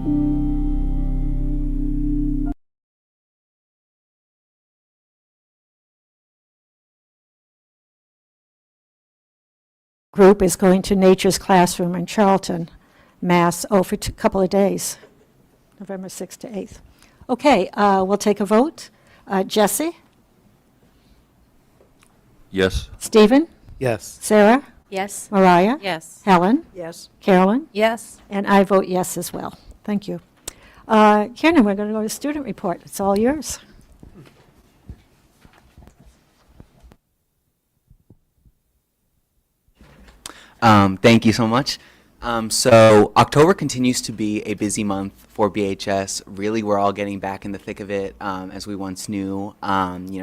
Group is going to Nature's Classroom in Charlton, Mass. For a couple of days, November 6th to 8th. Okay, we'll take a vote. Jesse? Yes. Stephen? Yes. Sarah? Yes. Mariah? Yes. Helen? Yes. Carolyn? Yes. And I vote yes as well. Thank you. Karen, we're going to go to student report. It's all yours. Thank you so much. So October continues to be a busy month for BHS. Really, we're all getting back in the thick of it, as we once knew.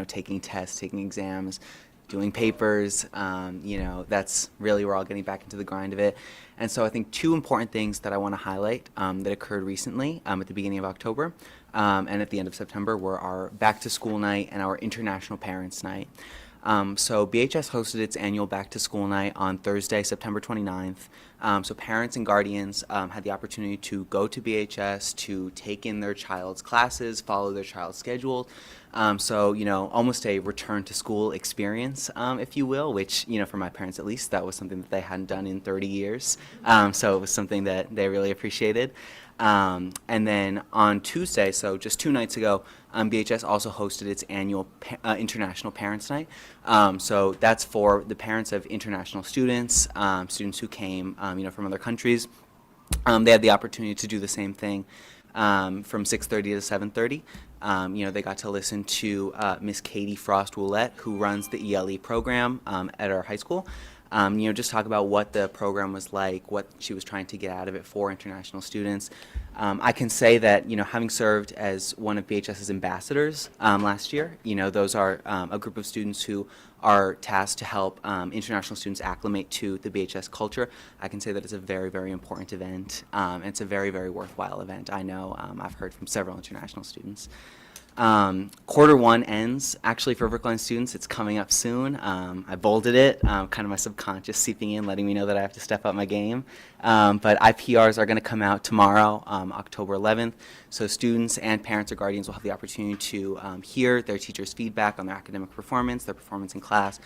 Taking tests, taking exams, doing papers. That's really, we're all getting back into the grind of it. And so I think two important things that I want to highlight that occurred recently at the beginning of October and at the end of September were our back to school night and our International Parents Night. So BHS hosted its annual Back to School Night on Thursday, September 29th. So parents and guardians had the opportunity to go to BHS to take in their child's classes, follow their child's schedule. Almost a return to school experience, if you will, which, for my parents at least, that was something that they hadn't done in 30 years. So it was something that they really appreciated. And then on Tuesday, so just 2 nights ago, BHS also hosted its annual International Parents Night. So that's for the parents of international students, students who came, from other countries. They had the opportunity to do the same thing from 6:30 to 7:30. They got to listen to Miss Katie Frost-Woolette, who runs the ELE program at our high school. Just talk about what the program was like, what she was trying to get out of it for international students. I can say that, having served as one of BHS's ambassadors last year, those are a group of students who are tasked to help international students acclimate to the BHS culture. I can say that it's a very, very important event, and it's a very, very worthwhile event. I know I've heard from several international students. Quarter 1 ends actually for Brookline students. It's coming up soon. I bolded it, kind of my subconscious seeping in, letting me know that I have to step up my game. But IPRs are going to come out tomorrow, October 11th. So students and parents or guardians will have the opportunity to hear their teachers' feedback on their academic performance, their performance in class,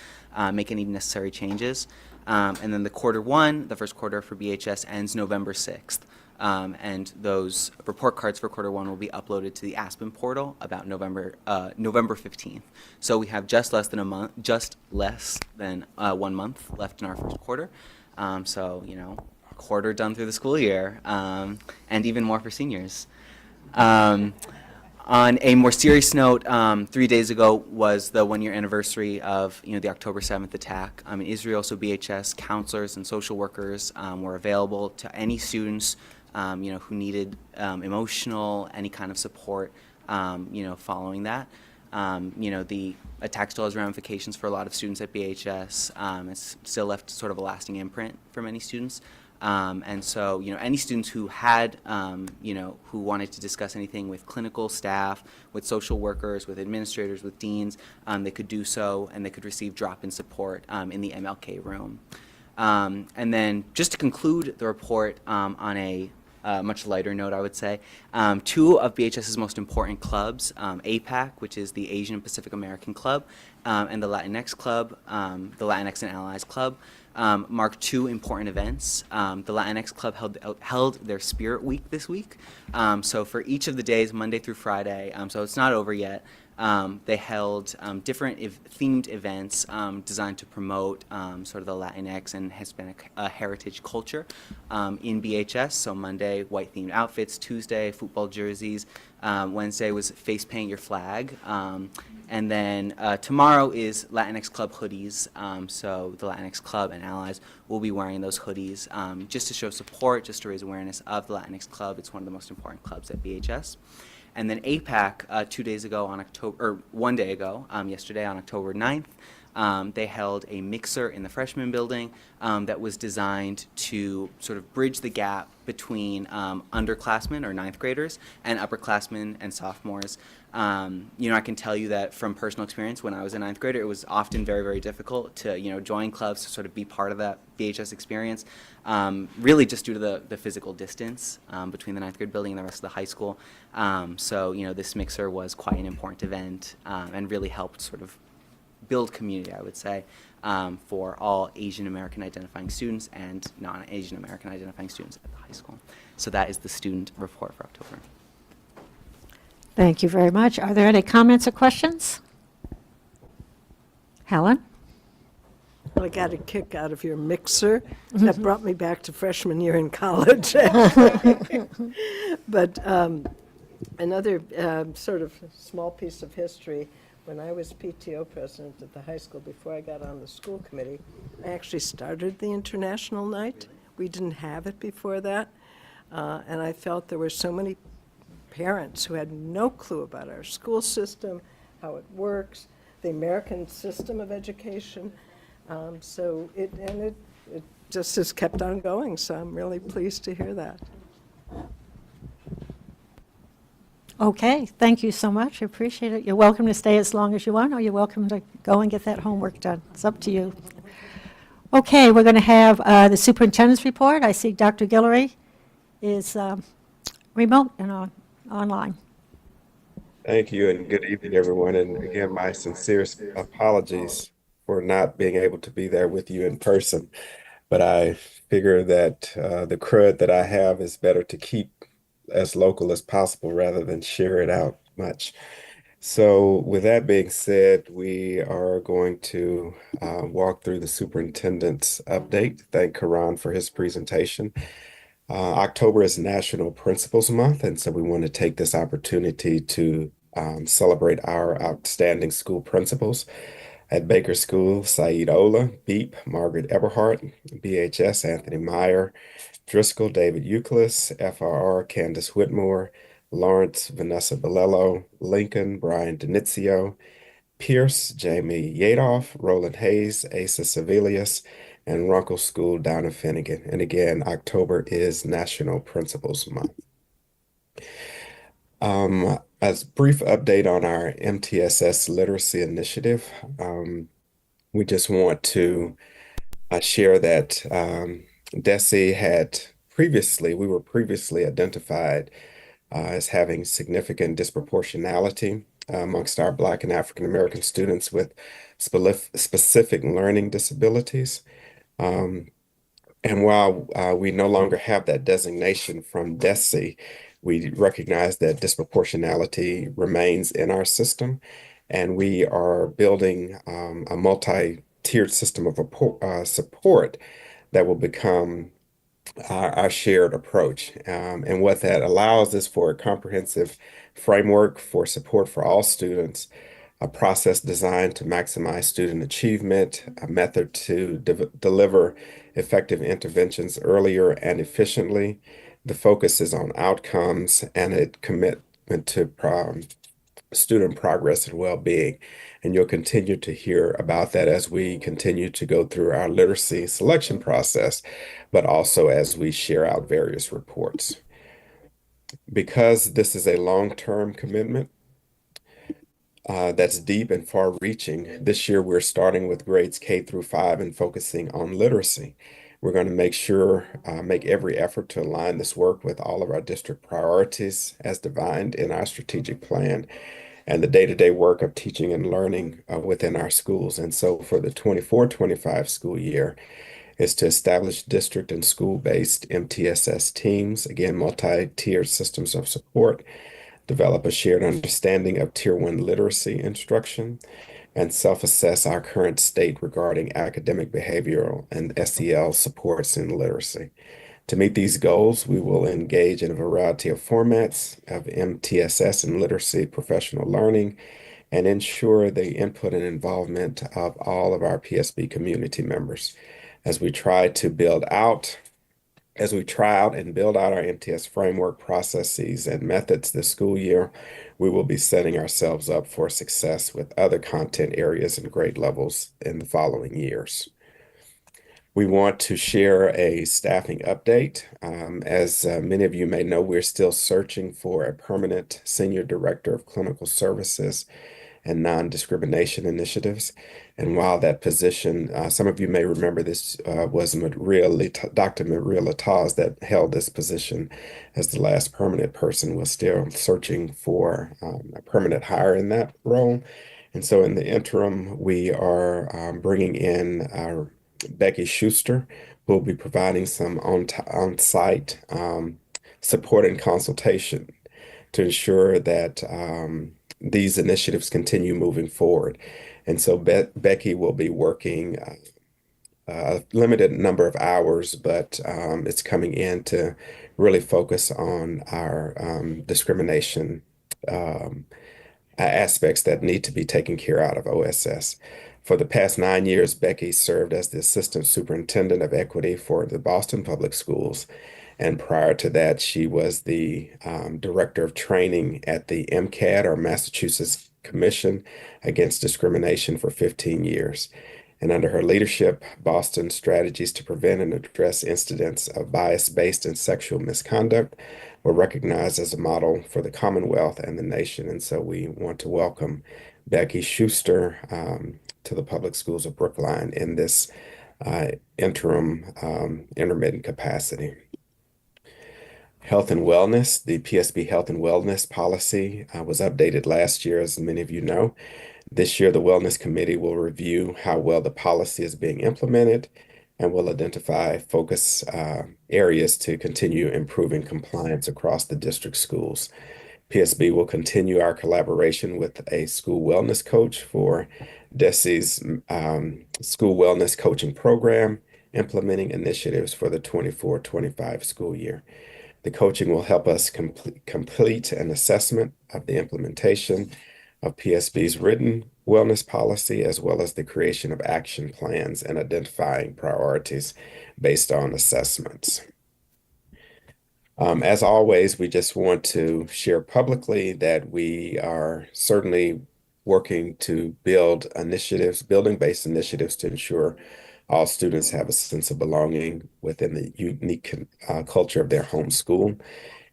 make any necessary changes. And then the quarter 1, the first quarter for BHS, ends November 6th. And those report cards for quarter 1 will be uploaded to the Aspen portal about November 15th. So we have just less than 1 month left in our first quarter. Quarter done through the school year, and even more for seniors. On a more serious note, 3 days ago was the 1-year anniversary of the October 7th attack in Israel. So BHS counselors and social workers were available to any students who needed emotional, any kind of support, following that. The attack still has ramifications for a lot of students at BHS. It's still left sort of a lasting imprint for many students. And so, any students who had, who wanted to discuss anything with clinical staff, with social workers, with administrators, with deans, they could do so, and they could receive drop-in support in the MLK room. And then just to conclude the report on a much lighter note, I would say, 2 of BHS's most important clubs, APAC, which is the Asian Pacific American Club, and the Latinx Club, the Latinx and Allies Club, marked 2 important events. The Latinx Club held their Spirit Week this week. So for each of the days, Monday through Friday, so it's not over yet, they held different themed events designed to promote sort of the Latinx and Hispanic heritage culture in BHS. So Monday, white-themed outfits. Tuesday, football jerseys. Wednesday was face paint your flag. And then tomorrow is Latinx Club hoodies. So the Latinx Club and Allies will be wearing those hoodies just to show support, just to raise awareness of the Latinx Club. It's one of the most important clubs at BHS. And then APAC, 2 days ago on October, or 1 day ago, yesterday on October 9th, They held a mixer in the freshman building that was designed to sort of bridge the gap between underclassmen or ninth graders and upperclassmen and sophomores. I can tell you that from personal experience, when I was a ninth grader, it was often very, very difficult to, join clubs to sort of be part of that BHS experience, really just due to the physical distance between the ninth grade building and the rest of the high school. This mixer was quite an important event and really helped sort of build community, I would say, for all Asian American identifying students and non-Asian American identifying students at the high school. So that is the student report for October. Thank you very much. Are there any comments or questions? Helen? Well, I got a kick out of your mixer. That brought me back to freshman year in college. But another sort of small piece of history, when I was PTO president at the high school before I got on the school committee, I actually started the International Night. We didn't have it before that. And I felt there were so many parents who had no clue about our school system, how it works, the American system of education. So it just has kept on going, so I'm really pleased to hear that. Okay, thank you so much. I appreciate it. You're welcome to stay as long as you want, or you're welcome to go and get that homework done. It's up to you. Okay, we're going to have the superintendent's report. I see Dr. Guillory is remote and online. Thank you, and good evening, everyone. And again, my sincerest apologies for not being able to be there with you in person. But I figure that the crud that I have is better to keep as local as possible rather than share it out much. So, with that being said, we are going to walk through the superintendent's update. Thank Karan for his presentation. October is National Principals Month, and so we want to take this opportunity to celebrate our outstanding school principals. At Baker School, Saeed Ola, Beep, Margaret Eberhardt, BHS, Anthony Meyer, Driscoll, David Euclid, FRR, Candace Whitmore, Lawrence, Vanessa Bolello, Lincoln, Brian Denizio, Pierce, Jamie Yadoff, Roland Hayes, Asa Sevelius, and Runkle School, Donna Finnegan. And again, October is National Principals Month. As a brief update on our MTSS literacy initiative, we just want to share that DESE we were previously identified as having significant disproportionality amongst our Black and African American students with specific learning disabilities. And while we no longer have that designation from DESE, we recognize that disproportionality remains in our system, and we are building a multi-tiered system of support that will become our shared approach. And what that allows is for a comprehensive framework for support for all students, a process designed to maximize student achievement, a method to deliver effective interventions earlier and efficiently. The focus is on outcomes and a commitment to student progress and well-being. And you'll continue to hear about that as we continue to go through our literacy selection process, but also as we share out various reports. Because this is a long-term commitment, that's deep and far-reaching. This year, we're starting with grades K through 5 and focusing on literacy. We're going to make every effort to align this work with all of our district priorities as defined in our strategic plan and the day-to-day work of teaching and learning within our schools. And so for the 24-25 school year, is to establish district and school-based MTSS teams, again, multi-tiered systems of support, develop a shared understanding of Tier 1 literacy instruction, and self-assess our current state regarding academic, behavioral, and SEL supports in literacy. To meet these goals, we will engage in a variety of formats of MTSS and literacy professional learning and ensure the input and involvement of all of our PSB community members as we try to build out As we try out and build out our MTS framework processes and methods this school year, we will be setting ourselves up for success with other content areas and grade levels in the following years. We want to share a staffing update. As many of you may know, we're still searching for a permanent Senior Director of Clinical Services and non-discrimination initiatives. And while that position, some of you may remember this was Dr. Maria Lataz that held this position as the last permanent person. We're still searching for a permanent hire in that role. And so in the interim, we are bringing in our Becky Schuster, who will be providing some on-site support and consultation to ensure that these initiatives continue moving forward. And so Becky will be working a limited number of hours, but it's coming in to really focus on our discrimination aspects that need to be taken care out of OSS. For the past 9 years, Becky served as the Assistant Superintendent of Equity for the Boston Public Schools. And prior to that, she was the Director of Training at the MCAT, or Massachusetts Commission Against Discrimination, for 15 years. And under her leadership, Boston's strategies to prevent and address incidents of bias-based and sexual misconduct were recognized as a model for the Commonwealth and the nation. And so we want to welcome Becky Schuster to the public schools of Brookline in this intermittent capacity. Health and wellness, the PSB health and wellness policy was updated last year, as many of you know. This year, the Wellness Committee will review how well the policy is being implemented and will identify focus areas to continue improving compliance across the district schools. PSB will continue our collaboration with a school wellness coach for DESE's school wellness coaching program, implementing initiatives for the 24-25 school year. The coaching will help us complete an assessment of the implementation of PSB's written wellness policy, as well as the creation of action plans and identifying priorities based on assessments. As always, we just want to share publicly that we are certainly working to build initiatives, building-based initiatives to ensure all students have a sense of belonging within the unique culture of their home school.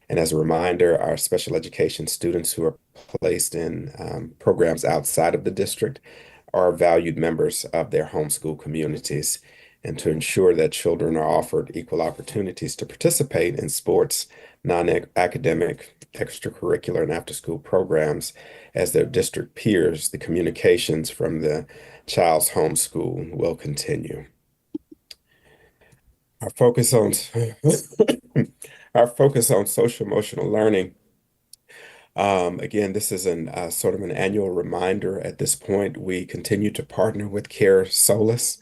And as a reminder, our special education students who are placed in programs outside of the district are valued members of their homeschool communities. And to ensure that children are offered equal opportunities to participate in sports, non-academic, extracurricular, and after-school programs as their district peers, the communications from the child's homeschool will continue. Our focus on our focus on social emotional learning. Again, this is sort of an annual reminder. At this point, we continue to partner with Care Solace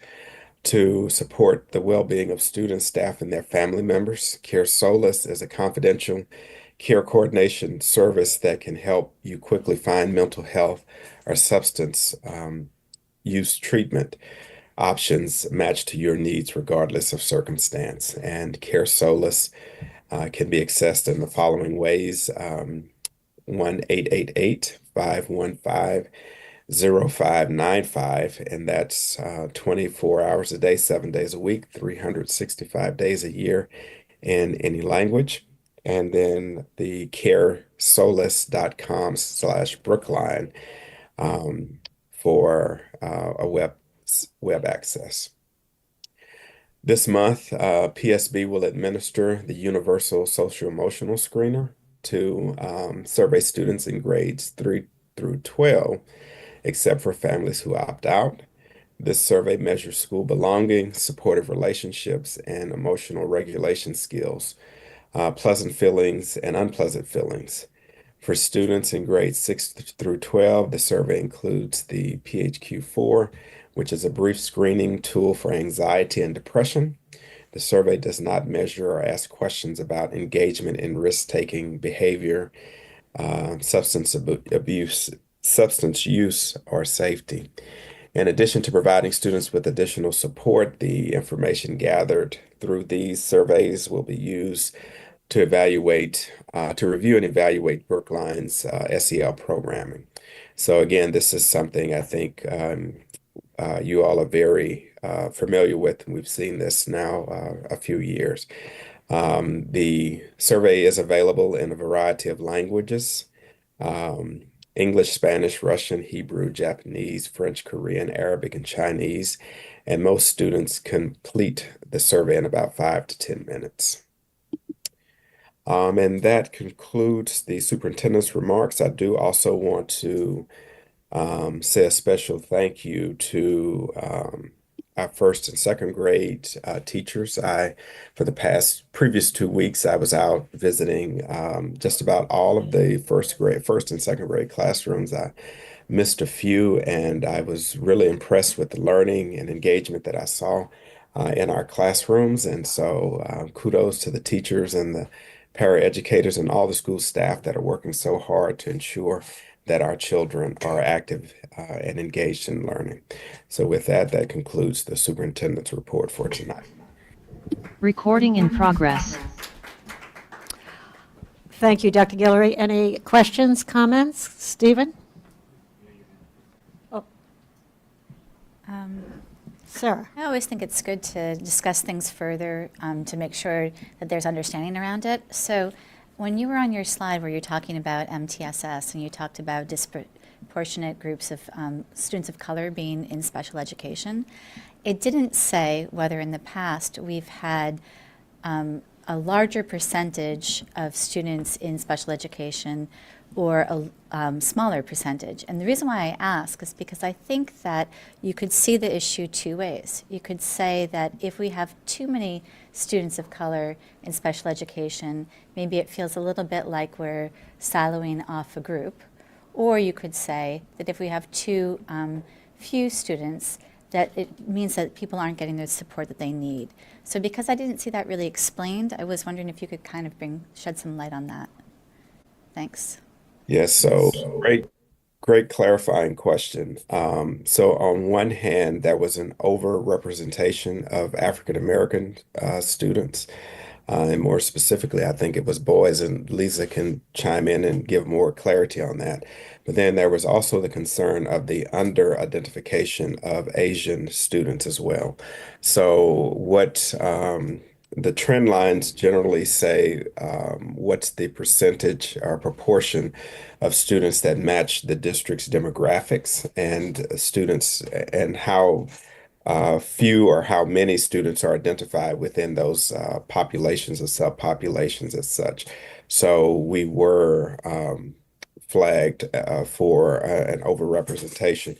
to support the well-being of students, staff, and their family members. Care Solace is a confidential care coordination service that can help you quickly find mental health or substance use treatment options matched to your needs regardless of circumstance. And Care Solace can be accessed in the following ways: 1-888-515-0595, and that's 24 hours a day, 7 days a week, 365 days a year in any language. And then the caresolace.com/Brookline for a web access. This month, PSB will administer the Universal Social Emotional Screener to survey students in grades 3 through 12, except for families who opt out. This survey measures school belonging, supportive relationships, and emotional regulation skills, pleasant feelings and unpleasant feelings. For students in grades 6 through 12, the survey includes the PHQ-4, which is a brief screening tool for anxiety and depression. The survey does not measure or ask questions about engagement in risk-taking behavior, substance abuse, substance use, or safety. In addition to providing students with additional support, the information gathered through these surveys will be used to review and evaluate Brookline's SEL programming. So again, this is something I think you all are very familiar with, and we've seen this now a few years. The survey is available in a variety of languages. Um, English, Spanish, Russian, Hebrew, Japanese, French, Korean, Arabic, and Chinese. And most students complete the survey in about 5 to 10 minutes. And that concludes the superintendent's remarks. I do also want to say a special thank you to our first and second grade teachers. For the previous 2 weeks, I was out visiting just about all of the first and second grade classrooms. I missed a few, and I was really impressed with the learning and engagement that I saw in our classrooms. And so, kudos to the teachers and the paraeducators and all the school staff that are working so hard to ensure that our children are active and engaged in learning. So with that, that concludes the superintendent's report for tonight. Recording in progress. Thank you, Dr. Guillory. Any questions, comments? Stephen? Oh. Sarah? I always think it's good to discuss things further to make sure that there's understanding around it. So when you were on your slide where you're talking about MTSS and you talked about disproportionate groups of students of color being in special education, it didn't say whether in the past we've had a larger percentage of students in special education or a smaller percentage. And the reason why I ask is because I think that you could see the issue two ways. You could say that if we have too many students of color in special education, maybe it feels a little bit like we're siloing off a group. Or you could say that if we have too few students, that it means that people aren't getting the support that they need. So because I didn't see that really explained, I was wondering if you could kind of shed some light on that. Thanks. Yes, so great clarifying question. So on one hand, there was an overrepresentation of African American students. And more specifically, I think it was boys, and Lisa can chime in and give more clarity on that. But then there was also the concern of the under-identification of Asian students as well. So what the trend lines generally say, what's the percentage or proportion of students that match the district's demographics and students, and how few or how many students are identified within those populations or subpopulations as such. So we were flagged for an overrepresentation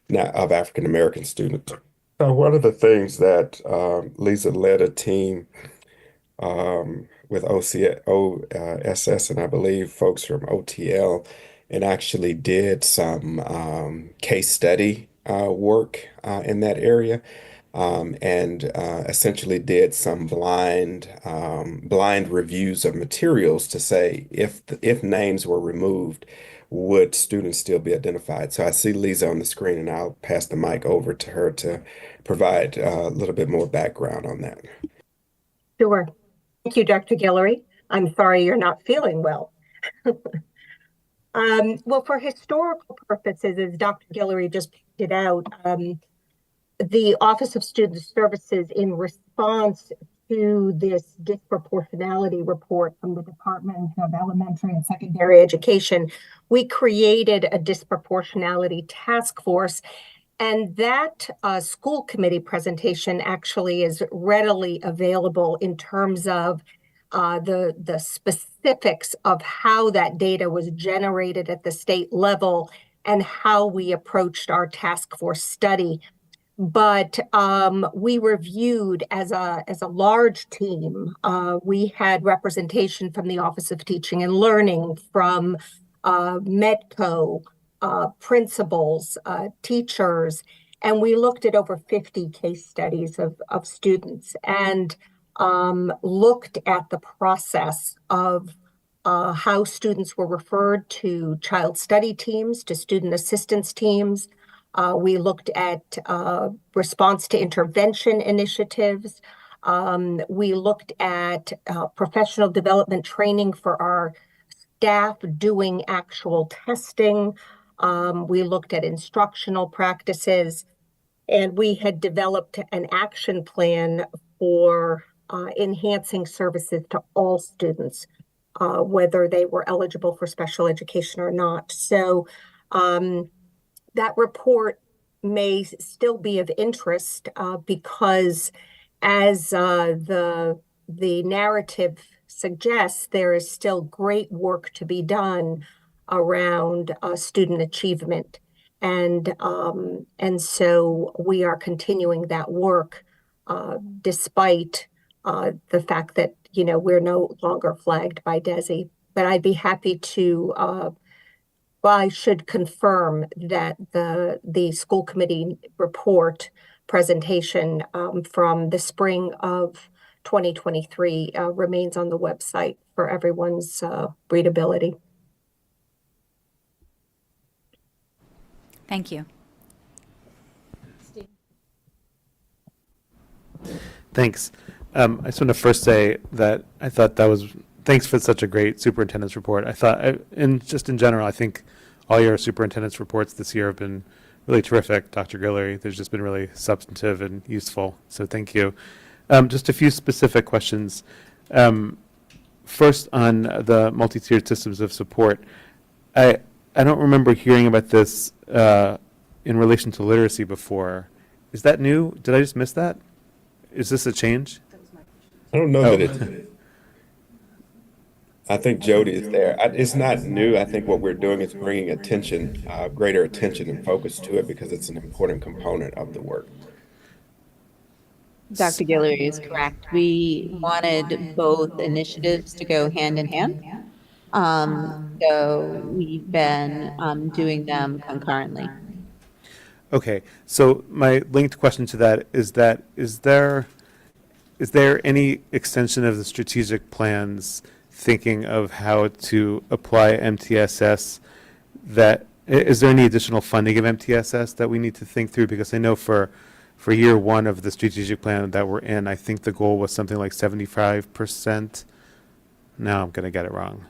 now of African American students. One of the things that Lisa led a team with OSS and I believe folks from OTL, and actually did some case study work in that area, and essentially did some blind reviews of materials to say if names were removed, would students still be identified? So I see Lisa on the screen, and I'll pass the mic over to her to provide a little bit more background on that. Sure. Thank you, Dr. Guillory. I'm sorry you're not feeling well. Well, for historical purposes, as Dr. Guillory just pointed out, the Office of Student Services, in response to this disproportionality report from the Department of Elementary and Secondary Education, we created a disproportionality task force. And that school committee presentation actually is readily available in terms of the specifics of how that data was generated at the state level and how we approached our task force study. But we reviewed as a large team. We had representation from the Office of Teaching and Learning, from Medco, principals, teachers, and we looked at over 50 case studies of students and looked at the process of how students were referred to child study teams, to student assistance teams, We looked at response to intervention initiatives. We looked at professional development training for our staff doing actual testing. We looked at instructional practices, and we had developed an action plan for enhancing services to all students, whether they were eligible for special education or not. So that report may still be of interest because, as the narrative suggests, there is still great work to be done around student achievement, and so we are continuing that work despite the fact that we're no longer flagged by DESE. But I'd be happy to. Well, I should confirm that the school committee report presentation from the spring of 2023 remains on the website for everyone's readability. Thank you. Thanks. I just want to first say that I thought that was, thanks for such a great superintendent's report. I thought, and just in general, I think all your superintendent's reports this year have been really terrific, Dr. Guillory. There's just been really substantive and useful, so thank you. Just a few specific questions. First, on the multi-tiered systems of support, I don't remember hearing about this in relation to literacy before. Is that new? Did I just miss that? Is this a change? I don't know Oh. that it's. I think Jody is there. It's not new. I think what we're doing is bringing attention, greater attention and focus to it because it's an important component of the work. Dr. Guillory is correct. We wanted both initiatives to go hand in hand. So we've been doing them concurrently. Okay, so my linked question to that is there any extension of the strategic plans thinking of how to apply MTSS? That is there any additional funding of MTSS that we need to think through? Because I know for year one of the strategic plan that we're in, I think the goal was something like 75%. Now I'm going to get it wrong.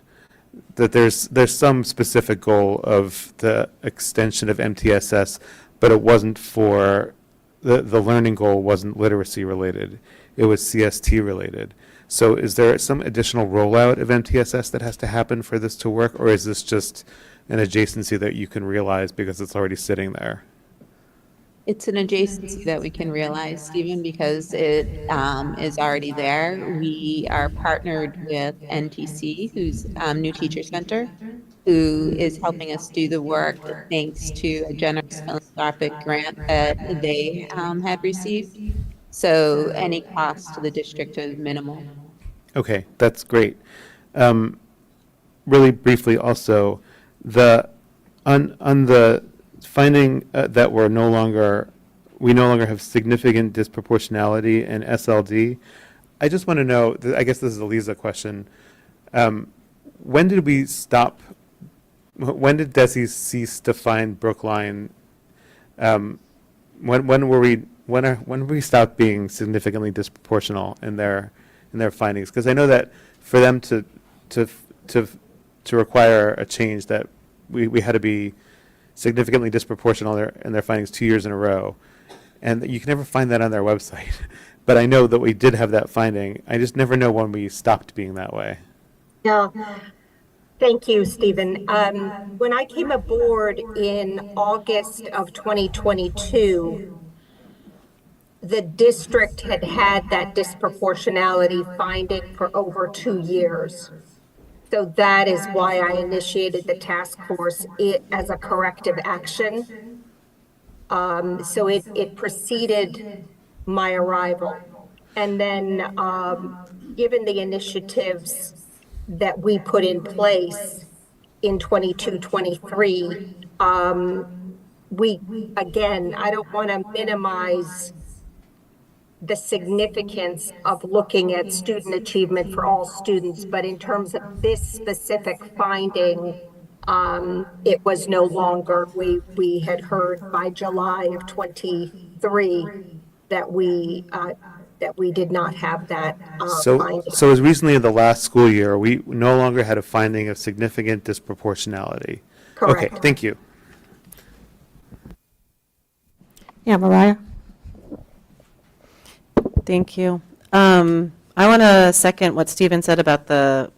That there's some specific goal of the extension of MTSS, but it wasn't for the learning goal wasn't literacy related. It was CST related. So is there some additional rollout of MTSS that has to happen for this to work, or is this just an adjacency that you can realize because it's already sitting there? It's an adjacency that we can realize, Stephen, because it is already there. We are partnered with NTC, who's New Teacher Center, who is helping us do the work thanks to a generous philanthropic grant that they had received. So any cost to the district is minimal. Okay, that's great. Really briefly, also, on the finding that we no longer have significant disproportionality in SLD. I just want to know. I guess this is a Lisa question. When did we stop? When did DESE cease to find Brookline? When we stop being significantly disproportional in their findings? Because I know that for them to require a change, that we had to be significantly disproportional in their findings 2 years in a row, and you can never find that on their website. But I know that we did have that finding. I just never know when we stopped being that way. Yeah. Thank you, Stephen. When I came aboard in August of 2022, the district had had that disproportionality finding for over 2 years. So that is why I initiated the task force as a corrective action. So it preceded my arrival. And then given the initiatives that we put in place in 22-23, again, I don't want to minimize the significance of looking at student achievement for all students, but in terms of this specific finding, it was no longer, we had heard by July of '23 that we did not have that finding. So as recently as the last school year, we no longer had a finding of significant disproportionality. Okay, Correct. thank you. Yeah, Mariah? Thank you. I want to second what Stephen said about the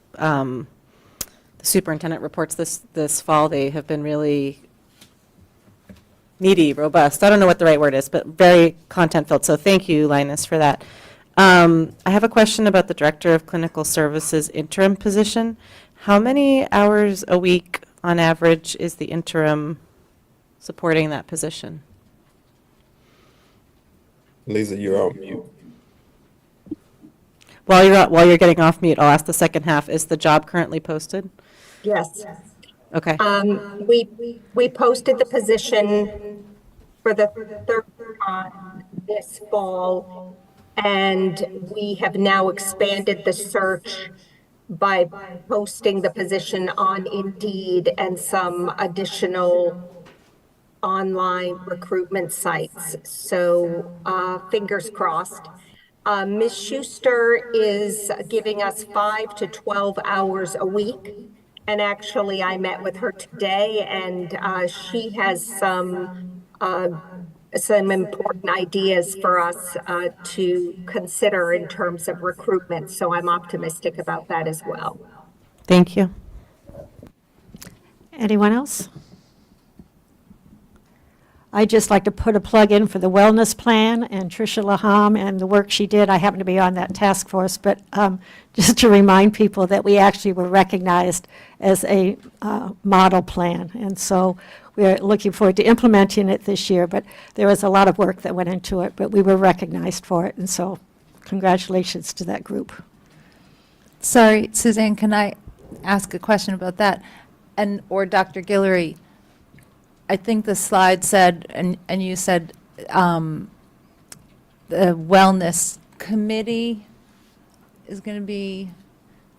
superintendent reports this fall. They have been really meaty, robust. I don't know what the right word is, but very content-filled. So thank you, Linus, for that. I have a question about the Director of Clinical Services interim position. How many hours a week on average is the interim supporting that position? Lisa, you're on mute. While you're getting off mute, I'll ask the second half. Is the job currently posted? Yes. Okay. We posted the position for the third time this fall, and we have now expanded the search by posting the position on Indeed and some additional online recruitment sites. So fingers crossed. Ms. Schuster is giving us 5 to 12 hours a week. And actually, I met with her today, and she has some important ideas for us to consider in terms of recruitment. So I'm optimistic about that as well. Thank you. Anyone else? I'd just like to put a plug in for the wellness plan and Tricia Laham and the work she did. I happen to be on that task force, but just to remind people that we actually were recognized as a model plan. And so we're looking forward to implementing it this year, but there was a lot of work that went into it, but we were recognized for it. And so congratulations to that group. Sorry, Suzanne, can I ask a question about that? Or Dr. Guillory, I think the slide said, and you said, the wellness committee is going to be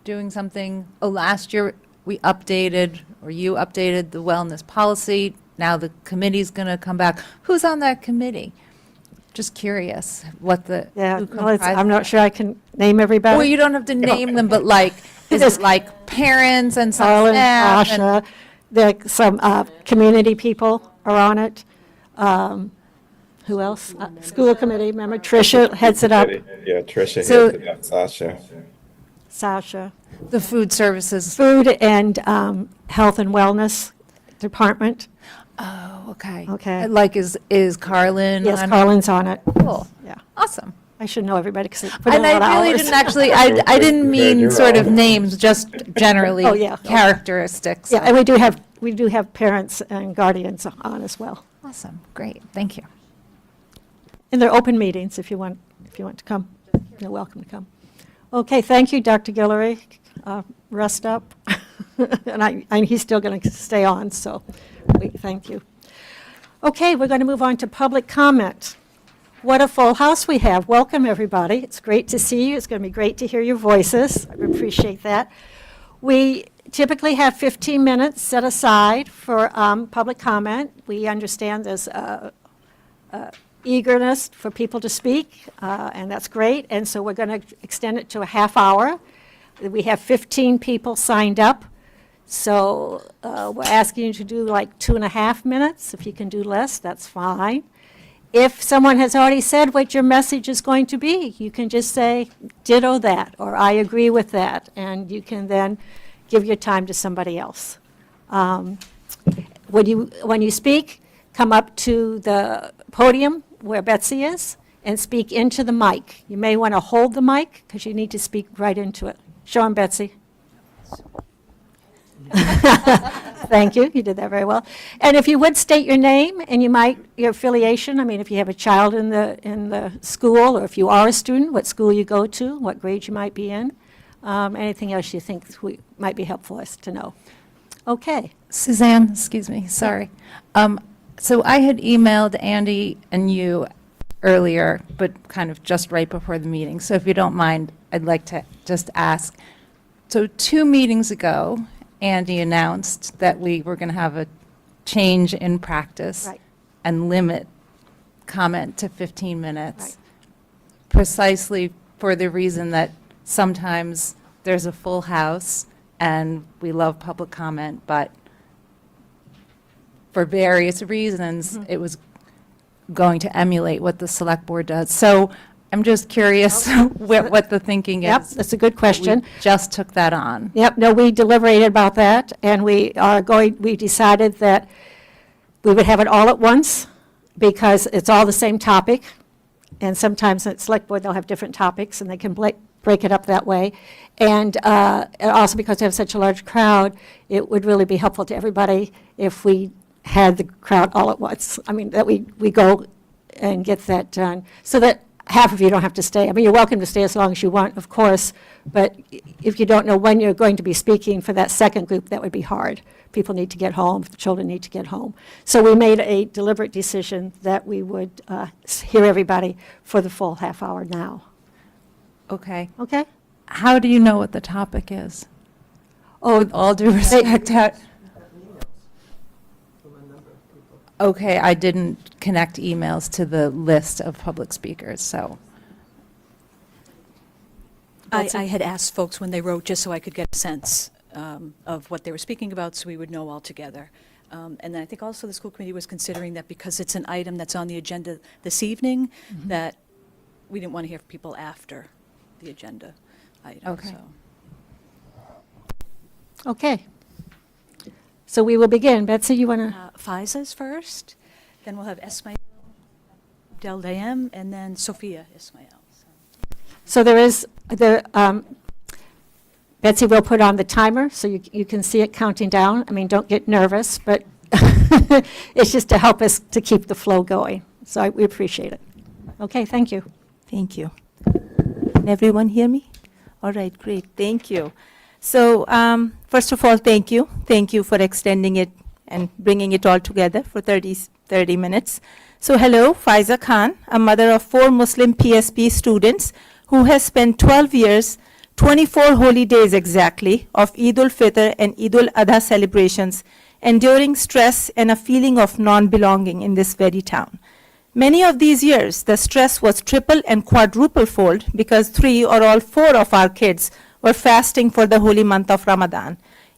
doing something. Oh, last year we updated, or you updated the wellness policy. Now the committee's going to come back. Who's on that committee? Just curious what the. Yeah, who well, I'm comprises- not sure I can name everybody. Well, you don't have to name them, but like, is it like parents and some Carlin, staff? and- Asha, some community people are on it. Who else? School committee member, Tricia heads it up. Yeah, Tricia So- heads it up, Sasha. Sasha. The food services. Food and Health and Wellness Department. Oh, okay. Okay. Like, is Carlin? Yes, on it? Carlin's on it. Cool. Yeah. Awesome. I should know everybody because they put in And a lot of I really hours. didn't actually, I didn't mean You're sort of on. names, just generally Oh, yeah. characteristics. Yeah, and we do have parents and guardians on as well. Awesome. Great. Thank you. And they're open meetings if you want to come. You're welcome to come. Okay, thank you, Dr. Guillory. Rest up. And he's still going to stay on, so thank you. Okay, we're going to move on to public comment. What a full house we have. Welcome, everybody. It's great to see you. It's going to be great to hear your voices. I appreciate that. We typically have 15 minutes set aside for public comment. We understand there's eagerness for people to speak, and that's great. And so we're going to extend it to a half hour. We have 15 people signed up. So we're asking you to do like 2.5 minutes. If you can do less, that's fine. If someone has already said what your message is going to be, you can just say, ditto that, or I agree with that, and you can then give your time to somebody else. When you speak, come up to the podium where Betsy is and speak into the mic. You may want to hold the mic because you need to speak right into it. Show him, Betsy. Thank you. You did that very well. And if you would state your name and your affiliation. I mean, if you have a child in the school, or if you are a student, what school you go to, what grade you might be in. Anything else you think might be helpful us to know. Okay. Suzanne, excuse me, sorry. So I had emailed Andy and you earlier, but kind of just right before the meeting. So if you don't mind, I'd like to just ask. So 2 meetings ago, Andy announced that we were going to have a change in practice Right. and limit comment to 15 minutes. Right. Precisely for the reason that sometimes there's a full house and we love public comment, but for various reasons, Mm-hmm. it was going to emulate what the select board does. So I'm just curious what the thinking Yep, is. that's a good question. We just took that on. Yep, no, we deliberated about that, and we decided that we would have it all at once, because it's all the same topic, and sometimes at select board, they'll have different topics, and they can break it up that way. And also because we have such a large crowd, it would really be helpful to everybody if we had the crowd all at once. I mean, that we go and get that done, so that half of you don't have to stay. I mean, you're welcome to stay as long as you want, of course, but if you don't know when you're going to be speaking for that second group, that would be hard. People need to get home, the children need to get home. So we made a deliberate decision that we would hear everybody for the full half hour now. Okay. Okay? How do you know what the topic is? Oh, With all due respect, okay, I didn't connect emails to the list of public speakers, so. I had asked folks when they wrote, just so I could get a sense of what they were speaking about, so we would know all together. And then I think also the school committee was considering that because it's an item that's on the agenda this evening, that we didn't want to hear from people after the agenda item. Okay. So. okay. So we will begin. Betsy, you want to? FISA's first, then we'll have Ismail, Del Dayem, and then Sophia Ismail. So there is Betsy will put on the timer, so you can see it counting down. I mean, don't get nervous, but it's just to help us to keep the flow going. So we appreciate it. Okay, thank you. Thank you. Can everyone hear me? All right, great. Thank you. So first of all, thank you. Thank you for extending it and bringing it all together for 30 minutes. So hello, Faiza Khan, a mother of 4 Muslim PSP students who has spent 12 years, 24 holy days exactly, of Eid al-Fitr and Eid al-Adha celebrations, enduring stress and a feeling of non-belonging in this very town. Many of these years, the stress was triple and quadruple-fold because 3 or all 4 of our kids were fasting for the holy month of Ramadan.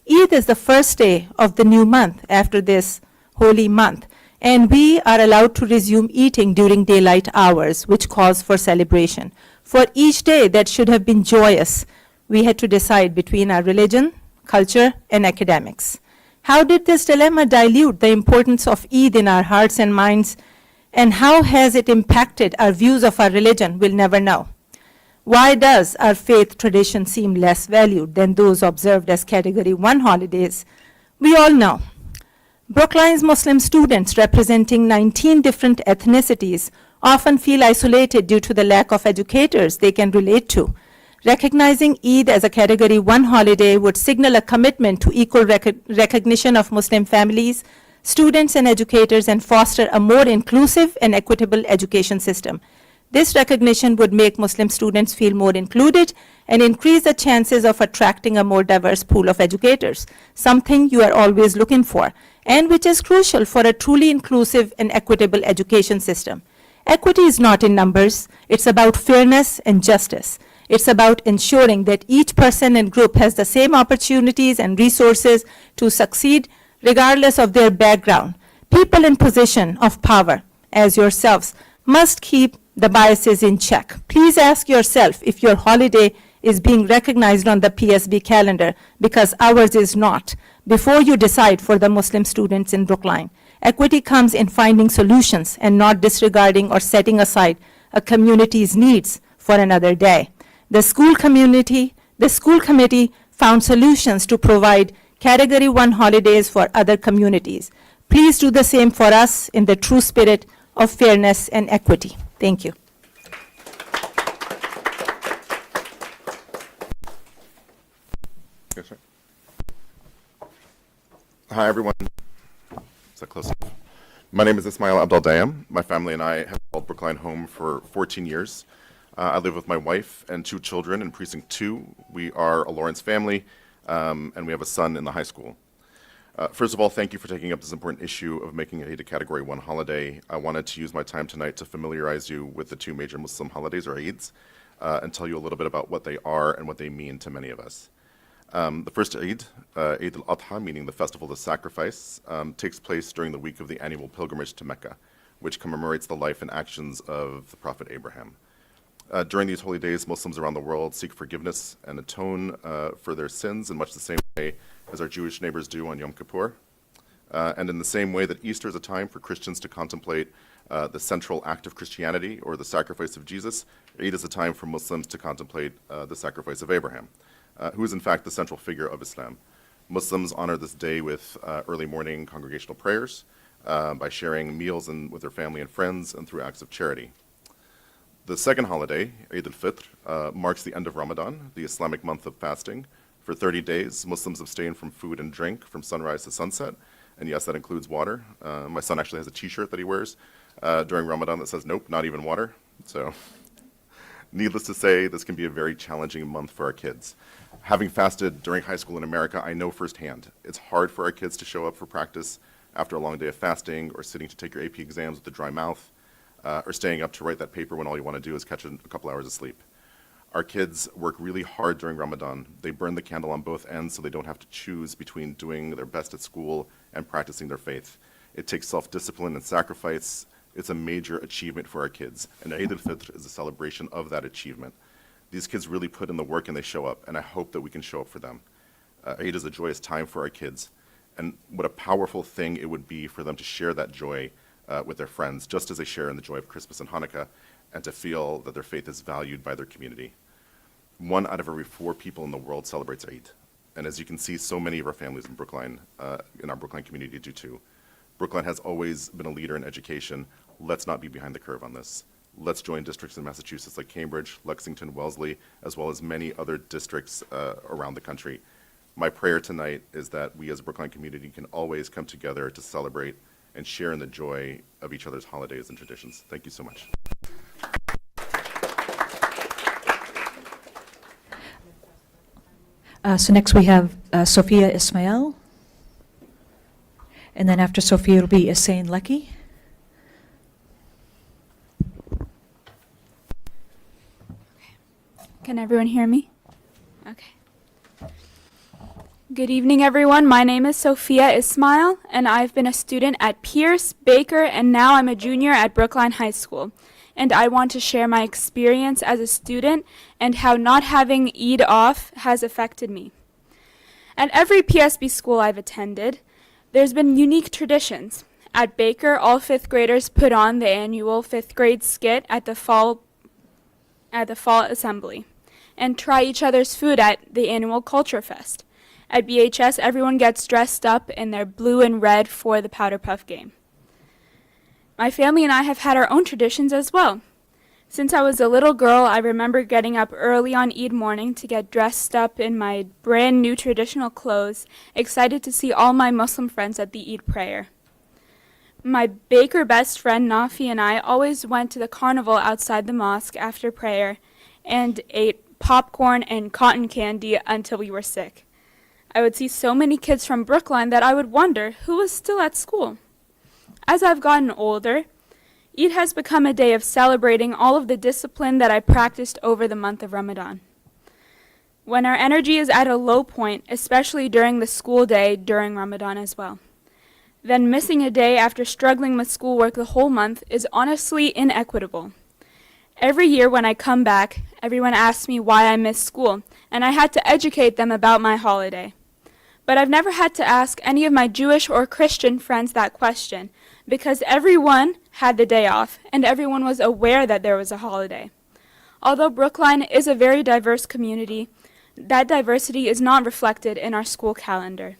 Eid is the first day of the new month after this holy month, and we are allowed to resume eating during daylight hours, which calls for celebration. For each day that should have been joyous, we had to decide between our religion, culture, and academics. How did this dilemma dilute the importance of Eid in our hearts and minds, and how has it impacted our views of our religion? We'll never know. Why does our faith tradition seem less valued than those observed as Category 1 holidays? We all know. Brookline's Muslim students, representing 19 different ethnicities, often feel isolated due to the lack of educators they can relate to. Recognizing Eid as a Category 1 holiday would signal a commitment to equal recognition of Muslim families, students, and educators, and foster a more inclusive and equitable education system. This recognition would make Muslim students feel more included and increase the chances of attracting a more diverse pool of educators, something you are always looking for, and which is crucial for a truly inclusive and equitable education system. Equity is not in numbers. It's about fairness and justice. It's about ensuring that each person and group has the same opportunities and resources to succeed regardless of their background. People in position of power, as yourselves, must keep the biases in check. Please ask yourself if your holiday is being recognized on the PSB calendar, because ours is not, before you decide for the Muslim students in Brookline. Equity comes in finding solutions and not disregarding or setting aside a community's needs for another day. The school committee found solutions to provide Category 1 holidays for other communities. Please do the same for us in the true spirit of fairness and equity. Thank you. Yes, sir. Hi, everyone. Is that close enough? My name is Ismail Abdel Dayem. My family and I have called Brookline home for 14 years. I live with my wife and 2 children in Precinct 2. We are a Lawrence family. and we have a son in the high school. First of all, thank you for taking up this important issue of making Eid a Category 1 holiday. I wanted to use my time tonight to familiarize you with the two major Muslim holidays, or Eids, and tell you a little bit about what they are and what they mean to many of us. The first Eid, Eid al-Adha, meaning the festival of sacrifice, takes place during the week of the annual pilgrimage to Mecca, which commemorates the life and actions of the Prophet Abraham. During these holy days, Muslims around the world seek forgiveness and atone for their sins in much the same way as our Jewish neighbors do on Yom Kippur. And in the same way that Easter is a time for Christians to contemplate the central act of Christianity, or the sacrifice of Jesus, Eid is a time for Muslims to contemplate the sacrifice of Abraham, who is in fact the central figure of Islam. Muslims honor this day with early morning congregational prayers, by sharing meals with their family and friends, and through acts of charity. The second holiday, Eid al-Fitr, marks the end of Ramadan, the Islamic month of fasting. For 30 days, Muslims abstain from food and drink from sunrise to sunset, and yes, that includes water. My son actually has a t-shirt that he wears during Ramadan that says, nope, not even water. So, needless to say, this can be a very challenging month for our kids. Having fasted during high school in America, I know firsthand, it's hard for our kids to show up for practice after a long day of fasting, or sitting to take your AP exams with a dry mouth, or staying up to write that paper when all you want to do is catch a couple hours of sleep. Our kids work really hard during Ramadan. They burn the candle on both ends so they don't have to choose between doing their best at school and practicing their faith. It takes self-discipline and sacrifice. It's a major achievement for our kids, and Eid al-Fitr is a celebration of that achievement. These kids really put in the work and they show up, and I hope that we can show up for them. Eid is a joyous time for our kids, and what a powerful thing it would be for them to share that joy with their friends, just as they share in the joy of Christmas and Hanukkah, and to feel that their faith is valued by their community. 1 out of every 4 people in the world celebrates Eid. And as you can see, so many of our families in Brookline, in our Brookline community, do too. Brookline has always been a leader in education. Let's not be behind the curve on this. Let's join districts in Massachusetts like Cambridge, Lexington, Wellesley, as well as many other districts around the country. My prayer tonight is that we as a Brookline community can always come together to celebrate and share in the joy of each other's holidays and traditions. Thank you so much. So next we have Sophia Ismail. And then after Sophia, it'll be Isain Lecky. Can everyone hear me? Okay. Good evening, everyone. My name is Sophia Ismail, and I've been a student at Pierce, Baker, and now I'm a junior at Brookline High School. And I want to share my experience as a student and how not having Eid off has affected me. At every PSB school I've attended, there's been unique traditions. At Baker, all 5th graders put on the annual 5th grade skit at the fall assembly and try each other's food at the annual Culture Fest. At BHS, everyone gets dressed up in their blue and red for the Powder Puff game. My family and I have had our own traditions as well. Since I was a little girl, I remember getting up early on Eid morning to get dressed up in my brand new traditional clothes, excited to see all my Muslim friends at the Eid prayer. My Baker best friend Nafi and I always went to the carnival outside the mosque after prayer and ate popcorn and cotton candy until we were sick. I would see so many kids from Brookline that I would wonder who was still at school. As I've gotten older, Eid has become a day of celebrating all of the discipline that I practiced over the month of Ramadan. When our energy is at a low point, especially during the school day during Ramadan as well, then missing a day after struggling with schoolwork the whole month is honestly inequitable. Every year when I come back, everyone asks me why I missed school, and I had to educate them about my holiday. But I've never had to ask any of my Jewish or Christian friends that question, because everyone had the day off, and everyone was aware that there was a holiday. Although Brookline is a very diverse community, that diversity is not reflected in our school calendar.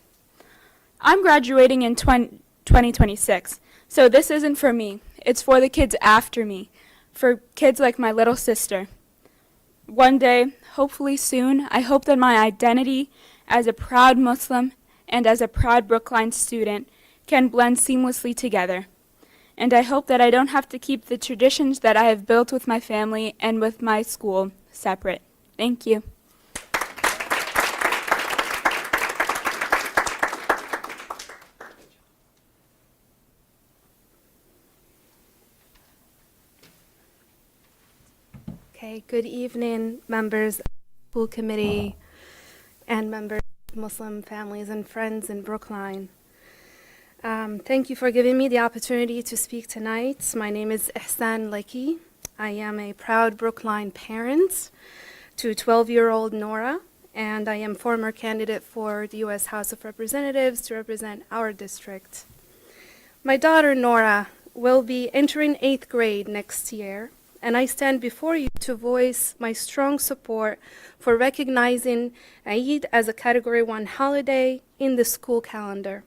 I'm graduating in 2026, so this isn't for me. It's for the kids after me, for kids like my little sister. One day, hopefully soon, I hope that my identity as a proud Muslim and as a proud Brookline student can blend seamlessly together. And I hope that I don't have to keep the traditions that I have built with my family and with my school separate. Thank you. Okay, good evening, members of the school committee and members of Muslim families and friends in Brookline. Thank you for giving me the opportunity to speak tonight. My name is Ihsan Laki. I am a proud Brookline parent to 12-year-old Nora, and I am former candidate for the U.S. House of Representatives to represent our district. My daughter Nora will be entering 8th grade next year, and I stand before you to voice my strong support for recognizing Eid as a Category 1 holiday in the school calendar.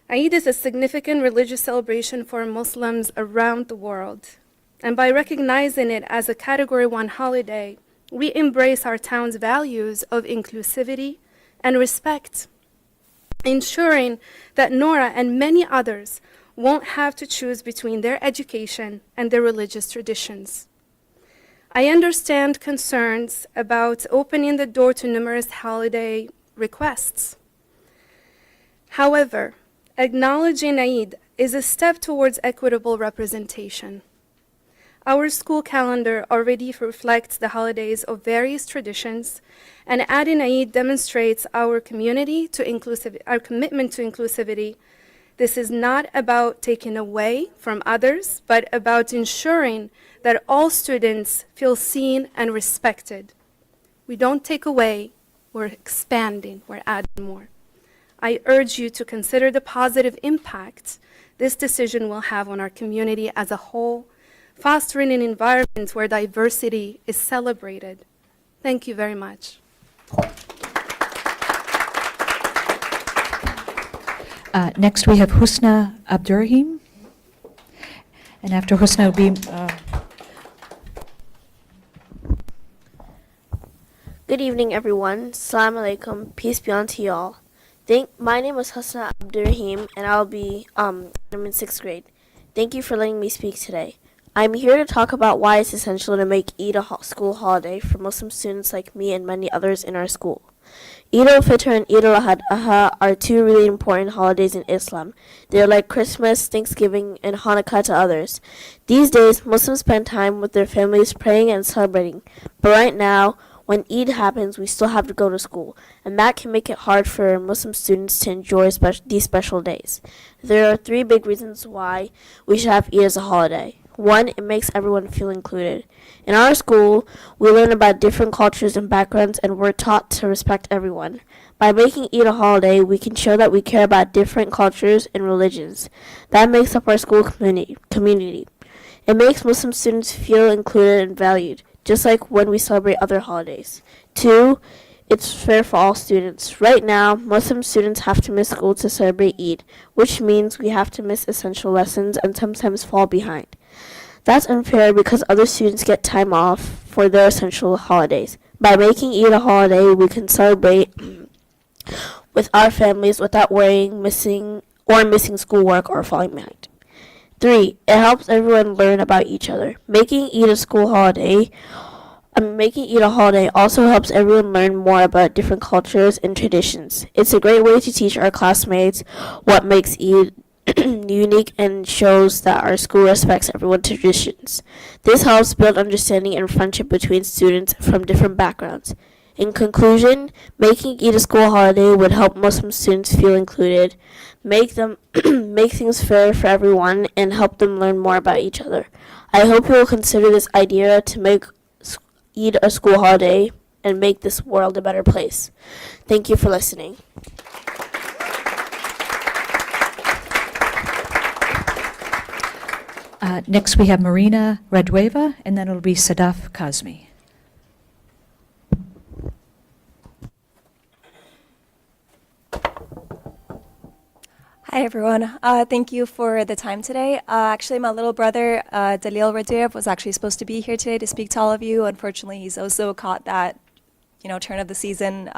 Eid is a significant religious celebration for Muslims around the world, and by recognizing it as a Category 1 holiday, we embrace our town's values of inclusivity and respect, ensuring that Nora and many others won't have to choose between their education and their religious traditions. I understand concerns about opening the door to numerous holiday requests. However, acknowledging Eid is a step towards equitable representation. Our school calendar already reflects the holidays of various traditions, and adding Eid demonstrates our commitment to inclusivity. This is not about taking away from others, but about ensuring that all students feel seen and respected. We don't take away, we're expanding, we're adding more. I urge you to consider the positive impact this decision will have on our community as a whole, fostering an environment where diversity is celebrated. Thank you very much. Next, we have Husna Abdurrahim. And after Husna will be... Good evening, everyone. Assalamu alaikum. Peace be unto y'all. My name is Husna Abdurrahim, and I'm in 6th grade. Thank you for letting me speak today. I'm here to talk about why it's essential to make Eid a school holiday for Muslim students like me and many others in our school. Eid al-Fitr and Eid al-Adha are two really important holidays in Islam. They're like Christmas, Thanksgiving, and Hanukkah to others. These days, Muslims spend time with their families praying and celebrating. But right now, when Eid happens, we still have to go to school, and that can make it hard for Muslim students to enjoy these special days. There are 3 big reasons why we should have Eid as a holiday. 1, it makes everyone feel included. In our school, we learn about different cultures and backgrounds, and we're taught to respect everyone. By making Eid a holiday, we can show that we care about different cultures and religions. That makes up our school community. It makes Muslim students feel included and valued, just like when we celebrate other holidays. 2, it's fair for all students. Right now, Muslim students have to miss school to celebrate Eid, which means we have to miss essential lessons and sometimes fall behind. That's unfair because other students get time off for their essential holidays. By making Eid a holiday, we can celebrate with our families without missing schoolwork or falling behind. 3, it helps everyone learn about each other. Making Eid a holiday also helps everyone learn more about different cultures and traditions. It's a great way to teach our classmates what makes Eid unique and shows that our school respects everyone's traditions. This helps build understanding and friendship between students from different backgrounds. In conclusion, making Eid a school holiday would help Muslim students feel included, make things fair for everyone, and help them learn more about each other. I hope you will consider this idea to make Eid a school holiday and make this world a better place. Thank you for listening. Next, we have Marina Radueva, and then it'll be Sadaf Kazmi. Hi, everyone. Thank you for the time today. Actually, my little brother, Dalil Radev, was actually supposed to be here today to speak to all of you. Unfortunately, he's also caught that, turn of the season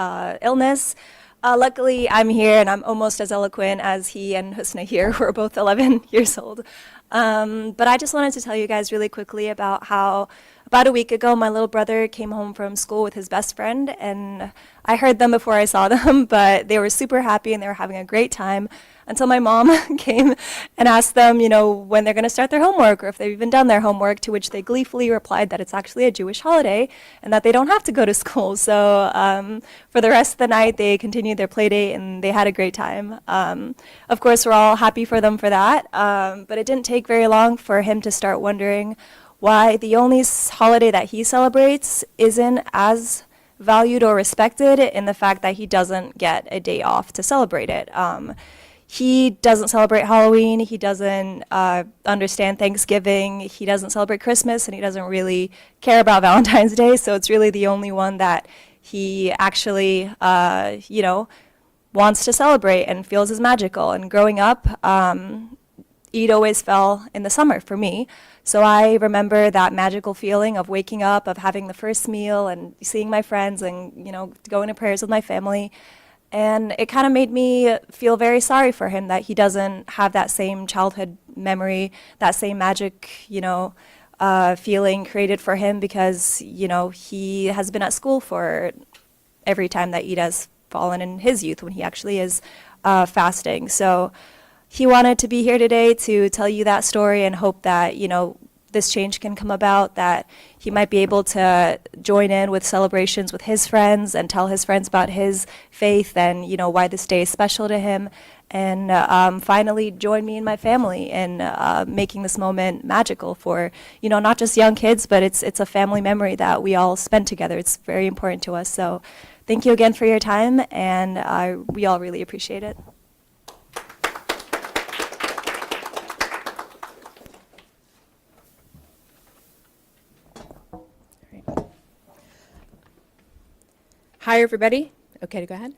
illness. Luckily, I'm here, and I'm almost as eloquent as he and Husna here, who are both 11 years old. But I just wanted to tell you guys really quickly about how about a week ago, my little brother came home from school with his best friend, and I heard them before I saw them, but they were super happy and they were having a great time until my mom came and asked them, when they're going to start their homework or if they've even done their homework, to which they gleefully replied that it's actually a Jewish holiday and that they don't have to go to school. So for the rest of the night, they continued their play date and they had a great time. Of course, we're all happy for them for that, but it didn't take very long for him to start wondering why the only holiday that he celebrates isn't as valued or respected in the fact that he doesn't get a day off to celebrate it. He doesn't celebrate Halloween, he doesn't understand Thanksgiving, he doesn't celebrate Christmas, and he doesn't really care about Valentine's Day, so it's really the only one that he actually, wants to celebrate and feels is magical. And growing up, Eid always fell in the summer for me. So I remember that magical feeling of waking up, of having the first meal and seeing my friends and, going to prayers with my family. And it kind of made me feel very sorry for him that he doesn't have that same childhood memory, that same magic, feeling created for him because, he has been at school for every time that Eid has fallen in his youth when he actually is fasting. So he wanted to be here today to tell you that story and hope that, this change can come about, that he might be able to join in with celebrations with his friends and tell his friends about his faith and, why this day is special to him. And finally join me and my family in making this moment magical for, not just young kids, but it's a family memory that we all spend together. It's very important to us. So thank you again for your time, and we all really appreciate it. Hi, everybody. Okay to go ahead?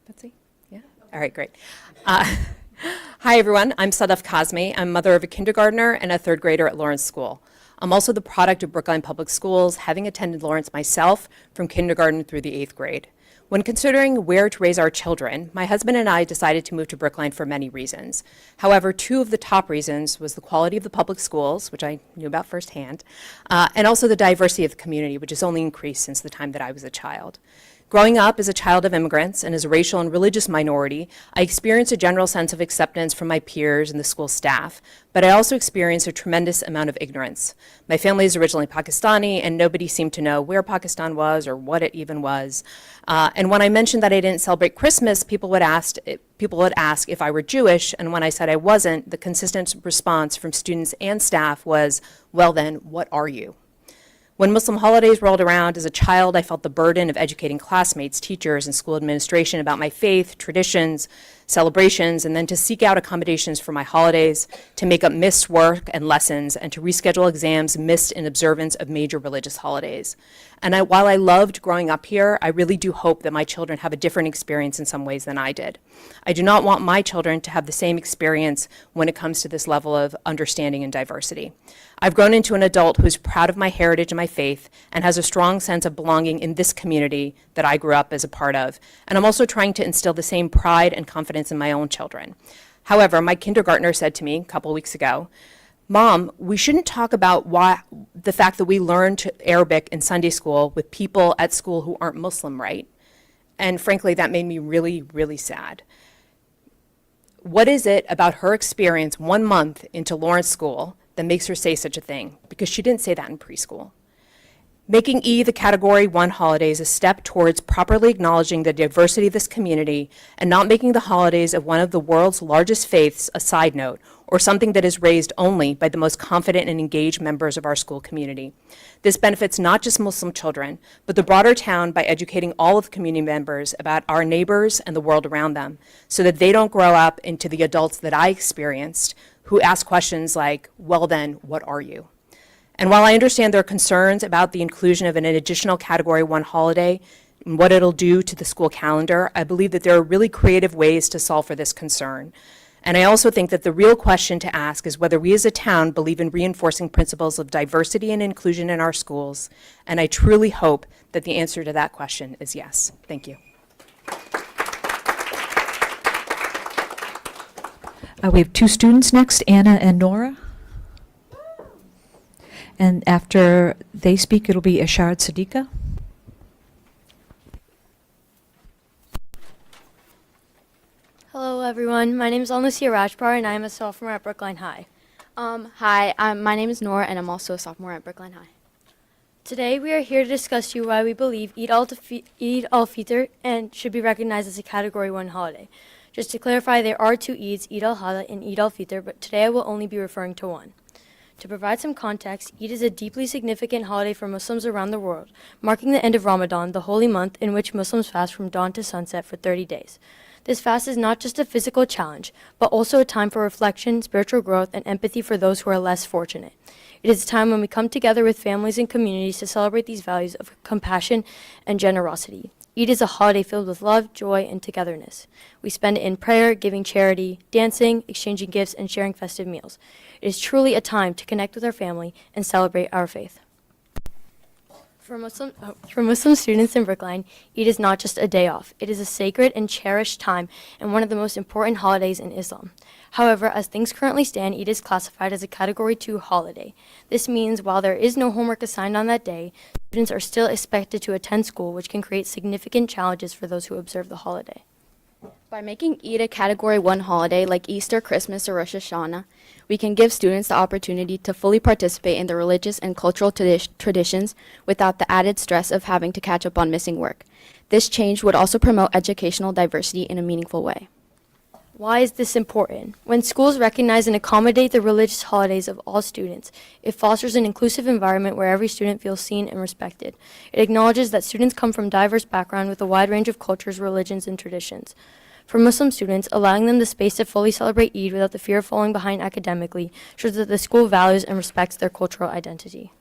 Betsy? Yeah? All right, great. Hi, everyone. I'm Sadaf Kazmi. I'm mother of a kindergartner and a third grader at Lawrence School. I'm also the product of Brookline Public Schools, having attended Lawrence myself from kindergarten through the 8th grade. When considering where to raise our children, my husband and I decided to move to Brookline for many reasons. However, 2 of the top reasons was the quality of the public schools, which I knew about firsthand, and also the diversity of the community, which has only increased since the time that I was a child. Growing up as a child of immigrants and as a racial and religious minority, I experienced a general sense of acceptance from my peers and the school staff, but I also experienced a tremendous amount of ignorance. My family is originally Pakistani, and nobody seemed to know where Pakistan was or what it even was. And when I mentioned that I didn't celebrate Christmas, people would ask if I were Jewish, and when I said I wasn't, the consistent response from students and staff was, "Well then, what are you?" When Muslim holidays rolled around as a child, I felt the burden of educating classmates, teachers, and school administration about my faith, traditions, celebrations, and then to seek out accommodations for my holidays, to make up missed work and lessons, and to reschedule exams missed in observance of major religious holidays. And while I loved growing up here, I really do hope that my children have a different experience in some ways than I did. I do not want my children to have the same experience when it comes to this level of understanding and diversity. I've grown into an adult who's proud of my heritage and my faith and has a strong sense of belonging in this community that I grew up as a part of. And I'm also trying to instill the same pride and confidence in my own children. However, my kindergartner said to me a couple weeks ago, "Mom, we shouldn't talk about the fact that we learned Arabic in Sunday school with people at school who aren't Muslim, right?" And frankly, that made me really, really sad. What is it about her experience 1 month into Lawrence School that makes her say such a thing? Because she didn't say that in preschool. Making Eid the Category 1 holiday is a step towards properly acknowledging the diversity of this community and not making the holidays of one of the world's largest faiths a side note or something that is raised only by the most confident and engaged members of our school community. This benefits not just Muslim children, but the broader town by educating all of the community members about our neighbors and the world around them so that they don't grow up into the adults that I experienced who ask questions like, "Well then, what are you?" And while I understand there are concerns about the inclusion of an additional Category 1 holiday and what it'll do to the school calendar, I believe that there are really creative ways to solve for this concern. And I also think that the real question to ask is whether we as a town believe in reinforcing principles of diversity and inclusion in our schools. And I truly hope that the answer to that question is yes. Thank you. We have 2 students next, Anna and Nora. And after they speak, it'll be Ashard Siddiqa. Hello, everyone. My name is Alnusia Rajpar, and I am a sophomore at Brookline High. Hi, my name is Nora, and I'm also a sophomore at Brookline High. Today, we are here to discuss to you why we believe Eid al-Fitr and should be recognized as a Category 1 holiday. Just to clarify, there are two Eids, Eid al-Adha and Eid al-Fitr, but today I will only be referring to one. To provide some context, Eid is a deeply significant holiday for Muslims around the world, marking the end of Ramadan, the holy month in which Muslims fast from dawn to sunset for 30 days. This fast is not just a physical challenge, but also a time for reflection, spiritual growth, and empathy for those who are less fortunate. It is a time when we come together with families and communities to celebrate these values of compassion and generosity. Eid is a holiday filled with love, joy, and togetherness. We spend it in prayer, giving charity, dancing, exchanging gifts, and sharing festive meals. It is truly a time to connect with our family and celebrate our faith. For Muslim students in Brookline, Eid is not just a day off. It is a sacred and cherished time and one of the most important holidays in Islam. However, as things currently stand, Eid is classified as a Category 2 holiday. This means while there is no homework assigned on that day, students are still expected to attend school, which can create significant challenges for those who observe the holiday. By making Eid a Category 1 holiday like Easter, Christmas, or Rosh Hashanah, we can give students the opportunity to fully participate in the religious and cultural traditions without the added stress of having to catch up on missing work. This change would also promote educational diversity in a meaningful way. Why is this important? When schools recognize and accommodate the religious holidays of all students, it fosters an inclusive environment where every student feels seen and respected. It acknowledges that students come from diverse backgrounds with a wide range of cultures, religions, and traditions. For Muslim students, allowing them the space to fully celebrate Eid without the fear of falling behind academically shows that the school values and respects their cultural identity.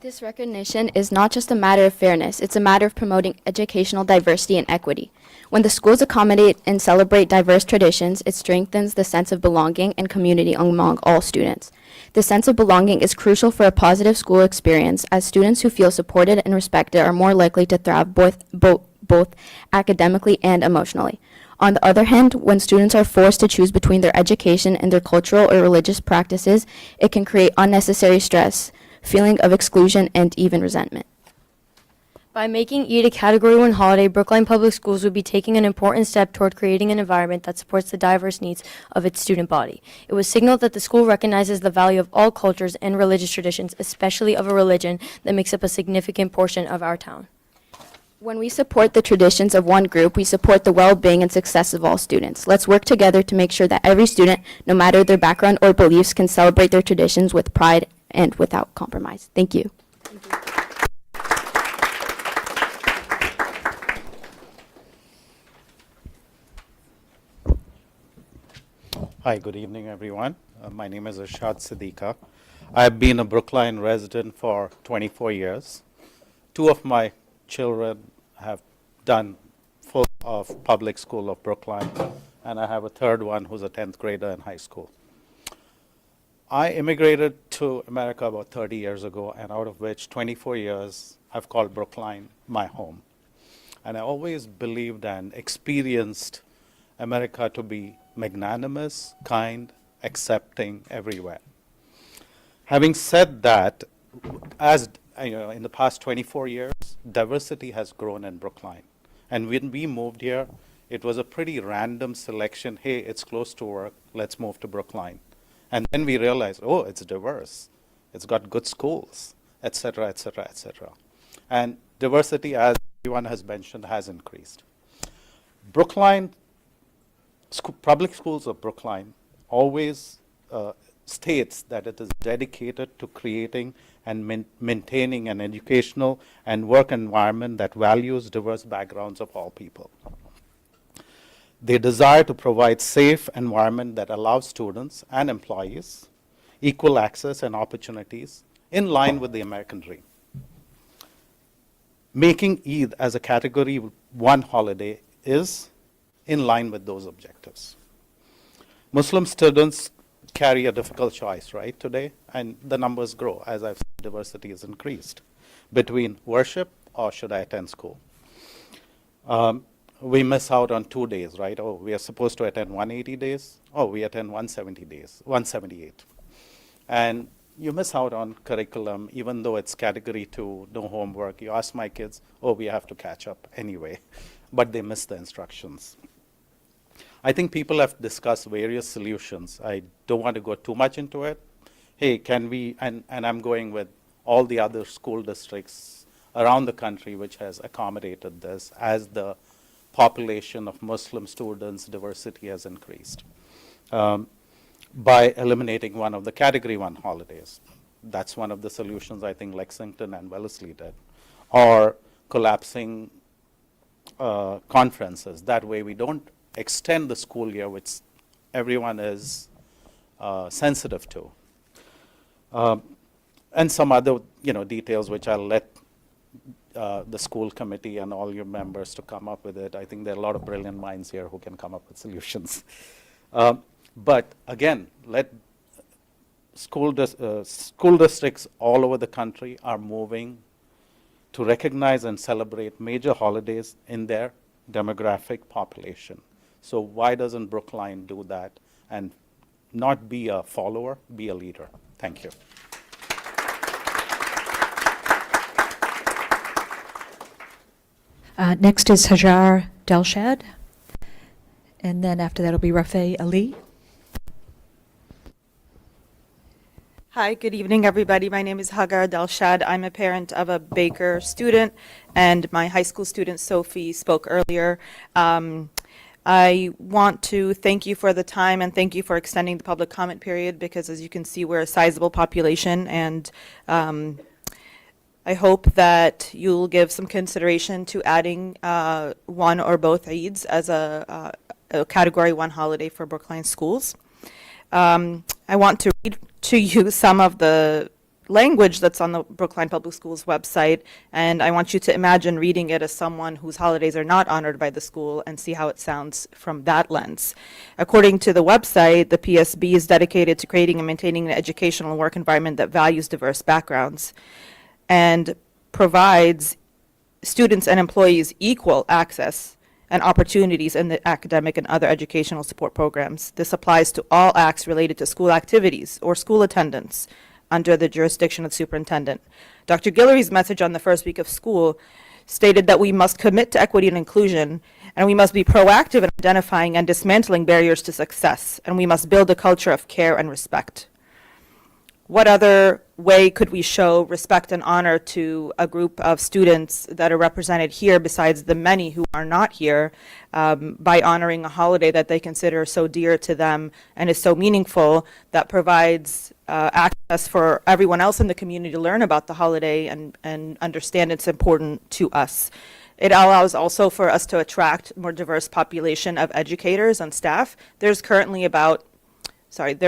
This recognition is not just a matter of fairness, it's a matter of promoting educational diversity and equity. When the schools accommodate and celebrate diverse traditions, it strengthens the sense of belonging and community among all students. The sense of belonging is crucial for a positive school experience, as students who feel supported and respected are more likely to thrive both academically and emotionally. On the other hand, when students are forced to choose between their education and their cultural or religious practices, it can create unnecessary stress, feeling of exclusion, and even resentment. By making Eid a Category 1 holiday, Brookline Public Schools would be taking an important step toward creating an environment that supports the diverse needs of its student body. It was signaled that the school recognizes the value of all cultures and religious traditions, especially of a religion that makes up a significant portion of our town. When we support the traditions of one group, we support the well-being and success of all students. Let's work together to make sure that every student, no matter their background or beliefs, can celebrate their traditions with pride and without compromise. Thank you. Hi, good evening, everyone. My name is Ashad Siddiqa. I've been a Brookline resident for 24 years. Two of my children have done full of public school of Brookline, and I have a third one who's a 10th grader in high school. I immigrated to America about 30 years ago, and out of which 24 years I've called Brookline my home. And I always believed and experienced America to be magnanimous, kind, accepting everywhere. Having said that, as in the past 24 years, diversity has grown in Brookline. And when we moved here, it was a pretty random selection. Hey, it's close to work, let's move to Brookline. And then we realized, oh, it's diverse. It's got good schools, et cetera, et cetera, et cetera. And diversity, as everyone has mentioned, has increased. Brookline, public schools of Brookline always states that it is dedicated to creating and maintaining an educational and work environment that values diverse backgrounds of all people. They desire to provide safe environment that allows students and employees equal access and opportunities in line with the American dream. Making Eid as a Category 1 holiday is in line with those objectives. Muslim students carry a difficult choice, right, today, and the numbers grow as I've said, diversity is increased between worship or should I attend school. We miss out on 2 days, right? Oh, we are supposed to attend 180 days. Oh, we attend 170 days, 178. And you miss out on curriculum, even though it's category 2, no homework. You ask my kids, oh, we have to catch up anyway, but they miss the instructions. I think people have discussed various solutions. I don't want to go too much into it. Hey, can we, and I'm going with all the other school districts around the country which has accommodated this as the population of Muslim students, diversity has increased. By eliminating one of the category 1 holidays. That's one of the solutions I think Lexington and Wellesley did. Or collapsing conferences. That way we don't extend the school year, which everyone is sensitive to. And some other details which I'll let the school committee and all your members to come up with it. I think there are a lot of brilliant minds here who can come up with solutions. But again, let school districts all over the country are moving to recognize and celebrate major holidays in their demographic population. So why doesn't Brookline do that and not be a follower, be a leader? Thank you. Next is Hajar Delshad, and then after that will be Rafe Ali. Hi, good evening, everybody. My name is Hagar Delshad. I'm a parent of a Baker student, and my high school student, Sophie, spoke earlier. I want to thank you for the time and thank you for extending the public comment period because, as you can see, we're a sizable population, and I hope that you'll give some consideration to adding one or both Eids as a Category 1 holiday for Brookline schools. I want to read to you some of the language that's on the Brookline Public Schools website, and I want you to imagine reading it as someone whose holidays are not honored by the school and see how it sounds from that lens. According to the website, the PSB is dedicated to creating and maintaining an educational work environment that values diverse backgrounds and provides students and employees equal access and opportunities in the academic and other educational support programs. This applies to all acts related to school activities or school attendance under the jurisdiction of the superintendent. Dr. Guillory's message on the first week of school stated that we must commit to equity and inclusion, and we must be proactive in identifying and dismantling barriers to success, and we must build a culture of care and respect. What other way could we show respect and honor to a group of students that are represented here besides the many who are not here by honoring a holiday that they consider so dear to them and is so meaningful that provides access for everyone else in the community to learn about the holiday and understand it's important to us. It allows also for us to attract more diverse population of educators and staff. There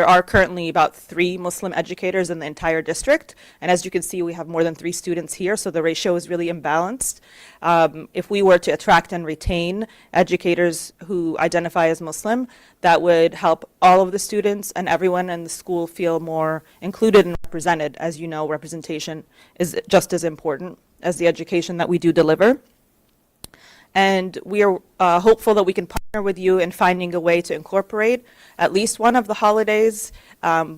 are currently about 3 Muslim educators in the entire district, and as you can see, we have more than 3 students here, so the ratio is really imbalanced. If we were to attract and retain educators who identify as Muslim, that would help all of the students and everyone in the school feel more included and represented. As you know, representation is just as important as the education that we do deliver. And we are hopeful that we can partner with you in finding a way to incorporate at least one of the holidays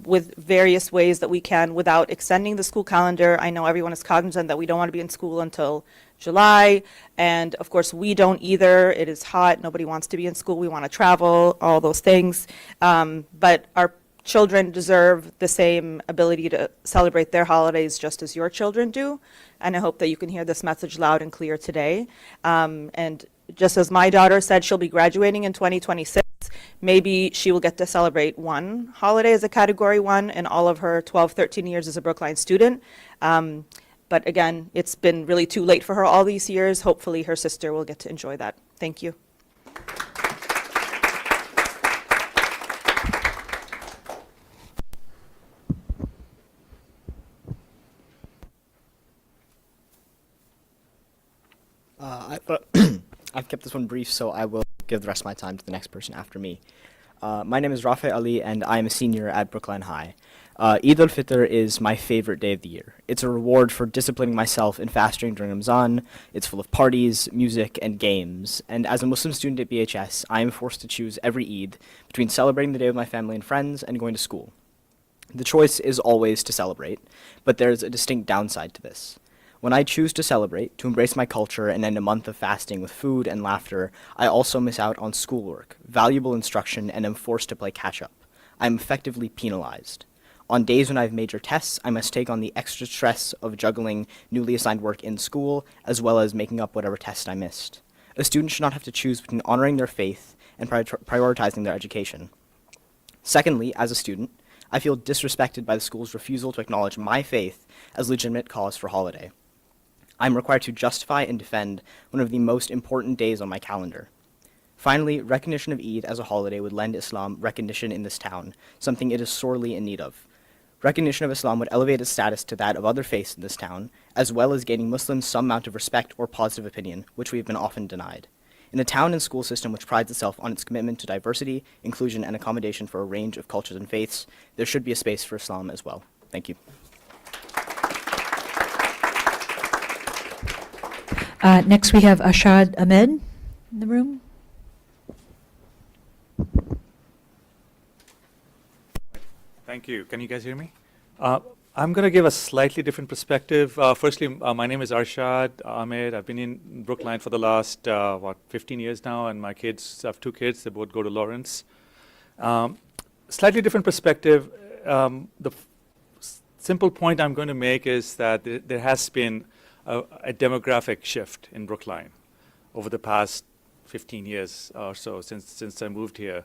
with various ways that we can without extending the school calendar. I know everyone is cognizant that we don't want to be in school until July, and of course we don't either. It is hot, nobody wants to be in school, we want to travel, all those things. But our children deserve the same ability to celebrate their holidays just as your children do. And I hope that you can hear this message loud and clear today. And just as my daughter said, she'll be graduating in 2026. Maybe she will get to celebrate one holiday as a Category 1 in all of her 12, 13 years as a Brookline student. But again, it's been really too late for her all these years. Hopefully her sister will get to enjoy that. Thank you. I've kept this one brief, so I will give the rest of my time to the next person after me. My name is Rafe Ali, and I am a senior at Brookline High. Eid al-Fitr is my favorite day of the year. It's a reward for disciplining myself in fasting during Ramadan. It's full of parties, music, and games. And as a Muslim student at BHS, I am forced to choose every Eid between celebrating the day with my family and friends and going to school. The choice is always to celebrate, but there's a distinct downside to this. When I choose to celebrate, to embrace my culture and end a month of fasting with food and laughter, I also miss out on schoolwork, valuable instruction, and am forced to play catch up. I'm effectively penalized. On days when I have major tests, I must take on the extra stress of juggling newly assigned work in school, as well as making up whatever test I missed. A student should not have to choose between honoring their faith and prioritizing their education. Secondly, as a student, I feel disrespected by the school's refusal to acknowledge my faith as legitimate cause for holiday. I'm required to justify and defend one of the most important days on my calendar. Finally, recognition of Eid as a holiday would lend Islam recognition in this town, something it is sorely in need of. Recognition of Islam would elevate its status to that of other faiths in this town, as well as gaining Muslims some amount of respect or positive opinion, which we have been often denied. In a town and school system which prides itself on its commitment to diversity, inclusion, and accommodation for a range of cultures and faiths, there should be a space for Islam as well. Thank you. Next, we have Ashad Ahmed in the room. Thank you. Can you guys hear me? I'm going to give a slightly different perspective. Firstly, my name is Arshad Ahmed. I've been in Brookline for the last, 15 years now, and I have two kids. They both go to Lawrence. Slightly different perspective. The simple point I'm going to make is that there has been a demographic shift in Brookline over the past 15 years or so since I moved here.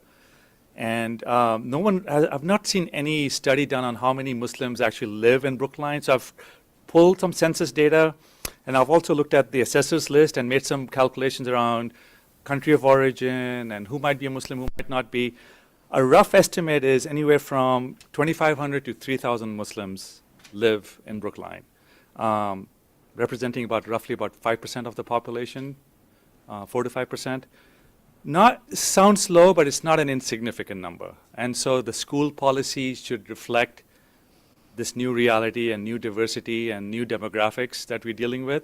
And I've not seen any study done on how many Muslims actually live in Brookline. So I've pulled some census data, and I've also looked at the assessors list and made some calculations around country of origin and who might be a Muslim, who might not be. A rough estimate is anywhere from 2,500 to 3,000 Muslims live in Brookline, representing roughly about 5% of the population, 4 to 5%. Sounds low, but it's not an insignificant number. And so the school policies should reflect this new reality and new diversity and new demographics that we're dealing with.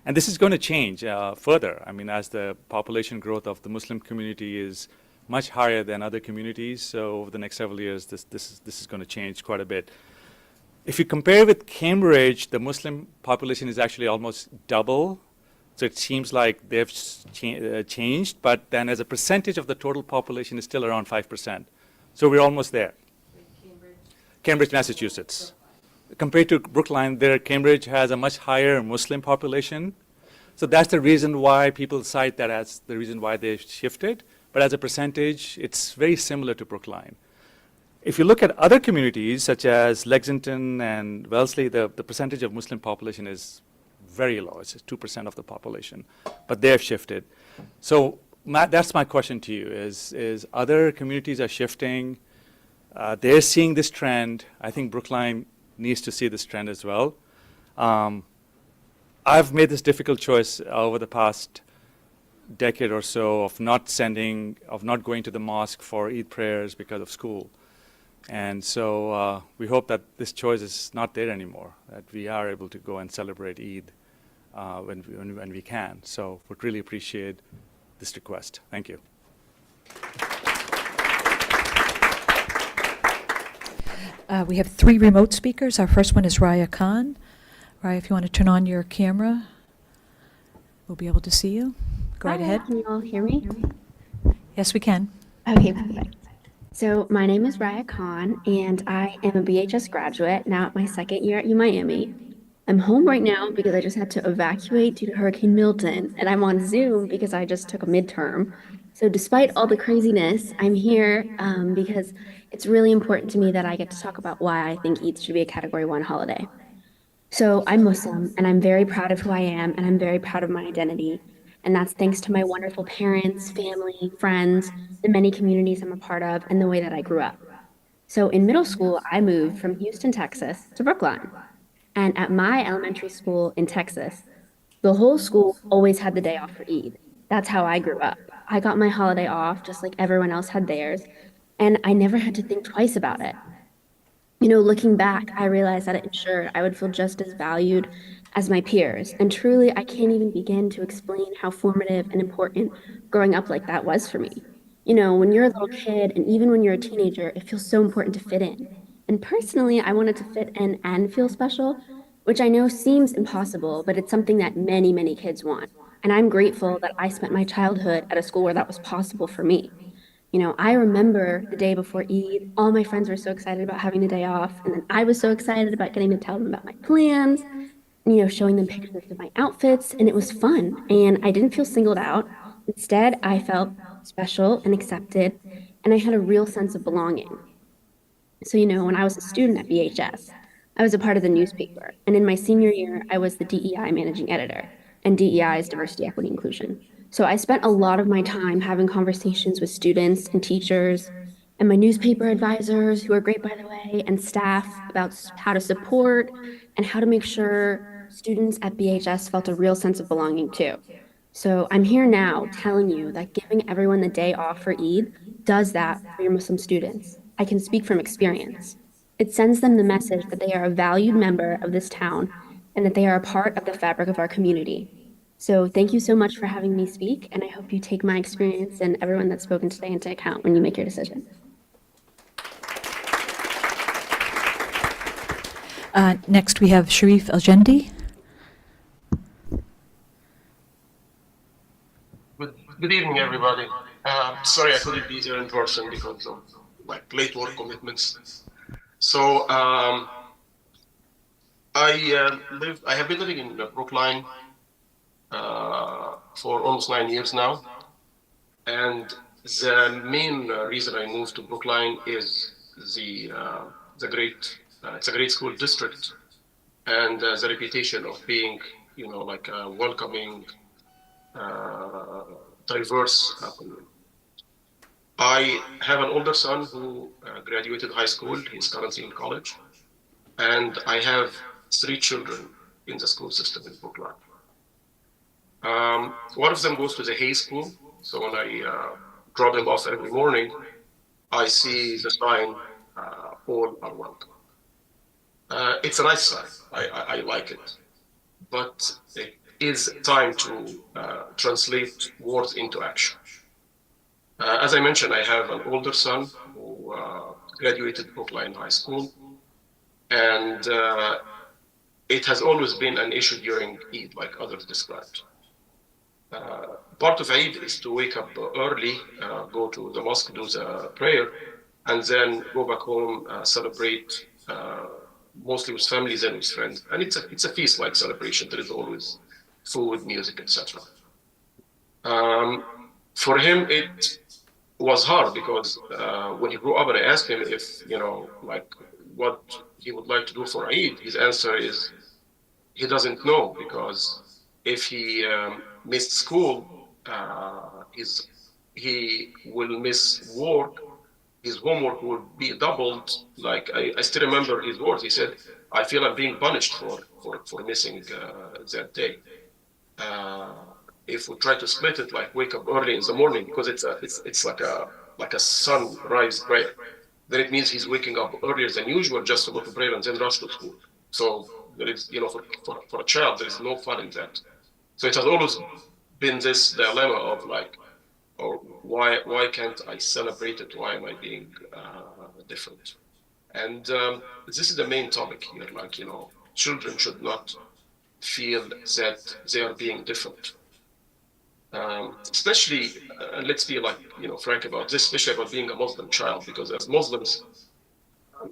And this is going to change further. I mean, as the population growth of the Muslim community is much higher than other communities, so over the next several years, this is going to change quite a bit. If you compare with Cambridge, the Muslim population is actually almost double. So it seems like they've changed, but then as a percentage of the total population is still around 5%. So we're almost there. Cambridge, Massachusetts. Compared to Brookline, Cambridge has a much higher Muslim population. So that's the reason why people cite that as the reason why they shifted. But as a percentage, it's very similar to Brookline. If you look at other communities, such as Lexington and Wellesley, the percentage of Muslim population is very low. It's just 2% of the population, but they have shifted. So that's my question to you: is other communities are shifting? They're seeing this trend. I think Brookline needs to see this trend as well. I've made this difficult choice over the past decade or so of not going to the mosque for Eid prayers because of school. And so we hope that this choice is not there anymore, that we are able to go and celebrate Eid when we can. So would really appreciate this request. Thank you. We have 3 remote speakers. Our first one is Raya Khan. Raya, if you want to turn on your camera, we'll be able to see you. Go right ahead. Can you all hear me? Yes, we can. Okay, perfect. So my name is Raya Khan, and I am a BHS graduate, now at my second year at UMiami. I'm home right now because I just had to evacuate due to Hurricane Milton, and I'm on Zoom because I just took a midterm. So despite all the craziness, I'm here because it's really important to me that I get to talk about why I think Eid should be a Category 1 holiday. So I'm Muslim, and I'm very proud of who I am, and I'm very proud of my identity. And that's thanks to my wonderful parents, family, friends, the many communities I'm a part of, and the way that I grew up. So in middle school, I moved from Houston, Texas to Brookline. And at my elementary school in Texas, the whole school always had the day off for Eid. That's how I grew up. I got my holiday off just like everyone else had theirs, and I never had to think twice about it. You know, looking back, I realized that it ensured I would feel just as valued as my peers. And truly, I can't even begin to explain how formative and important growing up like that was for me. You know, when you're a little kid and even when you're a teenager, it feels so important to fit in. And personally, I wanted to fit in and feel special, which I know seems impossible, but it's something that many, many kids want. And I'm grateful that I spent my childhood at a school where that was possible for me. I remember the day before Eid, all my friends were so excited about having the day off. And then I was so excited about getting to tell them about my plans, showing them pictures of my outfits. And it was fun. And I didn't feel singled out. Instead, I felt special and accepted. And I had a real sense of belonging. So, when I was a student at BHS, I was a part of the newspaper. And in my senior year, I was the DEI managing editor. And DEI is diversity, equity, inclusion. So I spent a lot of my time having conversations with students and teachers and my newspaper advisors, who are great, by the way, and staff about how to support and how to make sure students at BHS felt a real sense of belonging too. So I'm here now telling you that giving everyone the day off for Eid does that for your Muslim students. I can speak from experience. It sends them the message that they are a valued member of this town and that they are a part of the fabric of our community. So thank you so much for having me speak, and I hope you take my experience and everyone that's spoken today into account when you make your decision. Next, we have Sharif Aljendi. Good evening, everybody. Sorry I couldn't be here in person because of late work commitments. So I have been living in Brookline for almost 9 years now, and the main reason I moved to Brookline is the great it's a great school district, and the reputation of being a welcoming, diverse community. I have an older son who graduated high school. He's currently in college. And I have 3 children in the school system in Brookline. One of them goes to the Hay School. So when I drop him off every morning, I see the sign, all are welcome. It's a nice sign. I like it. But it is time to translate words into action. As I mentioned, I have an older son who graduated Brookline High School, and it has always been an issue during Eid, like others described. Part of Eid is to wake up early, go to the mosque, do the prayer, and then go back home, celebrate, mostly with families and with friends. And it's a feast-like celebration. There is always food, music, etc. For him, it was hard because when he grew up and I asked him if, what he would like to do for Eid, his answer is he doesn't know, because if he missed school, he will miss work. His homework will be doubled. I still remember his words. He said, "I feel I'm being punished for missing that day." If we try to split it, wake up early in the morning, because it's like a sunrise prayer, then it means he's waking up earlier than usual just to go to prayer and then rush to school. So there is, for a child, there is no fun in that. So it has always been this dilemma of why can't I celebrate it? Why am I being different? And this is the main topic here. Children should not feel that they are being different. Especially, let's be frank about this, especially about being a Muslim child, because as Muslims,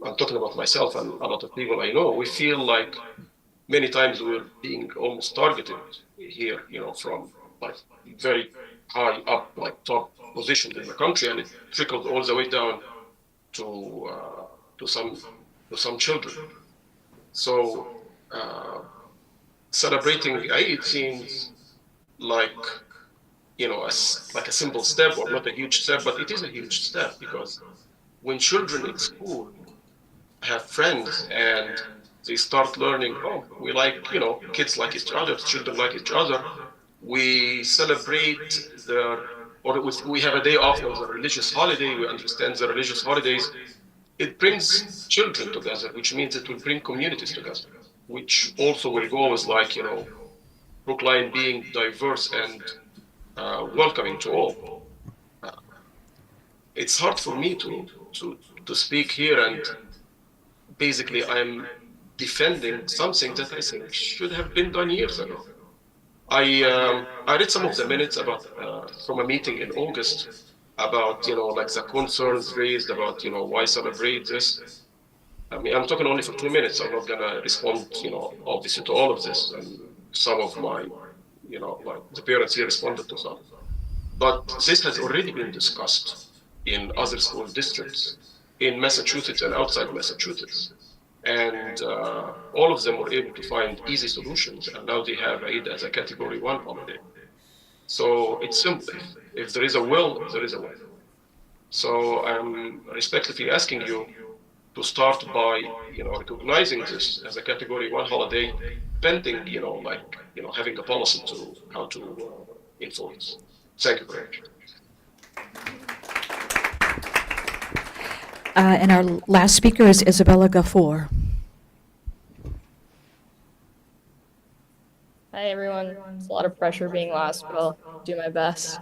I'm talking about myself and a lot of people I know, we feel like many times we're being almost targeted here, from very high up, top positions in the country, and it trickles all the way down to some children. So celebrating Eid seems like a simple step, or not a huge step, but it is a huge step, because when children in school have friends and they start learning, oh, we kids like each other, children like each other, we celebrate we have a day off of the religious holiday, we understand the religious holidays. It brings children together, which means it will bring communities together, which also will go with Brookline being diverse and welcoming to all. It's hard for me to speak here and basically I'm defending something that I think should have been done years ago. I read some of the minutes about from a meeting in August about like the concerns raised about why celebrate this. I mean, I'm talking only for 2 minutes. I'm not gonna respond, obviously to all of this. And some of my, like the parents here responded to some. But this has already been discussed in other school districts in Massachusetts and outside Massachusetts. And all of them were able to find easy solutions. And now they have Eid as a category 1 holiday. So it's simple. If there is a will, there is a way. So I'm respectfully asking you to start by, recognizing this as a category 1 holiday, pending, having a policy to how to enforce. Thank you very much. And our last speaker is Isabella Gafour. Hi, everyone. It's a lot of pressure being last, but I'll do my best.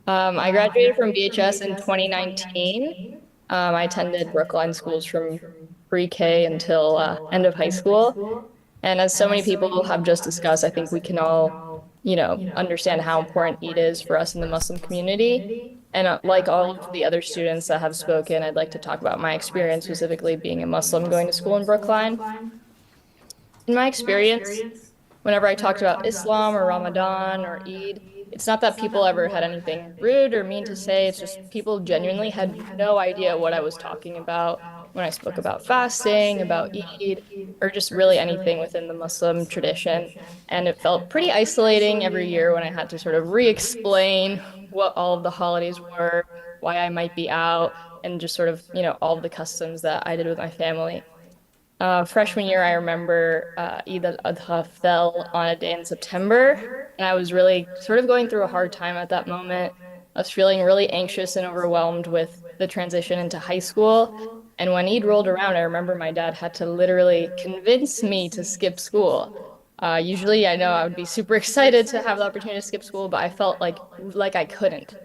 I graduated from BHS in 2019. I attended Brookline schools from pre-K until end of high school. And as so many people have just discussed, I think we can all, understand how important Eid is for us in the Muslim community. And like all of the other students that have spoken, I'd like to talk about my experience, specifically being a Muslim going to school in Brookline. In my experience, whenever I talked about Islam or Ramadan or Eid, it's not that people ever had anything rude or mean to say. It's just people genuinely had no idea what I was talking about when I spoke about fasting, about Eid, or just really anything within the Muslim tradition. And it felt pretty isolating every year when I had to sort of re-explain what all of the holidays were, why I might be out, and just sort of, all of the customs that I did with my family. Freshman year, I remember Eid al-Adha fell on a day in September, and I was really sort of going through a hard time at that moment. I was feeling really anxious and overwhelmed with the transition into high school. And when Eid rolled around, I remember my dad had to literally convince me to skip school. Usually, I know I would be super excited to have the opportunity to skip school, but I felt like I couldn't.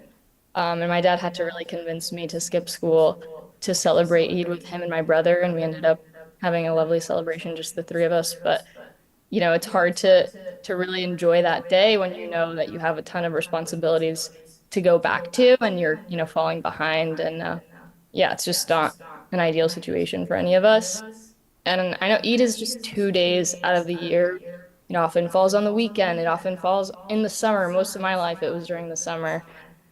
And my dad had to really convince me to skip school to celebrate Eid with him and my brother, and we ended up having a lovely celebration, just the three of us. But, it's hard to really enjoy that day when you know that you have a ton of responsibilities to go back to and you're, falling behind. And it's just not an ideal situation for any of us. And I know Eid is just 2 days out of the year. It often falls on the weekend. It often falls in the summer. Most of my life, it was during the summer.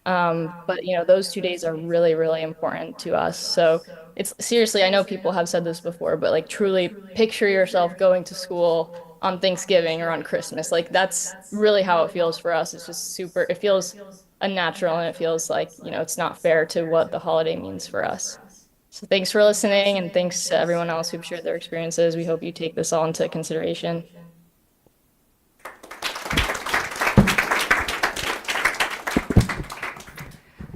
But those 2 days are really, really important to us. So it's seriously, I know people have said this before, but like truly picture yourself going to school on Thanksgiving or on Christmas. Like that's really how it feels for us. It's just super, it feels unnatural, and it feels like, it's not fair to what the holiday means for us. So thanks for listening, and thanks to everyone else who've shared their experiences. We hope you take this all into consideration.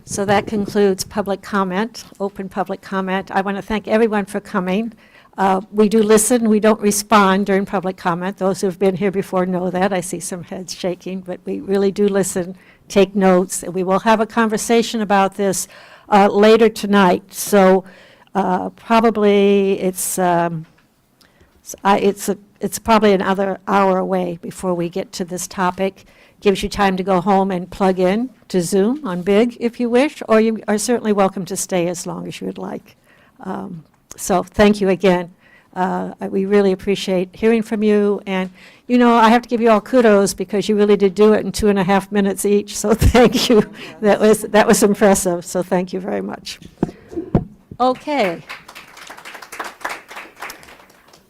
So that concludes public comment, open public comment. I want to thank everyone for coming. We do listen, we don't respond during public comment. Those who have been here before know that. I see some heads shaking, but we really do listen, take notes, and we will have a conversation about this later tonight. So probably it's probably another hour away before we get to this topic. Gives you time to go home and plug in to Zoom on Big if you wish, or you are certainly welcome to stay as long as you would like. So thank you again. We really appreciate hearing from you. And, I have to give you all kudos because you really did do it in 2.5 minutes each. So thank you. That was impressive. So thank you very much. Okay.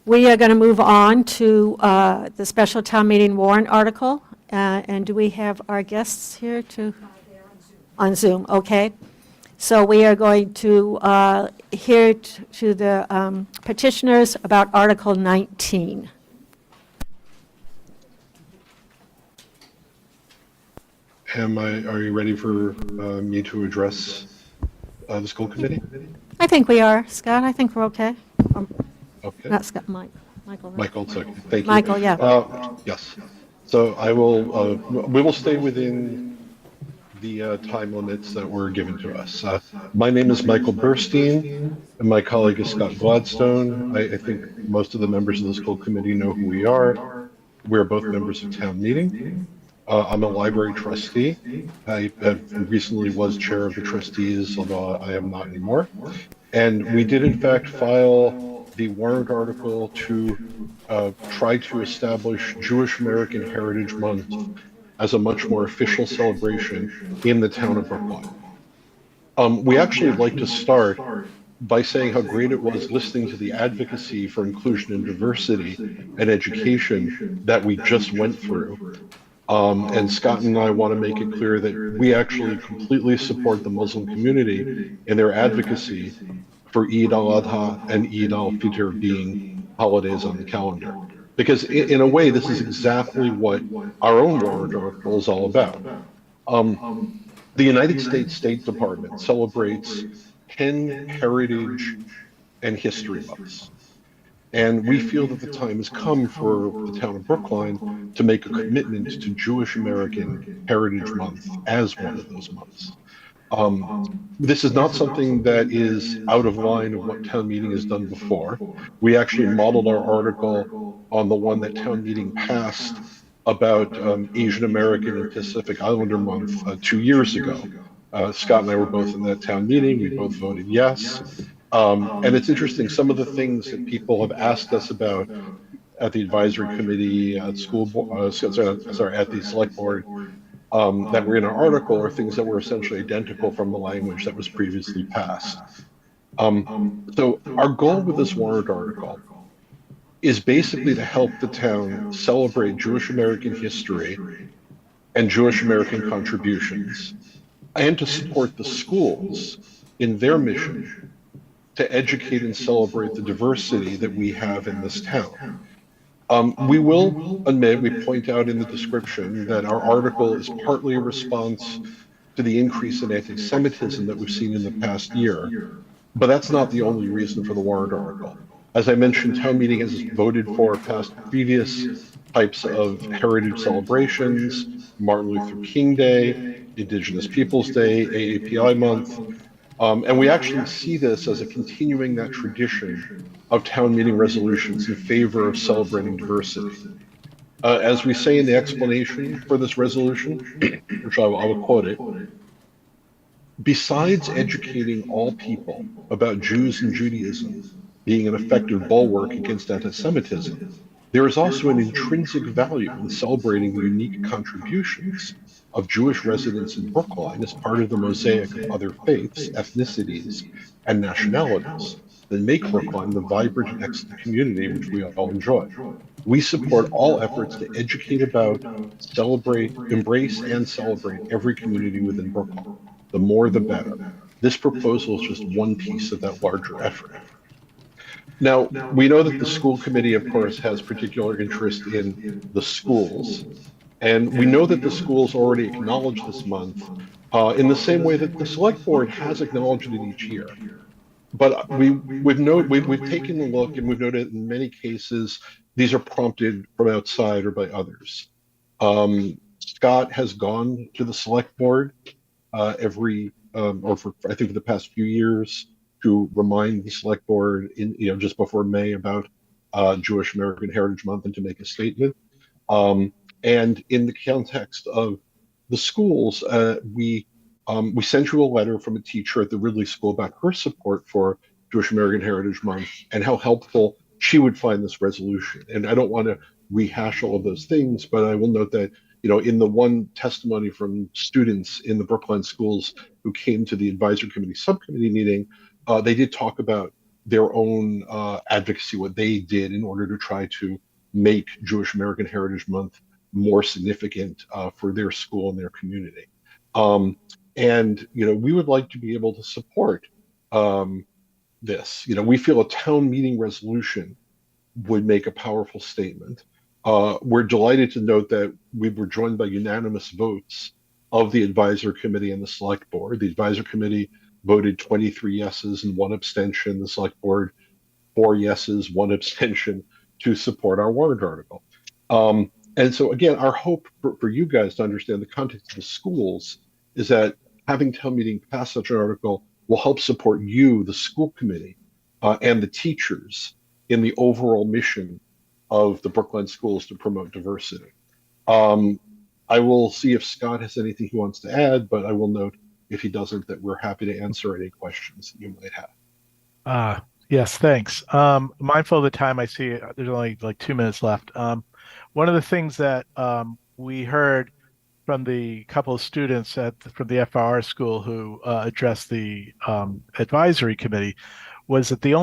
We are going to move on to the special town meeting warrant article. And do we have our guests here on Zoom? Okay. So we are going to hear to the petitioners about Article 19. Are you ready for me to address the school committee? I think we are, Scott. I think we're okay. Okay. Not Scott, Michael. Right? Michael, it's okay. Thank you. Michael, yeah. Yes. So we will stay within the time limits that were given to us. My name is Michael Burstein. And my colleague is Scott Gladstone. I think most of the members of the school committee know who we are. We're both members of town meeting. I'm a library trustee. I have recently was chair of the trustees, although I am not anymore. And we did in fact file the warrant article to try to establish Jewish American Heritage Month as a much more official celebration in the town of Brookline. We actually would like to start by saying how great it was listening to the advocacy for inclusion and diversity and education that we just went through. And Scott and I want to make it clear that we actually completely support the Muslim community in their advocacy for Eid al-Adha and Eid al-Fitr being holidays on the calendar. Because in a way, this is exactly what our own warrant article is all about. The United States State Department celebrates 10 heritage and history months. And we feel that the time has come for the town of Brookline to make a commitment to Jewish American Heritage Month as one of those months. This is not something that is out of line of what town meeting has done before. We actually modeled our article on the one that town meeting passed about Asian American and Pacific Islander Month 2 years ago. Scott and I were both in that town meeting. We both voted yes. And it's interesting, some of the things that people have asked us about at the advisory committee, at at the select board, that were in our article are things that were essentially identical from the language that was previously passed. So our goal with this warrant article is basically to help the town celebrate Jewish American history and Jewish American contributions, and to support the schools in their mission to educate and celebrate the diversity that we have in this town. We will admit, we point out in the description that our article is partly a response to the increase in anti-Semitism that we've seen in the past year, but that's not the only reason for the warrant article. As I mentioned, town meeting has voted for past previous types of heritage celebrations, Martin Luther King Day, Indigenous Peoples Day, AAPI month, and we actually see this as a continuing that tradition of town meeting resolutions in favor of celebrating diversity. As we say in the explanation for this resolution, which I will quote it, besides educating all people about Jews and Judaism being an effective bulwark against anti-Semitism, there is also an intrinsic value in celebrating the unique contributions of Jewish residents in Brookline as part of the mosaic of other faiths, ethnicities, and nationalities that make Brookline the vibrant and excellent community which we all enjoy. We support all efforts to educate about, celebrate, embrace, and celebrate every community within Brookline. The more, the better. This proposal is just one piece of that larger effort. Now, we know that the school committee, of course, has particular interest in the schools. And we know that the schools already acknowledge this month in the same way that the select board has acknowledged it each year. But we've taken a look and we've noted in many cases, these are prompted from outside or by others. Scott has gone to the select board every, or for, I think for the past few years, to remind the select board in, just before May about Jewish American Heritage Month and to make a statement. And in the context of the schools, we sent you a letter from a teacher at the Ridley School about her support for Jewish American Heritage Month and how helpful she would find this resolution. And I don't want to rehash all of those things, but I will note that, in the one testimony from students in the Brookline schools who came to the advisory committee subcommittee meeting, they did talk about their own advocacy, what they did in order to try to make Jewish American Heritage Month more significant for their school and their community. And we would like to be able to support this. We feel a town meeting resolution would make a powerful statement. We're delighted to note that we were joined by unanimous votes of the advisory committee and the select board. The advisory committee voted 23 yeses and 1 abstention. The select board, 4 yeses, 1 abstention to support our warrant article. And so again, our hope for you guys to understand the context of the schools is that having town meeting pass such an article will help support you, the school committee, and the teachers in the overall mission of the Brookline schools to promote diversity. I will see if Scott has anything he wants to add, but I will note if he doesn't that we're happy to answer any questions that you might have. Yes, thanks. Mindful of the time, I see there's only like 2 minutes left. One of the things that we heard from the couple of students from the FR school who addressed the advisory committee was that the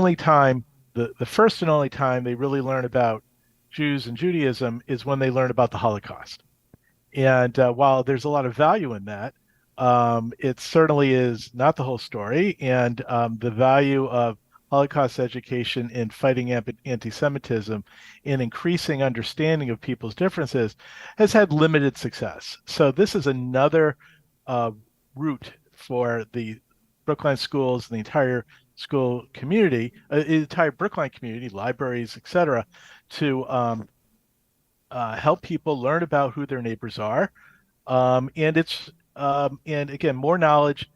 first and only time they really learn about Jews and Judaism is when they learn about the Holocaust. And while there's a lot of value in that, it certainly is not the whole story. And the value of Holocaust education in fighting anti-Semitism and increasing understanding of people's differences has had limited success. So this is another route for the Brookline schools and the entire school community, the entire Brookline community, libraries, etc., to help people learn about who their neighbors are. And again, more knowledge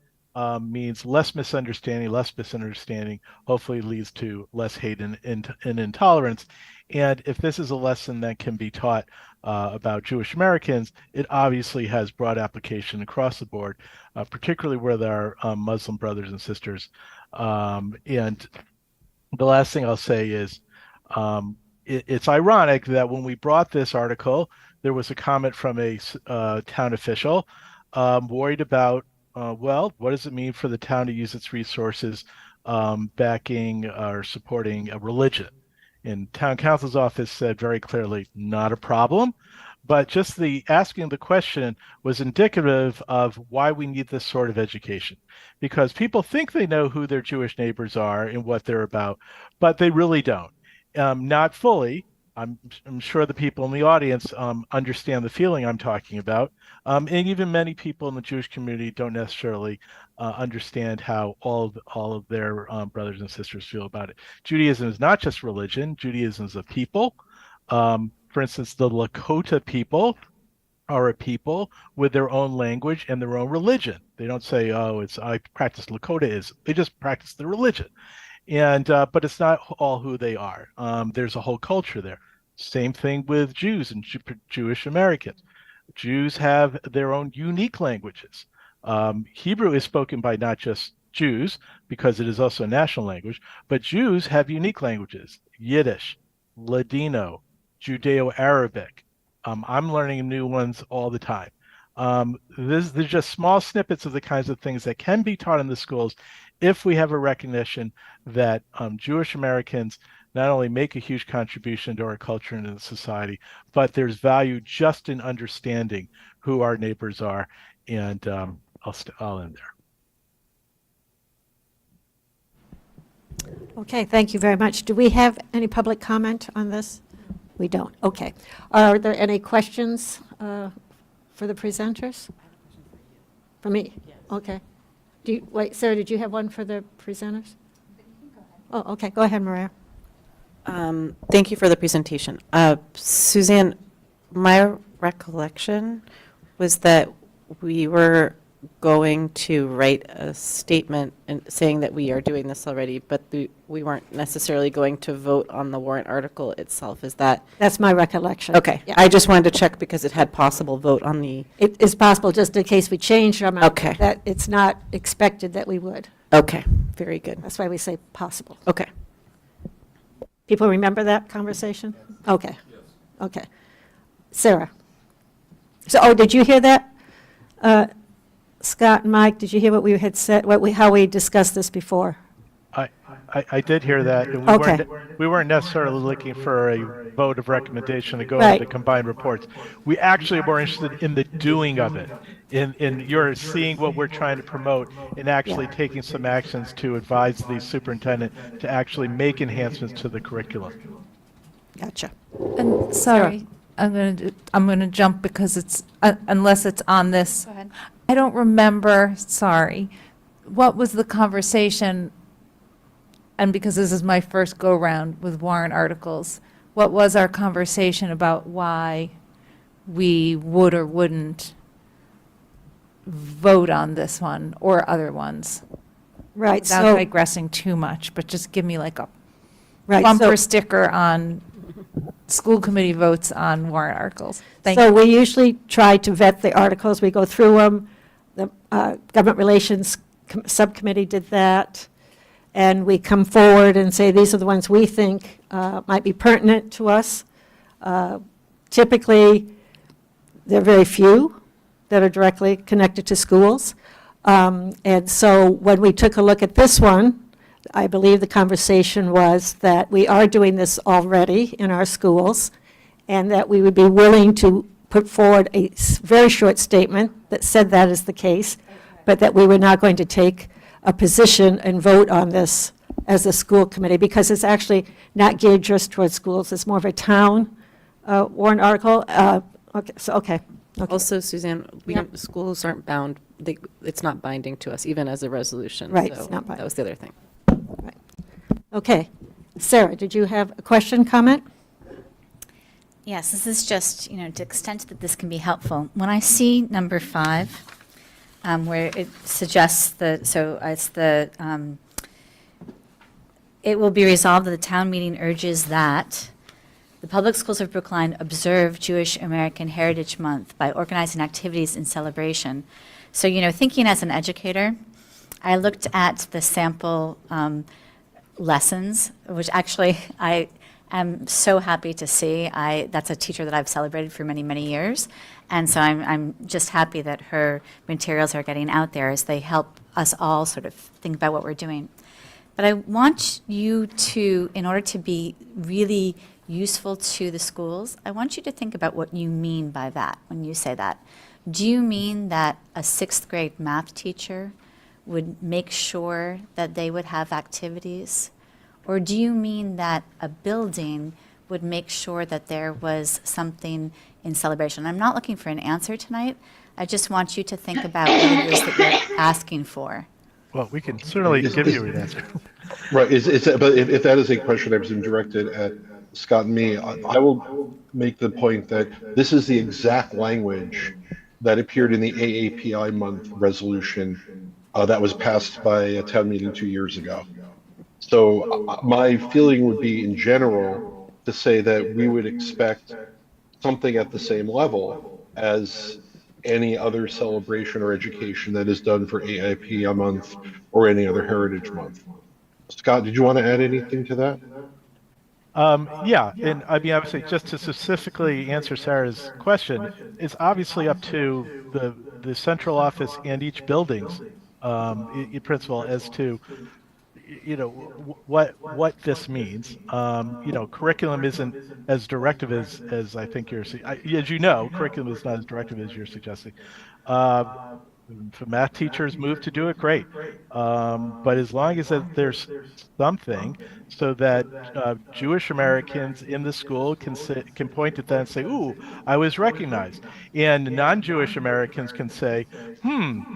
means less misunderstanding. Less misunderstanding hopefully leads to less hate and intolerance. And if this is a lesson that can be taught about Jewish Americans, it obviously has broad application across the board, particularly where there are Muslim brothers and sisters. And the last thing I'll say is it's ironic that when we brought this article, there was a comment from a town official worried about, well, what does it mean for the town to use its resources backing or supporting a religion? And town council's office said very clearly, not a problem. But just the asking the question was indicative of why we need this sort of education, because people think they know who their Jewish neighbors are and what they're about, but they really don't. Not fully. I'm sure the people in the audience understand the feeling I'm talking about. And even many people in the Jewish community don't necessarily understand how all of their brothers and sisters feel about it. Judaism is not just religion. Judaism is a people. For instance, the Lakota people are a people with their own language and their own religion. They don't say, "Oh, I practice Lakotaism." They just practice the religion. And but it's not all who they are. There's a whole culture there. Same thing with Jews and Jewish Americans. Jews have their own unique languages. Hebrew is spoken by not just Jews, because it is also a national language, but Jews have unique languages: Yiddish, Ladino, Judeo-Arabic. I'm learning new ones all the time. There's just small snippets of the kinds of things that can be taught in the schools if we have a recognition that Jewish Americans not only make a huge contribution to our culture and to society, but there's value just in understanding who our neighbors are. And I'll end there. Okay, thank you very much. Do we have any public comment on this? We don't. Okay. Are there any questions for the presenters? For me? Okay. Wait, Sarah, did you have one for the presenters? Oh, okay. Go ahead, Maria. Thank you for the presentation. Suzanne, my recollection was that we were going to write a statement and saying that we are doing this already, but we weren't necessarily going to vote on the warrant article itself. Is that? That's my recollection. Okay. Yeah. I just wanted to check because it had possible vote on the. It is possible, just in case we change our mind. Okay. That it's not expected that we would. Okay. Very good. That's why we say possible. Okay. People remember that conversation? Okay. Yes. Okay. Sarah. So, did you hear that? Scott and Mike, did you hear what we had said, how we discussed this before? I did hear that. And we weren't necessarily looking for a vote of recommendation to go into the combined reports. We actually were interested in the doing of it, in you're seeing what we're trying to promote and actually taking some actions to advise the superintendent to actually make enhancements to the curriculum. Gotcha. And sorry, I'm going to jump because it's unless it's on this. Go ahead. I don't remember. Sorry, what was the conversation? And because this is my first go round with warrant articles, what was our conversation about why we would or wouldn't vote on this one or other ones? Right, Without so- digressing too much, but just give me like a Right, bumper so- sticker on school committee votes on warrant articles. Thank So you. we usually try to vet the articles, we go through them. The Government Relations Subcommittee did that, and we come forward and say, these are the ones we think might be pertinent to us. Typically, there are very few that are directly connected to schools. And so when we took a look at this one, I believe the conversation was that we are doing this already in our schools, and that we would be willing to put forward a very short statement that said that is the case, but that we were not going to take a position and vote on this as a school committee, because it's actually not geared just towards schools. It's more of a town warrant article. Okay. Also, Suzanne, schools aren't bound, it's not binding to us, even as a resolution. Right, so it's not binding. That was the other thing. Okay. Sarah, did you have a question, comment? Yes, this is just, to the extent that this can be helpful. When I see number 5, where it suggests it will be resolved that the town meeting urges that the public schools of Brookline observe Jewish American Heritage Month by organizing activities in celebration. So, thinking as an educator, I looked at the sample lessons, which actually I am so happy to see. That's a teacher that I've celebrated for many, many years. And so I'm just happy that her materials are getting out there as they help us all sort of think about what we're doing. But I want you to, in order to be really useful to the schools, I want you to think about what you mean by that when you say that. Do you mean that a 6th grade math teacher would make sure that they would have activities? Or do you mean that a building would make sure that there was something in celebration? I'm not looking for an answer tonight. I just want you to think about what it is that you're asking for. Well, we can certainly give you an answer. Right, but if that is a question I presume directed at Scott and me, I will make the point that this is the exact language that appeared in the AAPI month resolution that was passed by a town meeting 2 years ago. So my feeling would be in general to say that we would expect something at the same level as any other celebration or education that is done for AIP a month or any other heritage month. Scott, did you want to add anything to that? Yeah, and I mean, I would say just to specifically answer Sarah's question, it's obviously up to the central office and each building's principal as to what this means. Curriculum isn't as directive as I think as you know, curriculum is not as directive as you're suggesting. If math teachers move to do it, great. But as long as there's something so that Jewish Americans in the school can point at that and say, "Ooh, I was recognized," and non-Jewish Americans can say,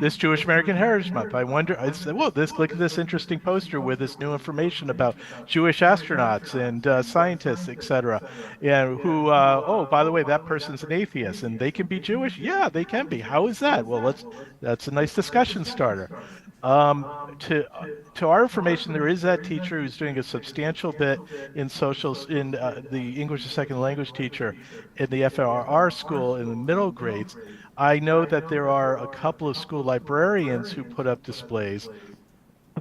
"This Jewish American Heritage Month. I wonder." I say, "Well, look at this interesting poster with this new information about Jewish astronauts and scientists, etc. And who, oh, by the way, that person's an atheist, and they can be Jewish. Yeah, they can be. How is that? Well, that's a nice discussion starter." To our information, there is that teacher who's doing a substantial bit in socials in the English as a second language teacher in the FRR school in the middle grades. I know that there are a couple of school librarians who put up displays.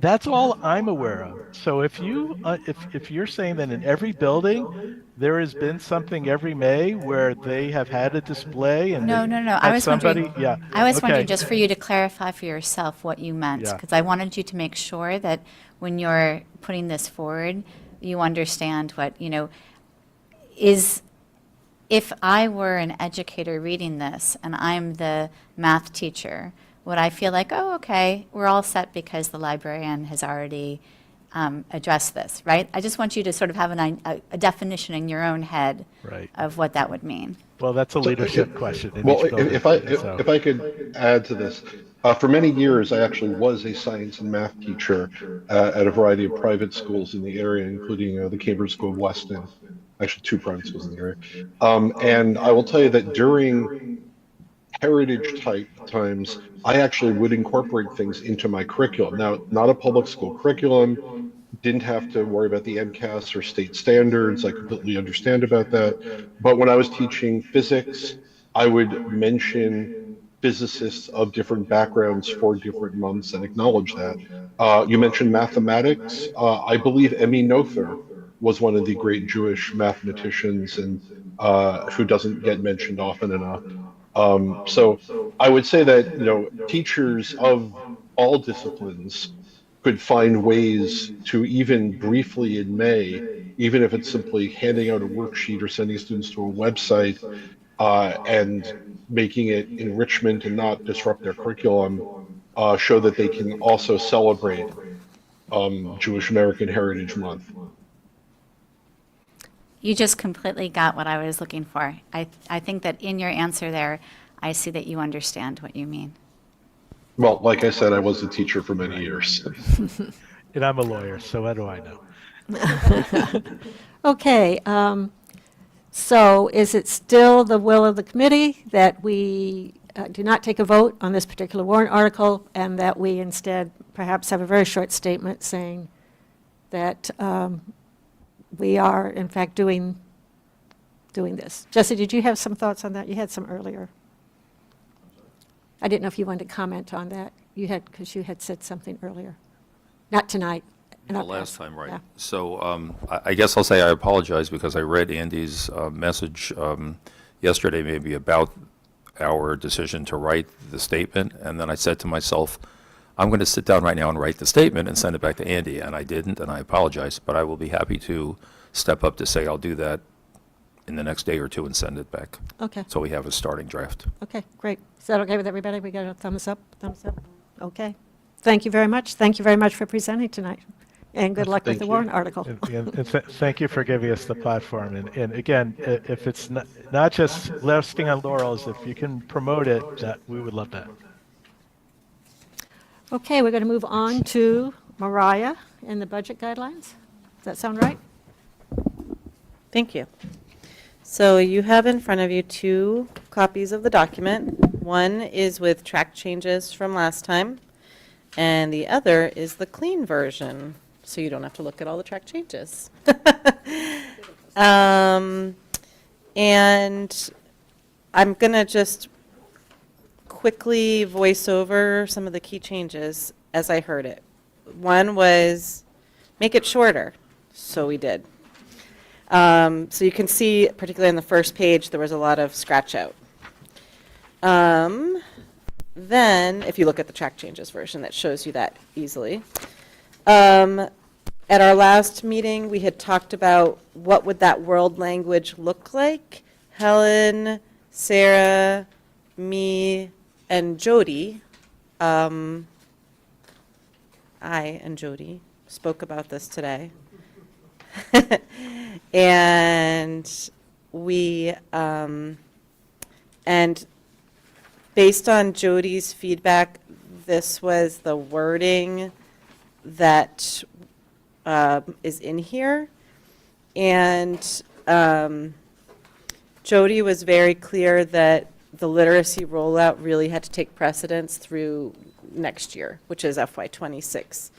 That's all I'm aware of. So if you're saying that in every building there has been something every May where they have had a display and No. I was wondering, yeah. I was Okay. wondering just for you to clarify for yourself what you meant, Yeah. because I wanted you to make sure that when you're putting this forward, you understand what, if I were an educator reading this and I'm the math teacher, would I feel like, oh, okay, we're all set because the librarian has already addressed this, right? I just want you to sort of have a definition in your own head Right. of what that would mean. Well, that's a leadership question. In Well, each building, if I could add to this, for many years I actually was a science and math teacher at a variety of private schools in the area, including the Cambridge School of Weston, actually 2 private schools in the area. And I will tell you that during heritage type times, I actually would incorporate things into my curriculum. Now, not a public school curriculum, didn't have to worry about the MCAS or state standards. I completely understand about that. But when I was teaching physics, I would mention physicists of different backgrounds for different months and acknowledge that. You mentioned mathematics. I believe Emmy Noether was one of the great Jewish mathematicians and who doesn't get mentioned often enough. So I would say that, teachers of all disciplines could find ways to even briefly in May, even if it's simply handing out a worksheet or sending students to a website, and making it enrichment and not disrupt their curriculum, show that they can also celebrate Jewish American Heritage Month. You just completely got what I was looking for. I think that in your answer there, I see that you understand what you mean. Well, like I said, I was a teacher for many years. And I'm a lawyer, so what do I know? Okay, so is it still the will of the committee that we do not take a vote on this particular warrant article, and that we instead perhaps have a very short statement saying that we are, in fact, doing this? Jesse, did you have some thoughts on that? You had some earlier. I didn't know if you wanted to comment on that. You had, because you had said something earlier. Not tonight. The last time, right. Yeah. So I guess I'll say I apologize because I read Andy's message yesterday maybe about our decision to write the statement, and then I said to myself, I'm going to sit down right now and write the statement and send it back to Andy, and I didn't, and I apologize, but I will be happy to step up to say I'll do that in the next day or two and send it back. Okay. So we have a starting draft. Okay, great. Is that okay with everybody? We got a thumbs up? Thumbs up? Okay. Thank you very much. Thank you very much for presenting tonight. And good luck with the warrant article. And thank you for giving us the platform. And again, if it's not just resting on laurels, if you can promote it, we would love that. Okay, we're going to move on to Mariah and the budget guidelines. Does that sound right? Thank you. So you have in front of you 2 copies of the document. One is with track changes from last time, and the other is the clean version, so you don't have to look at all the track changes. And I'm going to just quickly voice over some of the key changes as I heard it. One was make it shorter, so we did. So you can see, particularly on the first page, there was a lot of scratch out. Then, if you look at the track changes version, that shows you that easily. At our last meeting, we had talked about what would that world language look like. Helen, Sarah, me, and Jody, I and Jody spoke about this today. And we, and based on Jody's feedback, this was the wording that is in here. And Jody was very clear that the literacy rollout really had to take precedence through next year, which is FY26.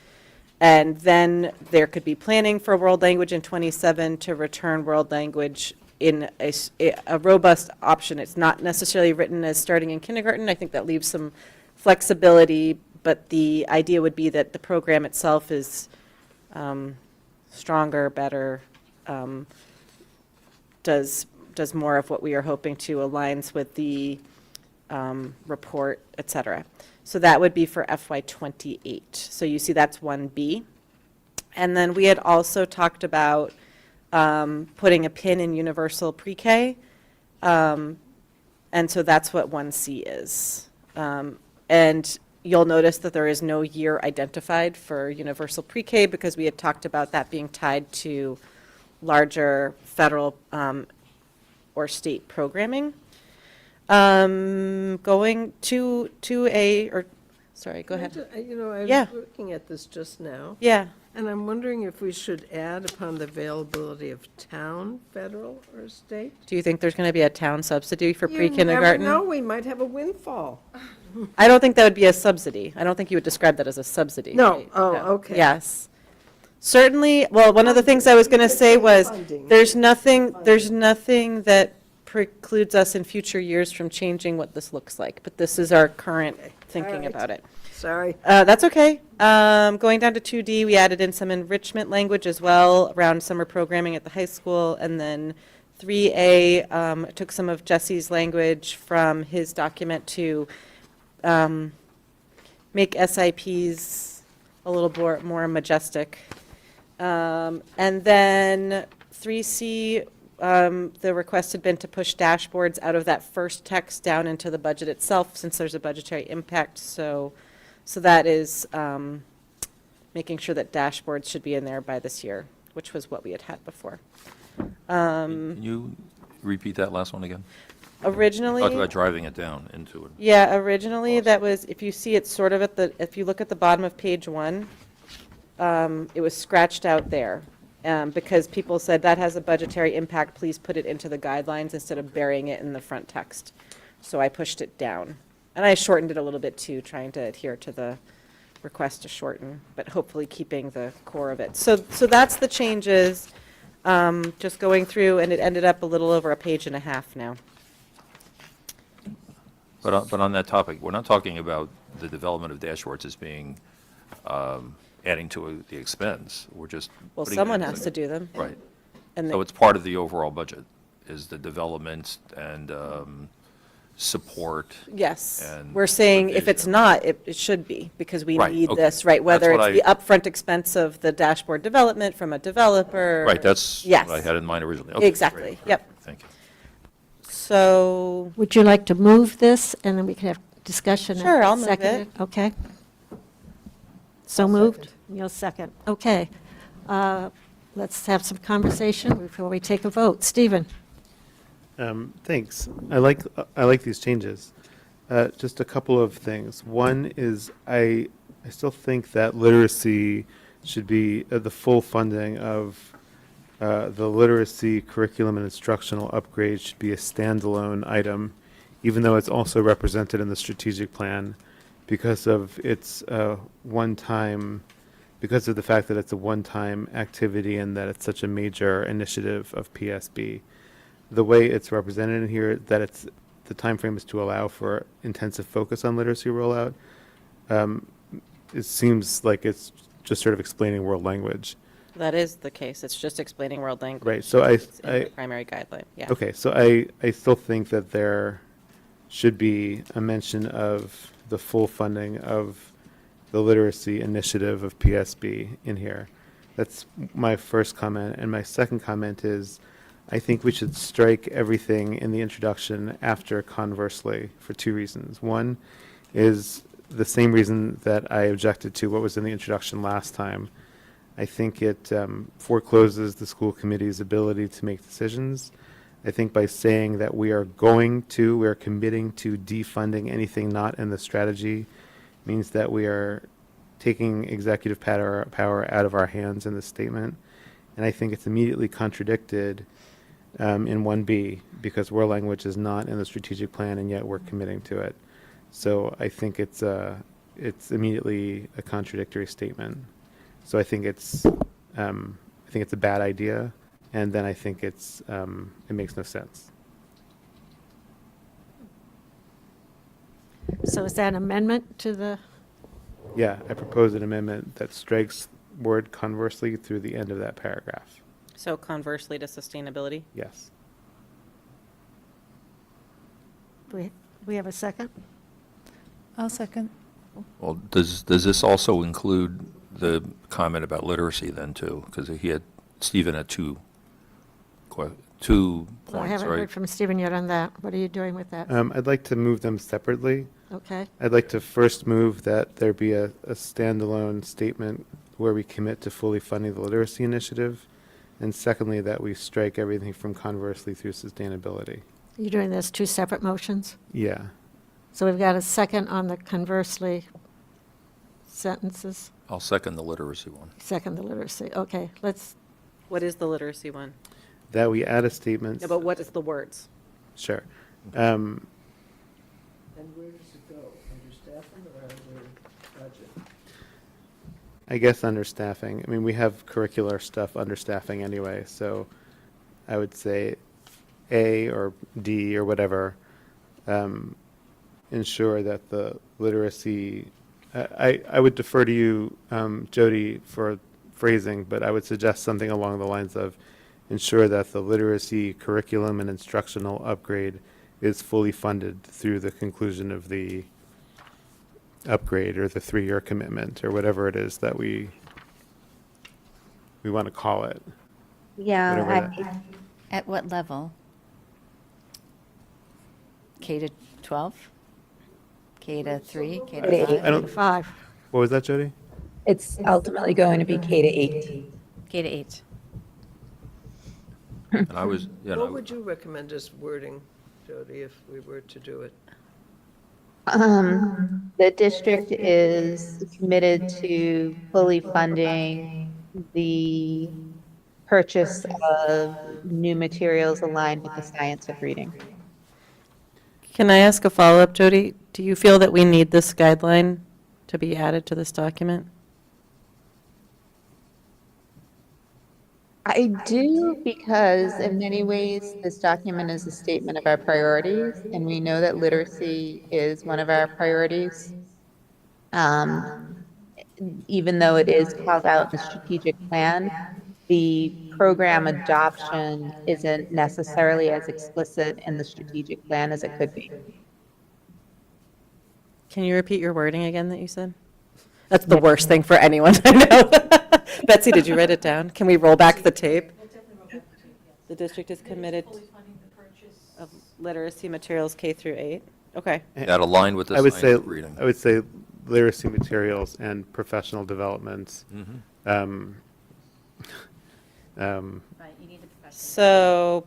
And then there could be planning for world language in 27 to return world language in a robust option. It's not necessarily written as starting in kindergarten. I think that leaves some flexibility, but the idea would be that the program itself is stronger, better, does more of what we are hoping to, aligns with the report, et cetera. So that would be for FY28. So you see that's 1B. And then we had also talked about putting a pin in universal pre-K. And so that's what 1C is. And you'll notice that there is no year identified for universal pre-K because we had talked about that being tied to larger federal or state programming. Going to a, or, sorry, go ahead. I was Yeah. looking at this just now. Yeah. And I'm wondering if we should add upon the availability of town, federal, or state? Do you think there's going to be a town subsidy for You pre-kindergarten? never know, we might have a windfall. I don't think that would be a subsidy. I don't think you would describe that as a subsidy. No, right? oh, No. okay. Yes. Certainly, well, one of the things I was going to say was, Funding. there's nothing that precludes us in future years from changing what this looks like, but this is our current thinking right. about it. Sorry. That's okay. Going down to 2D, we added in some enrichment language as well around summer programming at the high school. And then 3A took some of Jesse's language from his document to make SIPs a little more majestic. And then 3C, the request had been to push dashboards out of that first text down into the budget itself, since there's a budgetary impact. So that is making sure that dashboards should be in there by this year, which was what we had before. Can you repeat that last one again? Originally, Talked about driving it down into it. yeah, originally that was, if you see it sort of if you look at the bottom of page 1, it was scratched out there. Because people said that has a budgetary impact, please put it into the guidelines instead of burying it in the front text. So I pushed it down. And I shortened it a little bit too, trying to adhere to the request to shorten, but hopefully keeping the core of it. So that's the changes, just going through, and it ended up a little over a page and a half now. But on that topic, we're not talking about the development of dashboards as being, adding to the expense. We're just. Well, putting it someone in has the- to do them. Right. And So it's part of the overall budget, is the development and support. Yes, and we're saying if revision. it's not, it should be, because we Right, need okay. this, right? Whether That's it's what the upfront expense of the dashboard development from a developer. Right, that's Yes. what I had in mind originally. Okay, Exactly, great. yep. Thank you. So, Would you like to move this, and then we can have discussion? and Sure, I'll move second it. Okay. So moved? You'll second. Okay. Let's have some conversation before we take a vote. Stephen? Thanks. I like these changes. Just a couple of things. One is I still think that literacy should be the full funding of the literacy curriculum and instructional upgrade should be a standalone item, even though it's also represented in the strategic plan because of its one-time, because of the fact that it's a one-time activity and that it's such a major initiative of PSB. The way it's represented in here, that it's the time frame is to allow for intensive focus on literacy rollout. It seems like it's just sort of explaining world language. that is the case. It's just explaining world language. Right, so It's in the primary guideline, yeah. Okay, so I still think that there should be a mention of the full funding of the literacy initiative of PSB in here. That's my first comment. And my second comment is, I think we should strike everything in the introduction after conversely for two reasons. One is the same reason that I objected to what was in the introduction last time. I think it forecloses the school committee's ability to make decisions. I think by saying that we are committing to defunding anything not in the strategy means that we are taking executive power out of our hands in this statement. And I think it's immediately contradicted in 1B because world language is not in the strategic plan and yet we're committing to it. So I think it's immediately a contradictory statement. So I think it's a bad idea, and then I think it makes no sense. So is that an amendment to the, Yeah, I propose an amendment that strikes word conversely through the end of that paragraph. So conversely to sustainability? Yes. we have a second? I'll second. Well, does this also include the comment about literacy then too? Because Stephen had two Well, I points, haven't right? heard from Stephen yet on that. What are you doing with that? I'd like to move them separately. Okay. I'd like to first move that there be a standalone statement where we commit to fully funding the literacy initiative. And secondly, that we strike everything from conversely through sustainability. You're doing this two separate motions? Yeah. So we've got a second on the conversely sentences? I'll second the literacy one. Second the literacy. Okay, let's, What is the literacy one? That we add a statement. No, but what is the words? Sure. And where does it go? Under staffing or under budget? I guess under staffing. I mean, we have curricular stuff under staffing anyway, so I would say A or D or whatever, ensure that the literacy, I would defer to you, Jody, for phrasing, but I would suggest something along the lines of ensure that the literacy curriculum and instructional upgrade is fully funded through the conclusion of the upgrade or the 3-year commitment or whatever it is that we want to call it. Yeah. Whatever that- At what level? K to 12? K to 3? K to I 5? don't- 5. What was that, Jody? It's ultimately going to be K to 8. K to 8. And I was, you What know, would you recommend as wording, Jody, if we were to do it? The district is committed to fully funding the purchase of new materials aligned with the science of reading. Can I ask a follow-up, Jody? Do you feel that we need this guideline to be added to this document? I do, because in many ways, this document is a statement of our priorities, and we know that literacy is one of our priorities. Even though it is called out in the strategic plan, the program adoption isn't necessarily as explicit in the strategic plan as it could be. Can you repeat your wording again that you said? That's the worst thing for anyone to know. Betsy, did you write it down? Can we roll back the tape? The district is committed of literacy materials K through 8. Okay. that aligned with the I would science say, of reading. I would say literacy materials and professional developments. Mhm. Right, you need the professional. So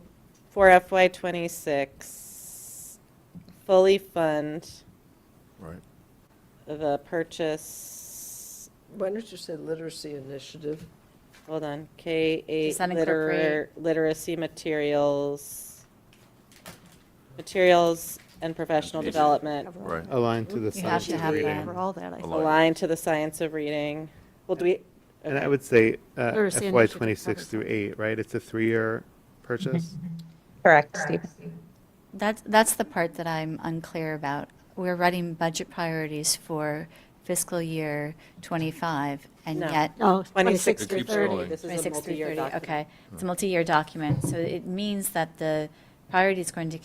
for FY '26, fully fund Right. the purchase, Why don't you say literacy initiative? hold on, K-8 Does that incorporate- literacy materials and professional Needs- development Right. Aligned to the You have science to of have reading. that. For all that, I think. Aligned. aligned to the science of reading. Well, do we? And I would say Literacy FY initiative 26 covers through 8, right? It's a 3-year purchase? Correct, Stephen. That's the part that I'm unclear about. We're writing budget priorities for fiscal year '25, and No. yet. No, 26 It through keeps 30. going. This is a 26 through multi-year 30, document. okay. It's a multi-year document, so it means that the priority is going to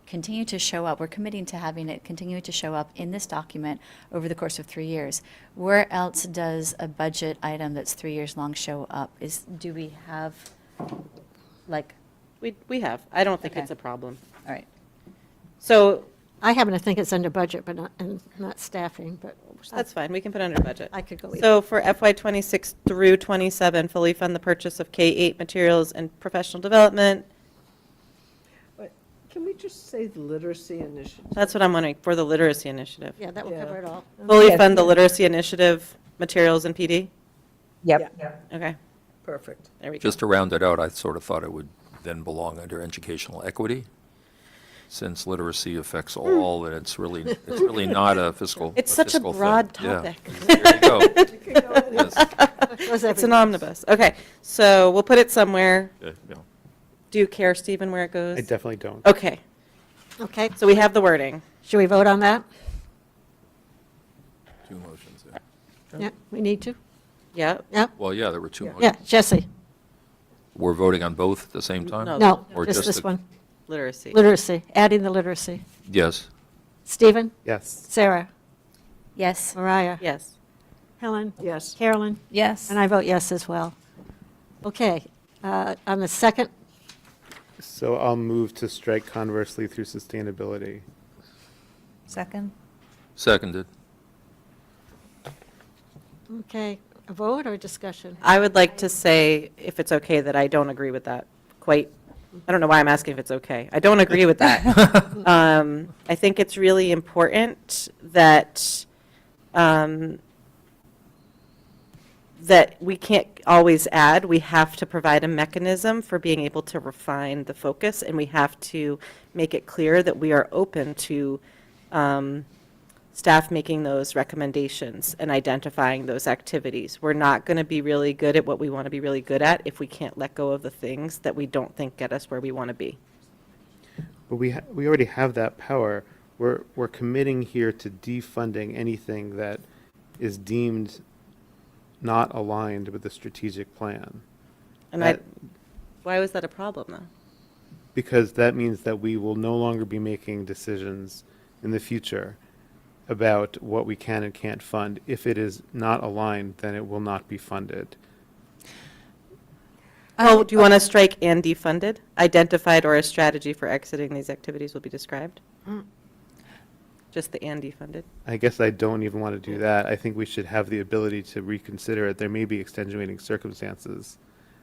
continue to show up. We're committing to having it continue to show up in this document over the course of 3 years. Where else does a budget item that's 3 years long show up? Do we have, like, We have. I don't think Okay. it's a problem. all right. So I happen to think it's under budget, but not, and not staffing, but. that's fine. We can put under budget. I could go either. So for FY '26 through '27, fully fund the purchase of K-8 materials and professional development. But can we just say the literacy initiative? That's what I'm wondering, for the literacy initiative. Yeah, that will Yeah. cover it all. Fully Yes. fund the literacy initiative, materials and PD? Yep. Okay, Perfect. there we go. Just to round it out, I sort of thought it would then belong under educational equity, since literacy affects all, and it's really not a fiscal. It's such a fiscal thing. broad Yeah. topic. There you go. Yes. It's an omnibus. Okay, so we'll put it somewhere. Yeah. Do you care, Stephen, where it goes? I definitely don't. Okay, Okay, so we have the wording. should we vote on that? 2 motions, yeah. Yeah, we need to? Yeah, Yeah, Well, yeah, there were 2 yeah, motions. Jesse? We're voting on both at the same time? No. No, Or just just this the- one. literacy. Literacy, adding the literacy. Yes. Stephen? Yes. Sarah? Yes. Mariah? Yes. Helen? Yes. Carolyn? Yes. And I vote yes as well. Okay, on the second, So I'll move to strike conversely through sustainability. Second? Seconded. okay, a vote or discussion? I would like to say, if it's okay, that I don't agree with that quite. I don't know why I'm asking if it's okay. I don't agree with that. I think it's really important that that we can't always add. We have to provide a mechanism for being able to refine the focus, and we have to make it clear that we are open to staff making those recommendations and identifying those activities. We're not going to be really good at what we want to be really good at if we can't let go of the things that we don't think get us where we want to be. But we already have that power. We're committing here to defunding anything that is deemed not aligned with the strategic plan. And why was that a problem, though? Because that means that we will no longer be making decisions in the future about what we can and can't fund. If it is not aligned, then it will not be funded. Oh, do you want to strike "and defunded"? Identified or a strategy for exiting these activities will be described? Just the "and defunded"? I guess I don't even want to do that. I think we should have the ability to reconsider it. There may be extenuating circumstances.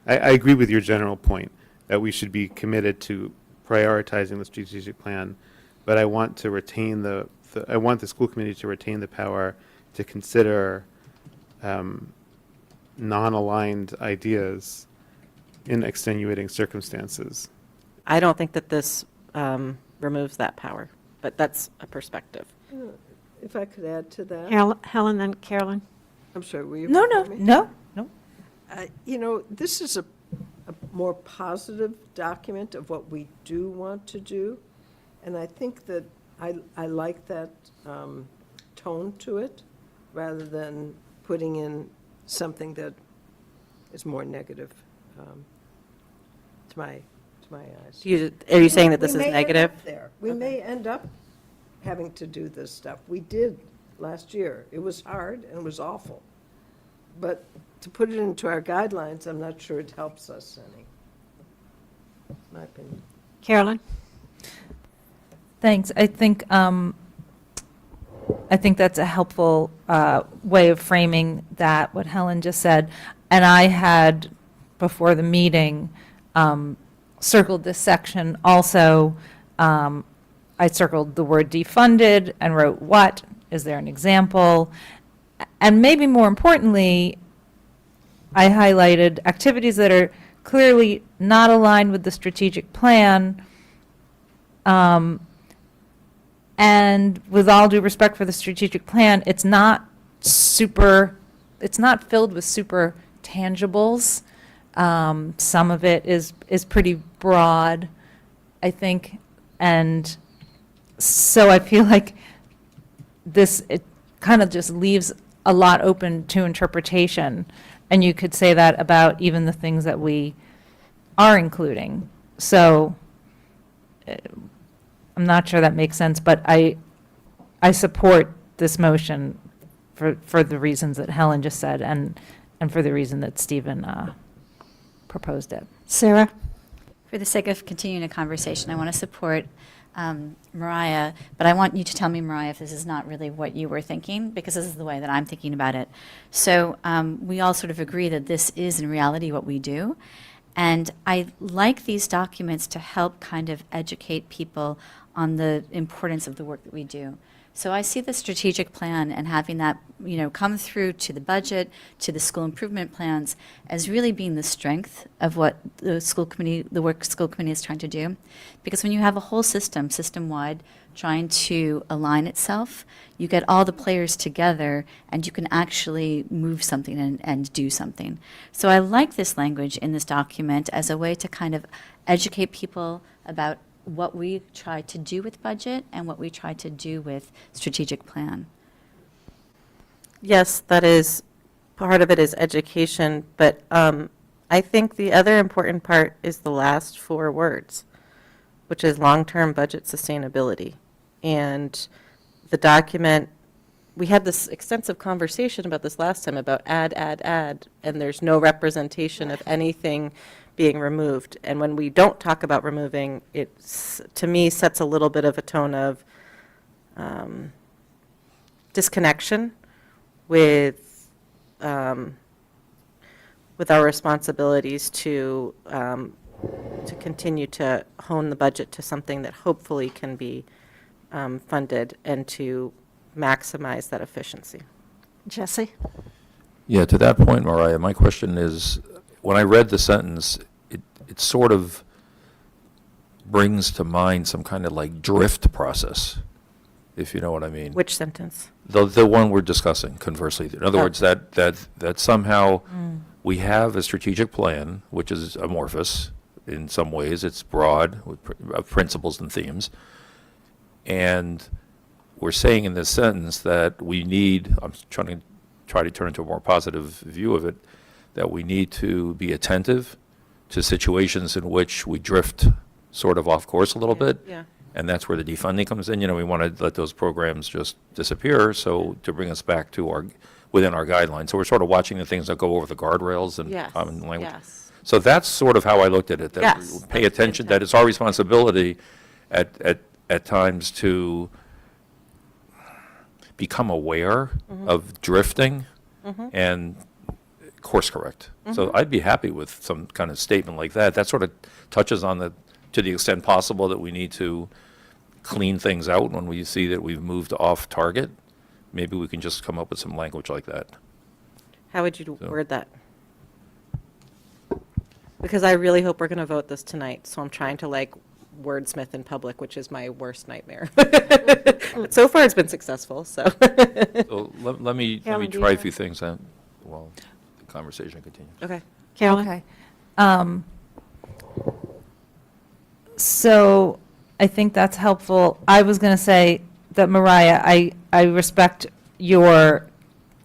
I agree with your general point that we should be committed to prioritizing the strategic plan, but I want to retain I want the school committee to retain the power to consider non-aligned ideas in extenuating circumstances. I don't think that this removes that power, but that's a perspective. If I could add to that. Helen, then Carolyn. I'm sorry, were you? No, before me? no. You know, this is a more positive document of what we do want to do, and I think that I like that tone to it, rather than putting in something that is more negative to my eyes. Are you saying that this We is may end negative? up there. We may end up having to do this stuff. We did last year. It was hard and it was awful. But to put it into our guidelines, I'm not sure it helps us any. My opinion. Carolyn? Thanks. I think that's a helpful way of framing that, what Helen just said. And I had, before the meeting, circled this section also. I circled the word defunded and wrote what, is there an example? And maybe more importantly, I highlighted activities that are clearly not aligned with the strategic plan. And with all due respect for the strategic plan, it's not filled with super tangibles. Some of it is pretty broad, I think. And so I feel like it kind of just leaves a lot open to interpretation. And you could say that about even the things that we are including. So I'm not sure that makes sense, but I support this motion for the reasons that Helen just said and for the reason that Stephen proposed it. Sarah? For the sake of continuing a conversation, I want to support Mariah, but I want you to tell me, Mariah, if this is not really what you were thinking, because this is the way that I'm thinking about it. So we all sort of agree that this is in reality what we do. And I like these documents to help kind of educate people on the importance of the work that we do. So I see the strategic plan and having that, come through to the budget, to the school improvement plans, as really being the strength of what the work school committee is trying to do. Because when you have a whole system-wide, trying to align itself, you get all the players together and you can actually move something and do something. So I like this language in this document as a way to kind of educate people about what we try to do with budget and what we try to do with strategic plan. Yes, that is, part of it is education, but I think the other important part is the last 4 words, which is long-term budget sustainability. And the document, we had this extensive conversation about this last time about add, and there's no representation of anything being removed. And when we don't talk about removing, it's, to me, sets a little bit of a tone of disconnection with our responsibilities to continue to hone the budget to something that hopefully can be funded and to maximize that efficiency. Jesse? Yeah, to that point, Mariah, my question is, when I read the sentence, it sort of brings to mind some kind of like drift process, if you know what I mean. Which sentence? The one we're discussing, conversely. In other Oh. words, that somehow we have a strategic plan, which is amorphous in some ways. It's broad with principles and themes. And we're saying in this sentence that we need, I'm trying to turn into a more positive view of it, that we need to be attentive to situations in which we drift sort of off course a little bit. Yeah. And that's where the defunding comes in. You know, we want to let those programs just disappear, so to bring us back to within our guidelines. So we're sort of watching the things that go over the guardrails and Yes, common language. yes. So that's sort of how I looked at it, that Yes, we pay that's attention, that it's our responsibility at times to become aware of drifting and course correct. So I'd be happy with some kind of statement like that. That sort of touches on to the extent possible that we need to clean things out when we see that we've moved off target. Maybe we can just come up with some language like that. How would you word that? Because I really hope we're going to vote this tonight, so I'm trying to like wordsmith in public, which is my worst nightmare. But so far, it's been successful, so. So let me Carolyn, do you try a have- few things while the conversation continues. Okay. Carolyn? Okay. So I think that's helpful. I was going to say that, Mariah, I respect your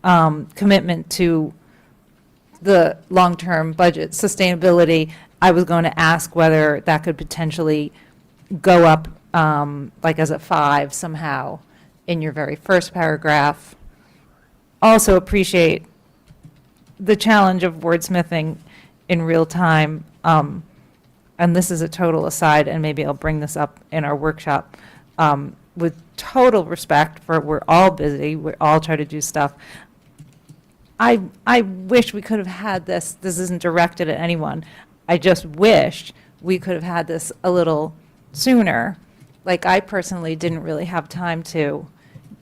commitment to the long-term budget sustainability. I was going to ask whether that could potentially go up, like as a 5 somehow in your very first paragraph. Also appreciate the challenge of wordsmithing in real time. And this is a total aside, and maybe I'll bring this up in our workshop. With total respect for, we're all busy, we all try to do stuff. I wish we could have had this isn't directed at anyone. I just wished we could have had this a little sooner. Like, I personally didn't really have time to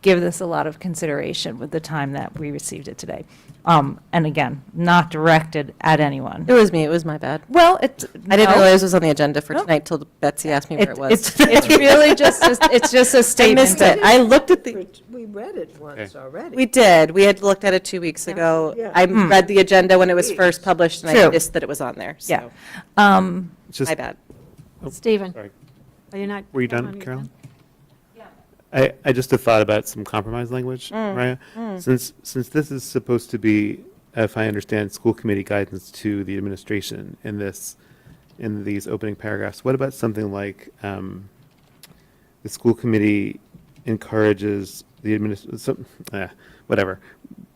give this a lot of consideration with the time that we received it today. And again, not directed at anyone. It was me, it was my bad. Well, I didn't realize it was on the agenda for tonight till Betsy asked me where it was. It's really just, it's just a statement. I missed it. I looked at the, We read it once already. we did, we had looked at it 2 weeks ago. Yeah. I read the agenda when it was first published, and I True. missed that it was on there, Yeah. so, Just, my bad. Stephen? sorry. Are you not? Were you done, Carolyn? I just have thought about some compromise language, Mariah. Since this is supposed to be, if I understand, school committee guidance to the administration in these opening paragraphs, what about something like the school committee encourages the whatever.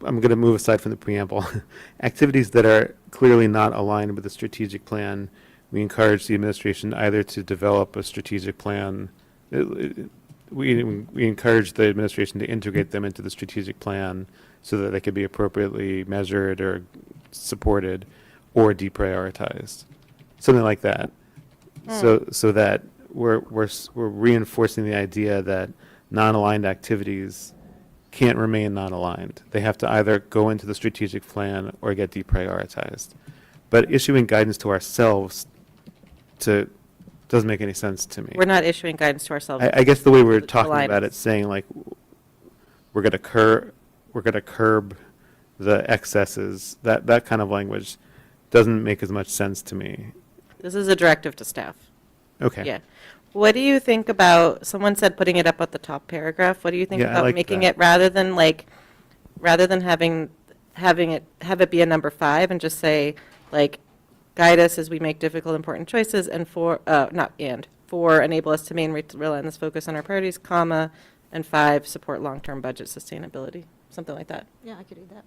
I'm going to move aside from the preamble. Activities that are clearly not aligned with the strategic plan, we encourage the administration either to develop a strategic plan. We encourage the administration to integrate them into the strategic plan so that they could be appropriately measured or supported or deprioritized, something like that. So that we're reinforcing the idea that non-aligned activities can't remain non-aligned. They have to either go into the strategic plan or get deprioritized. But issuing guidance to ourselves doesn't make any sense to me. We're not issuing guidance to ourselves. I guess the way we're to talking align about us. it, saying like we're going to curb the excesses, that kind of language doesn't make as much sense to me. This is a directive to staff. Okay. Yeah. What do you think about, someone said putting it up at the top paragraph. What do you think Yeah, I about like making that. it, rather than having it be a number 5 and just say, like, guide us as we make difficult, important choices, and for enable us to maintain relentless focus on our priorities, comma, and 5, support long-term budget sustainability, something like that. Yeah, I could do that.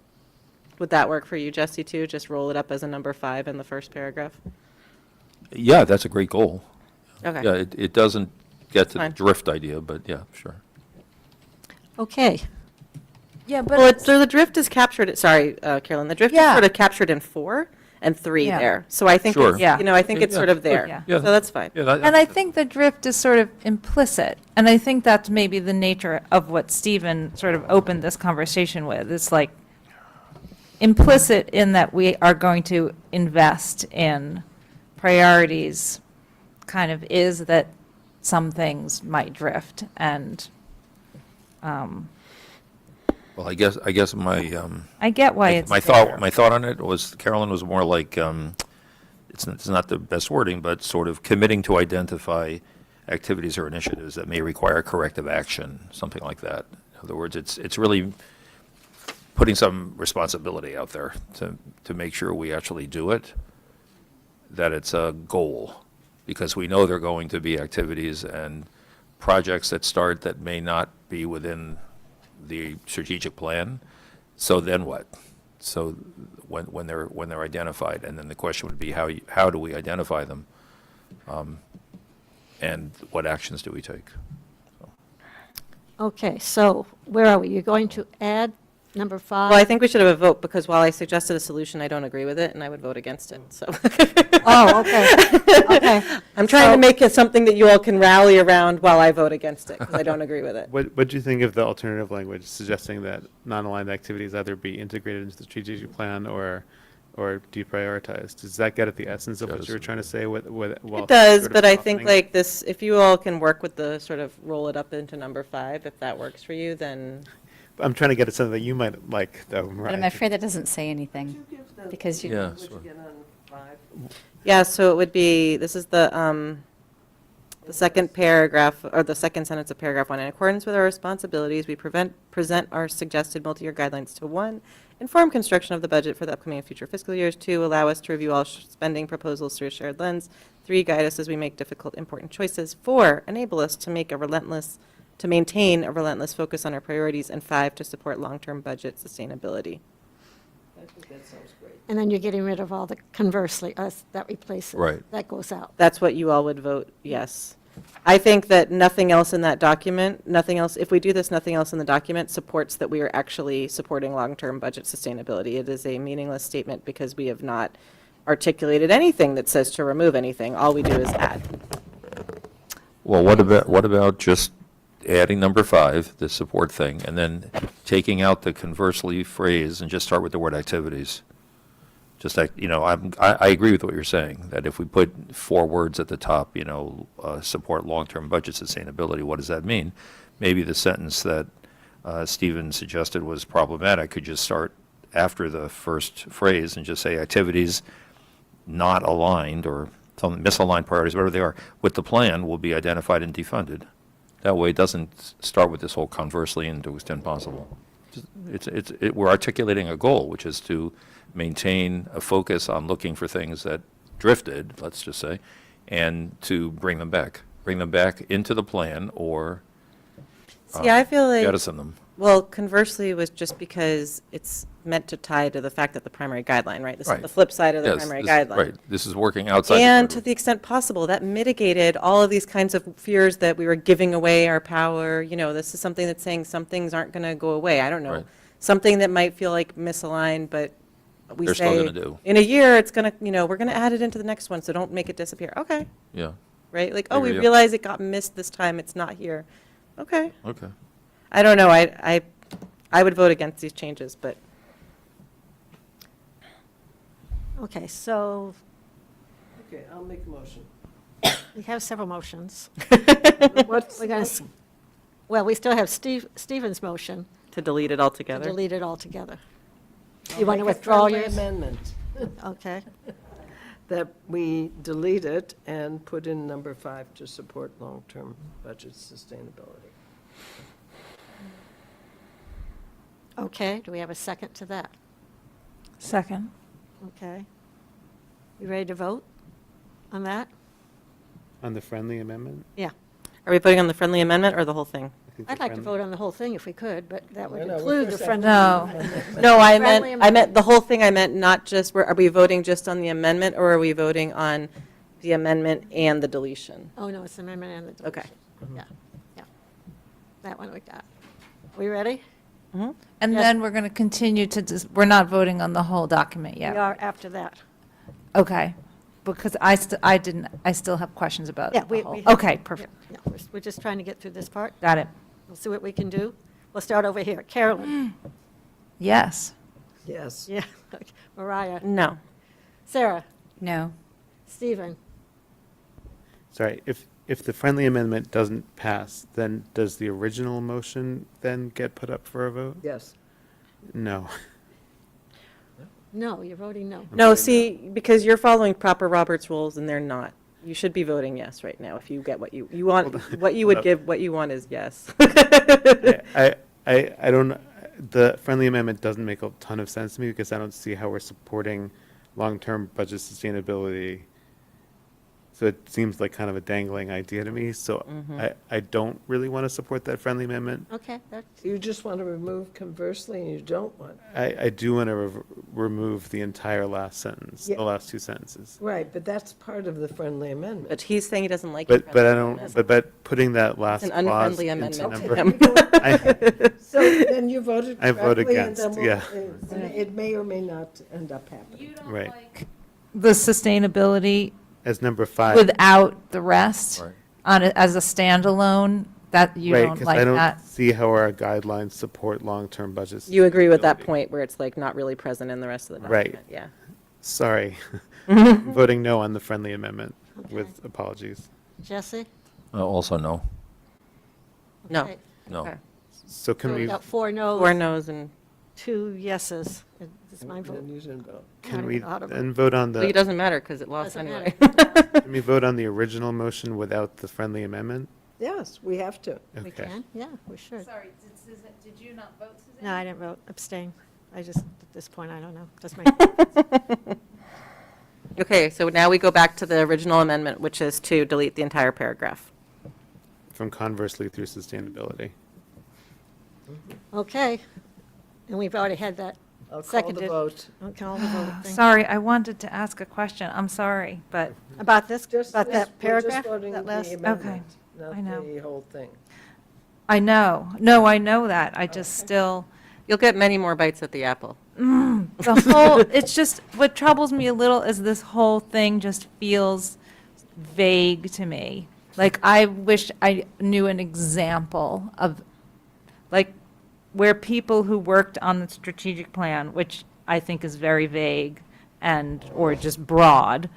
Would that work for you, Jesse, too? Just roll it up as a number 5 in the first paragraph? Yeah, that's a great goal. Okay. Yeah, it doesn't get to the Fine. drift idea, but yeah, sure. Okay. Yeah, but. Well, so the drift is captured, sorry, Carolyn, the drift is Yeah. sort of captured in 4 and 3 Yeah. there. So I think, Sure. it's, Yeah. I think it's Yeah. sort of there. Yeah. Yeah. So that's fine. Yeah, And I think the drift is sort of implicit, and I think that's maybe the nature of what Stephen sort of opened this conversation with. It's like, implicit in that we are going to invest in priorities kind of is that some things might drift, and Well, I guess my I get why it's my there. thought on it was, Carolyn, was more like it's not the best wording, but sort of committing to identify activities or initiatives that may require corrective action, something like that. In other words, it's really putting some responsibility out there to make sure we actually do it, that it's a goal, because we know there are going to be activities and projects that start that may not be within the strategic plan. So then what? So when they're identified, and then the question would be how do we identify them, and what actions do we take? Okay, so where are we? You're going to add number 5? Well, I think we should have a vote, because while I suggested a solution, I don't agree with it, and I would vote against it, so. Oh, okay. Okay. I'm trying So- to make it something that you all can rally around while I vote against it, because I don't agree with it. What do you think of the alternative language suggesting that non-aligned activities either be integrated into the strategic plan or deprioritized? Does that get at the essence of what you were trying to say? It does, but I think like this, if you all can work with the sort of roll it up into number 5, if that works for you, then. I'm trying to get at something that you might like, though, But right? I'm afraid that doesn't say anything, because you. Yeah. Yeah, so it would be, this is the second paragraph, or the second sentence of paragraph 1. In accordance with our responsibilities, we present our suggested multi-year guidelines to 1, inform construction of the budget for the upcoming and future fiscal years. 2, allow us to review all spending proposals through a shared lens. 3, guide us as we make difficult, important choices. 4, enable us to maintain a relentless focus on our priorities. And 5, to support long-term budget sustainability. I think that sounds great. And then you're getting rid of all the conversely, that replaces. Right. That goes out. That's what you all would vote, yes. I think that nothing else in that document, if we do this, nothing else in the document supports that we are actually supporting long-term budget sustainability. It is a meaningless statement because we have not articulated anything that says to remove anything. All we do is add. Well, what about just adding number 5, the support thing, and then taking out the conversely phrase and just start with the word activities? Just like, I agree with what you're saying, that if we put 4 words at the top, support long-term budget sustainability, what does that mean? Maybe the sentence that Stephen suggested was problematic could just start after the first phrase and just say activities not aligned or some misaligned priorities, whatever they are, with the plan will be identified and defunded. That way it doesn't start with this whole conversely and to the extent possible. We're articulating a goal, which is to maintain a focus on looking for things that drifted, let's just say, and to bring them back into the plan or See, I feel like. jettison them. Well, conversely was just because it's meant to tie to the fact that the primary guideline, right? This is the flip side of the Yes, primary this- guideline. Right, this is working outside. And to the extent possible, that mitigated all of these kinds of fears that we were giving away our power. This is something that's saying some things aren't going to go away. I don't know. Right. Something that might feel like misaligned, but we They're still say, gonna do. in a year, it's going to, we're going to add it into the next one, so don't make it disappear. Okay, Yeah, right? Like, I oh, we hear you. realize it got missed this time, it's not here. Okay. okay. I don't know. I would vote against these changes, but. Okay, so Okay, I'll make a motion. we have several motions. What's We're gonna, well, we still have Stephen's motion To delete it to altogether? delete it altogether. I'll You want to make a withdraw friendly yours? amendment Okay. that we delete it and put in number 5 to support long-term budget sustainability. Okay, do we have a second to that? Second. Okay. You ready to vote on that? On the friendly amendment? Yeah. Are we voting on the friendly amendment or the whole thing? I think I'd the like to friendly- vote on the whole thing if we could, but that would I know, we include the first have friendly. No. amendment. No, I Friendly meant the whole thing. I meant not just, are we voting just on the amendment, or are we voting on the amendment and the deletion? Oh, no, it's the amendment and the deletion. Okay. Yeah, yeah. That one we got. We ready? And Yes. then we're going to continue to, we're not voting on the whole document We yet. are after that. Okay, because I still have questions about Yeah, the we. whole. we- Okay, perfect. yeah, we're just trying to get through this part. Got it. We'll see what we can do. We'll start over here. Carolyn, Yes. Yes. Yeah. Mariah? No. Sarah? No. Stephen? Sorry, if the friendly amendment doesn't pass, then does the original motion then get put up for a vote? Yes. No. No, you're voting no. No, see, because you're following proper Roberts rules and they're not. You should be voting yes right now if you get what you want. What you would give, what you want is yes. I don't, the friendly amendment doesn't make a ton of sense to me because I don't see how we're supporting long-term budget sustainability. So it seems like kind of a dangling idea to me, so I don't really want to support that friendly amendment. Okay, You just want to remove conversely, and you don't want. I do want to remove the entire last sentence, Yeah. the last two sentences. Right, but that's part of the friendly amendment. But he's saying he doesn't like But, it. but I don't, but putting that last an clause unfriendly into amendment number. to him. So then you voted I vote correctly, and against, then yeah. it may or may not end up happening. Right, The sustainability as number 5. without the rest Right. on it as a standalone, that you Right, don't 'cause like I don't that? see how our guidelines support long-term budgets. You agree with that point where it's like not really present in the rest of the Right. document? Yeah. Sorry. Voting no on the friendly amendment with apologies. Jesse? Also no. No. Okay. No. Okay. So can So we we, got 4 noes. 4 noes and, 2 yeses. Is my vote. Then you didn't vote. I can don't we know how to vote. then vote on well, it the, doesn't matter because it lost Doesn't anyway. can we vote on the original motion without the friendly amendment? Yes, we have to. We Okay. can, yeah, we should. Sorry, did you not vote, Suzanne? No, I didn't vote, abstain. I just, at this point, I don't know. Doesn't make Okay, so now we go back to the original amendment, which is to delete the entire paragraph. From conversely through sustainability. Okay. And we've already had that I'll call the seconded. vote. I'll call the vote. Thank you. Sorry, I wanted to ask a question. I'm sorry, but About this, Just about this- that we're paragraph? just voting That the last, amendment, I know. not the whole thing. I know. No, I know that. I just still, You'll get many more bites at the apple. the whole, it's just, what troubles me a little is this whole thing just feels vague to me. Like, I wish I knew an example of, like, where people who worked on the strategic plan, which I think is very vague and, or just broad,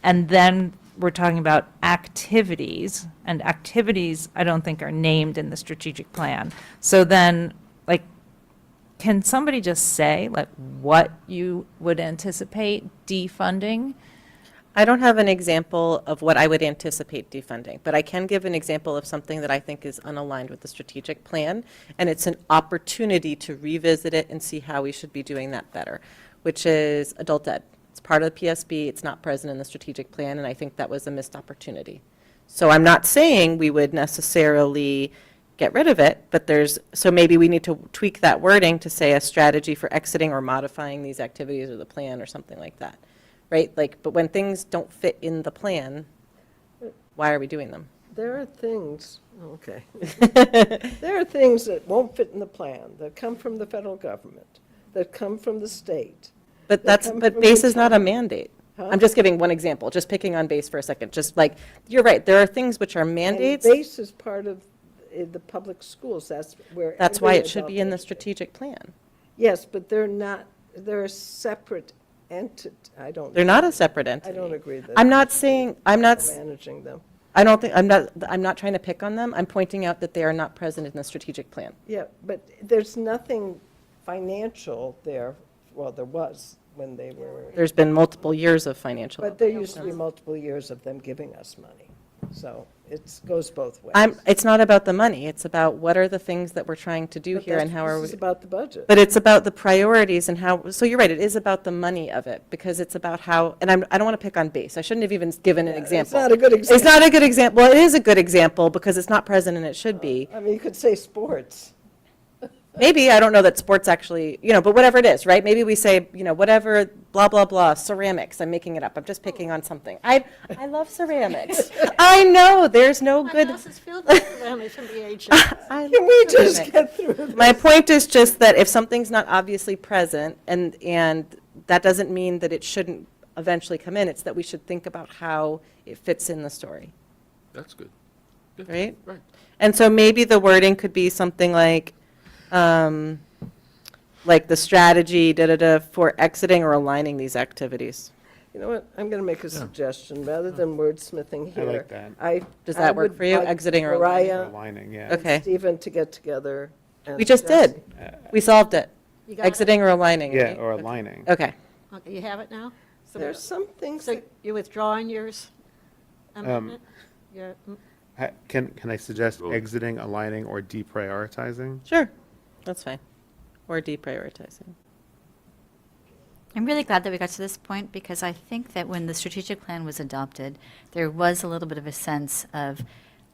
and then we're talking about activities, and activities I don't think are named in the strategic plan. So then, like, can somebody just say, like, what you would anticipate defunding? I don't have an example of what I would anticipate defunding, but I can give an example of something that I think is unaligned with the strategic plan, and it's an opportunity to revisit it and see how we should be doing that better, which is adult ed. It's part of the PSB, it's not present in the strategic plan, and I think that was a missed opportunity. So I'm not saying we would necessarily get rid of it, but so maybe we need to tweak that wording to say a strategy for exiting or modifying these activities or the plan or something like that. Right? Like, but when things don't fit in the plan, why are we doing them? There are things, okay. There are things that won't fit in the plan, that come from the federal government, that come from the state. But that come from base the is not a town. mandate. Huh? I'm just giving one example, just picking on base for a second. Just like, you're right, there are things which are And mandates. base is part of the public schools, that's where. That's why every it should be adult in the education- strategic plan. Yes, but they're not, they're a separate entity, I don't. They're not a separate entity. I don't agree that. I'm not saying, Managing them. I don't think, I'm not trying to pick on them. I'm pointing out that they are not present in the strategic plan. Yeah, but there's nothing financial there, well, there was when they were. There's been multiple years of financial. But there used to be multiple years of them giving us money, so it goes both ways. It's not about the money, it's about what are the things that we're trying to do But here and how are we. This is about the budget. But it's about the priorities and how, so you're right, it is about the money of it, because it's about how, and I don't want to pick on base, I shouldn't have even given an example. It's not a good example. It's not a good example, well, it is a good example, because it's not present and it should be. I mean, you could say sports. Maybe, I don't know that sports actually, but whatever it is, right? Maybe we say, whatever, blah, blah, blah, ceramics, I'm making it up, I'm just picking on something. I love ceramics. I know, there's no My good. house is filled with ceramics from VHS. I Can love we just ceramics. get through this? My point is just that if something's not obviously present, and that doesn't mean that it shouldn't eventually come in, it's that we should think about how it fits in the story, That's good. right? Right. And so maybe the wording could be something like, like the strategy, for exiting or aligning these activities. You know what, I'm going to make a suggestion, rather than wordsmithing here. I like that. Does that work for you, exiting or aligning? Mariah Aligning, yeah. and Okay. Stephen to get together. and We just Jesse. did. We solved it. You got it? Exiting or aligning, Yeah, right? or aligning. Okay. Okay, you have it now? There's some things So that you're withdrawing yours amendment? Your- Can I suggest exiting, aligning, or deprioritizing? Sure, that's fine. Or deprioritizing. I'm really glad that we got to this point because I think that when the strategic plan was adopted, there was a little bit of a sense of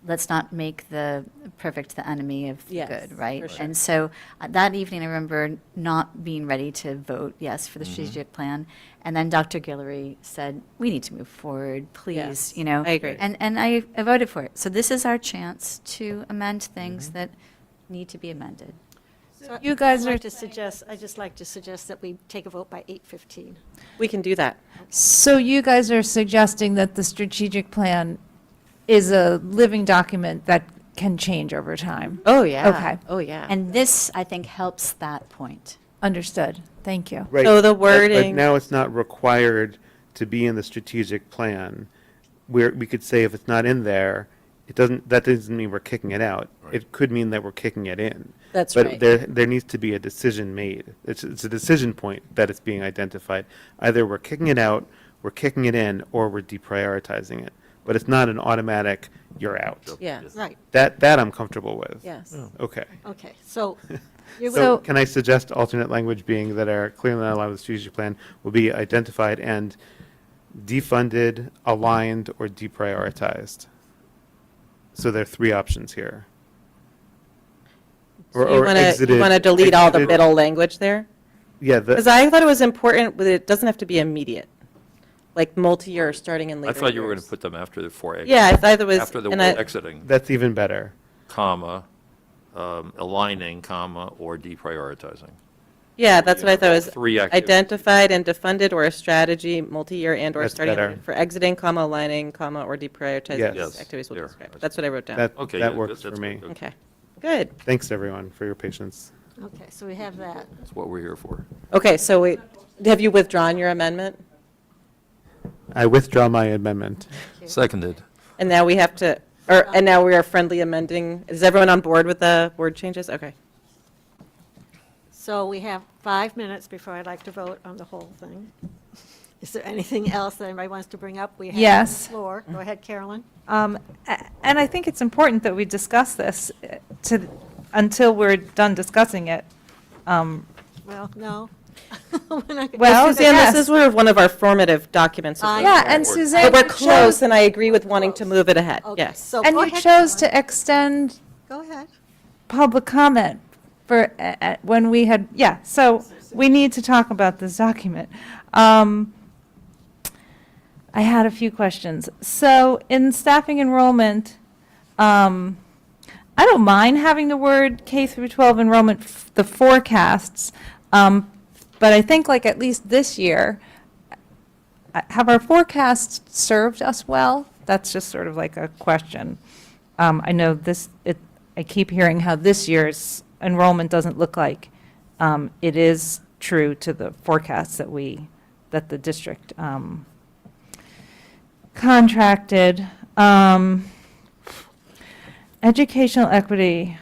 let's not make the perfect the enemy of the Yes, good, right? for sure. And so that evening, I remember not being ready to vote yes for the strategic plan. And then Dr. Guillory said, we need to move forward, please, Yes, you know. I agree. And I voted for it. So this is our chance to amend things that need to be amended. So You guys I'd are- like to suggest, I just like to suggest that we take a vote by 8:15. We can do that. So you guys are suggesting that the strategic plan is a living document that can change over time? Oh, yeah. Okay. Oh, yeah. And this, I think, helps that point. Understood. Thank you. Right. So the But wording- now it's not required to be in the strategic plan. We could say if it's not in there, that doesn't mean we're kicking it out. It could mean that we're kicking it in. That's but right. there needs to be a decision made. It's a decision point that it's being identified. Either we're kicking it out, we're kicking it in, or we're deprioritizing it. But it's not an automatic, you're out. Yeah. Right, That I'm comfortable with. Yes. Okay. okay, so you're So with- can I suggest alternate language being that are clearly not aligned with the strategic plan will be identified and defunded, aligned, or deprioritized? So there are three options here. So you want to delete all the middle language there? Yeah, Because I thought it was important, but it doesn't have to be immediate, like multi-year, starting in later I thought you were going years. to put them after the four exit. Yeah, I thought it was. After the and word I- exiting, that's even better. comma, aligning, comma, or deprioritizing. Yeah, that's what I thought was. Three activities. Identified and defunded or a strategy, multi-year and/or That's starting better. for exiting, comma, aligning, comma, or deprioritizing Yes. Yes, activities will there. describe. That's what I wrote down. That Okay, yeah, works for that's me. good. Okay, good. Thanks, everyone, for your patience. okay, so we have that. That's what we're here for. Okay, so have you withdrawn your amendment? I withdraw my amendment. Seconded. And now we have to, and now we are friendly amending. Is everyone on board with the word changes? Okay. So we have 5 minutes before I'd like to vote on the whole thing. Is there anything else that anybody wants to bring up? We have Yes. the floor. Go ahead, Carolyn. And I think it's important that we discuss this until we're done discussing it. Well, no. We're not- Well, Suzanne, yes. this is sort of one of our formative documents. of I the know. Yeah, report. and Suzanne, But we're you close, chose- and I agree with wanting to move it ahead, Okay, yes. so And go you ahead, chose Carolyn. to extend Go ahead. public comment for, when we had, yeah, so we need to talk about this document. I had a few questions. So in staffing enrollment, I don't mind having the word K through 12 enrollment, the forecasts, but I think like at least this year, have our forecasts served us well? That's just sort of like a question. I know I keep hearing how this year's enrollment doesn't look like it is true to the forecasts that the district contracted. Educational equity.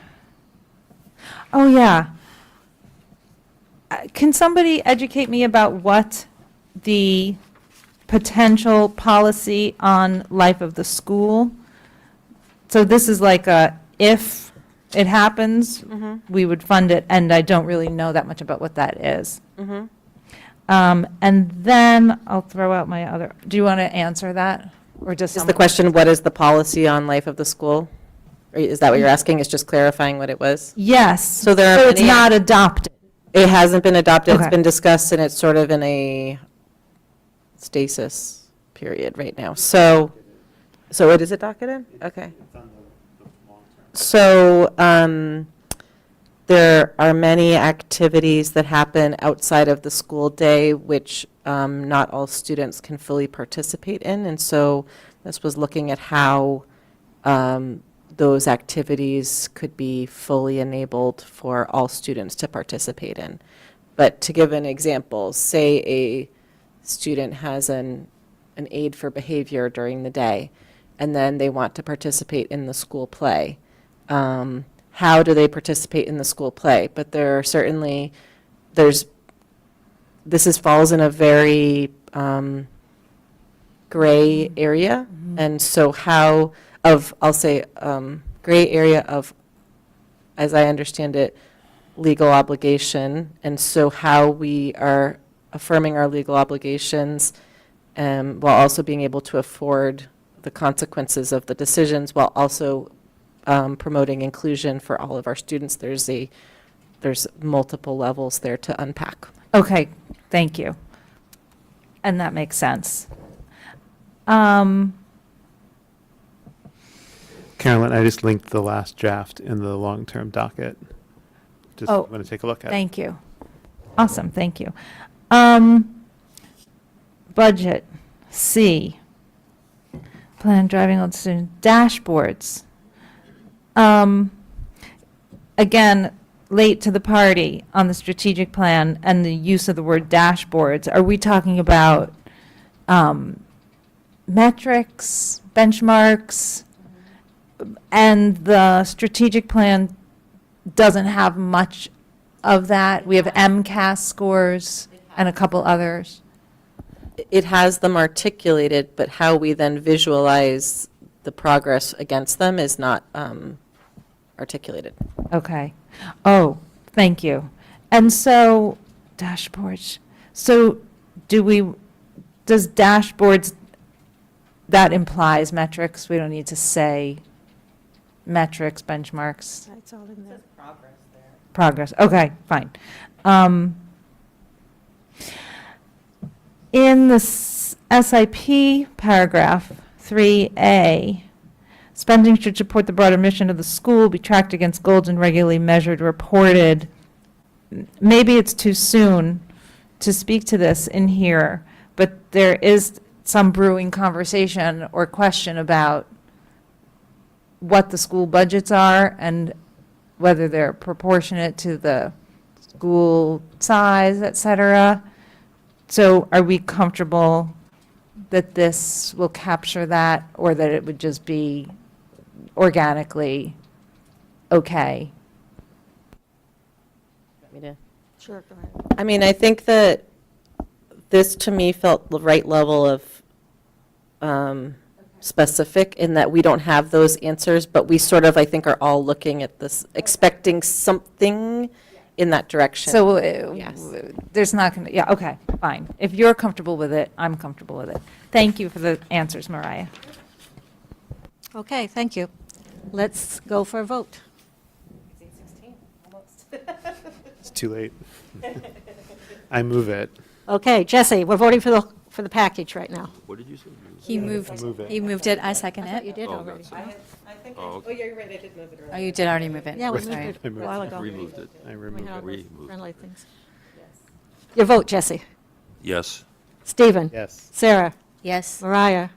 Oh, yeah. Can somebody educate me about what the potential policy on life of the school? So this is like if it happens, we would fund it, and I don't really know that much about what that is. Mhm. And then I'll throw out my other, do you want to answer that? Or just Is the question, what is the policy on life of the school? Or is that what you're asking, is just clarifying what it was? Yes. So there are it's many- not adopted. It hasn't been adopted, it's Okay. been discussed, and it's sort of in a stasis period right now. So it is docketed? Okay. So there are many activities that happen outside of the school day, which not all students can fully participate in. And so this was looking at how those activities could be fully enabled for all students to participate in. But to give an example, say a student has an aid for behavior during the day, and then they want to participate in the school play. How do they participate in the school play? But there are certainly, falls in a very gray area. And so I'll say, gray area of, as I understand it, legal obligation. And so how we are affirming our legal obligations while also being able to afford the consequences of the decisions, while also promoting inclusion for all of our students. There's multiple levels there to unpack. Okay, thank you. And that makes sense. Carolyn, I just linked the last draft in the long-term docket. Just Oh, want to take a look at it. Thank you. Awesome, thank you. Budget, C. Plan driving on student dashboards. Again, late to the party on the strategic plan and the use of the word dashboards. Are we talking about metrics, benchmarks? And the strategic plan doesn't have much of that. We have MCAS scores and a couple others. It has them articulated, but how we then visualize the progress against them is not articulated. Okay. Oh, thank you. And so, dashboards. So does dashboards, that implies metrics? We don't need to say metrics, benchmarks? It's all in there. Progress, okay, fine. In the SIP paragraph 3A, spending should support the broader mission of the school, be tracked against goals and regularly measured, reported. Maybe it's too soon to speak to this in here, but there is some brewing conversation or question about what the school budgets are and whether they're proportionate to the school size, et cetera. So are we comfortable that this will capture that, or that it would just be organically okay? Sure, go ahead. I mean, I think that this, to me, felt the right level of specific, in that we don't have those answers, but we sort of, I think, are all looking at this, expecting something in that direction. So Yes. there's not going to, yeah, okay, fine. If you're comfortable with it, I'm comfortable with it. Thank you for the answers, Mariah. Okay, thank you. Let's go for a vote. It's too late. I move it. Okay, Jesse, we're voting for the package right now. What did you say? He moved, Move it. he moved it, I second I thought you it. did Oh, already. that's it. Oh, okay. yeah, you're right, I did move it earlier. Oh, you did already move it. Yeah, we moved Sorry. it a while ago. Removed it. I We removed had all it. those Removed. friendly things. Your vote, Jesse. Yes. Stephen. Yes. Sarah. Yes. Mariah.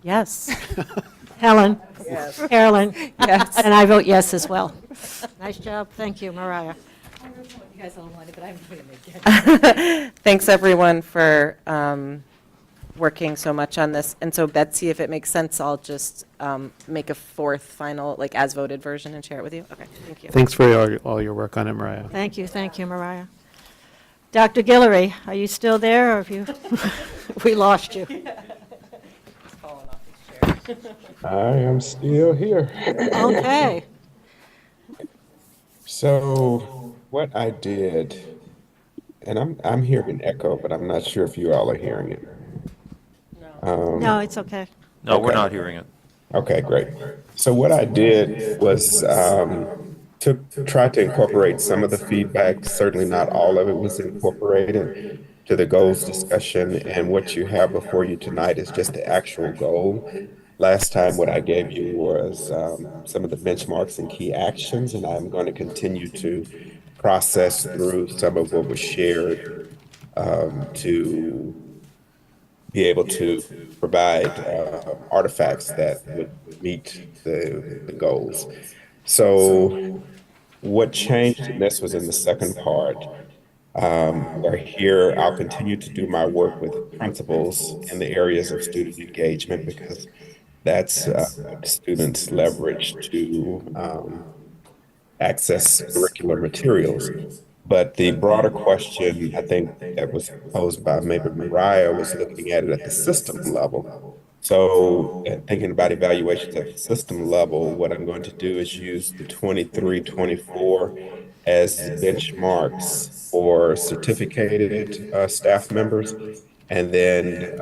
Yes. Helen. Yes. Carolyn. Yes. And I vote yes as well. Nice job. Thank you, Mariah. You guys all wanted, but I'm doing it again. Thanks, everyone, for working so much on this. And so, Betsy, if it makes sense, I'll just make a fourth final, like, as-voted version and share it with you. Okay, thank you. Thanks for all your work on it, Mariah. Thank you, Mariah. Dr. Guillory, are you still there, or have you, we lost you? I am still here. Okay. So what I did, and I'm hearing echo, but I'm not sure if you all are hearing it. No, it's okay. No, we're Okay. not hearing it. Okay, great. So what I did was tried to incorporate some of the feedback. Certainly not all of it was incorporated to the goals discussion. And what you have before you tonight is just the actual goal. Last time, what I gave you was some of the benchmarks and key actions, and I'm going to continue to process through some of what was shared to be able to provide artifacts that would meet the goals. So What changed in this was in the second part, where here I'll continue to do my work with principals in the areas of student engagement because that's what students leverage to access curricular materials. But the broader question, I think, that was posed by maybe Mariah was looking at it at the system level. So, thinking about evaluations at the system level, what I'm going to do is use the 23, 24 as benchmarks for certificated staff members, and then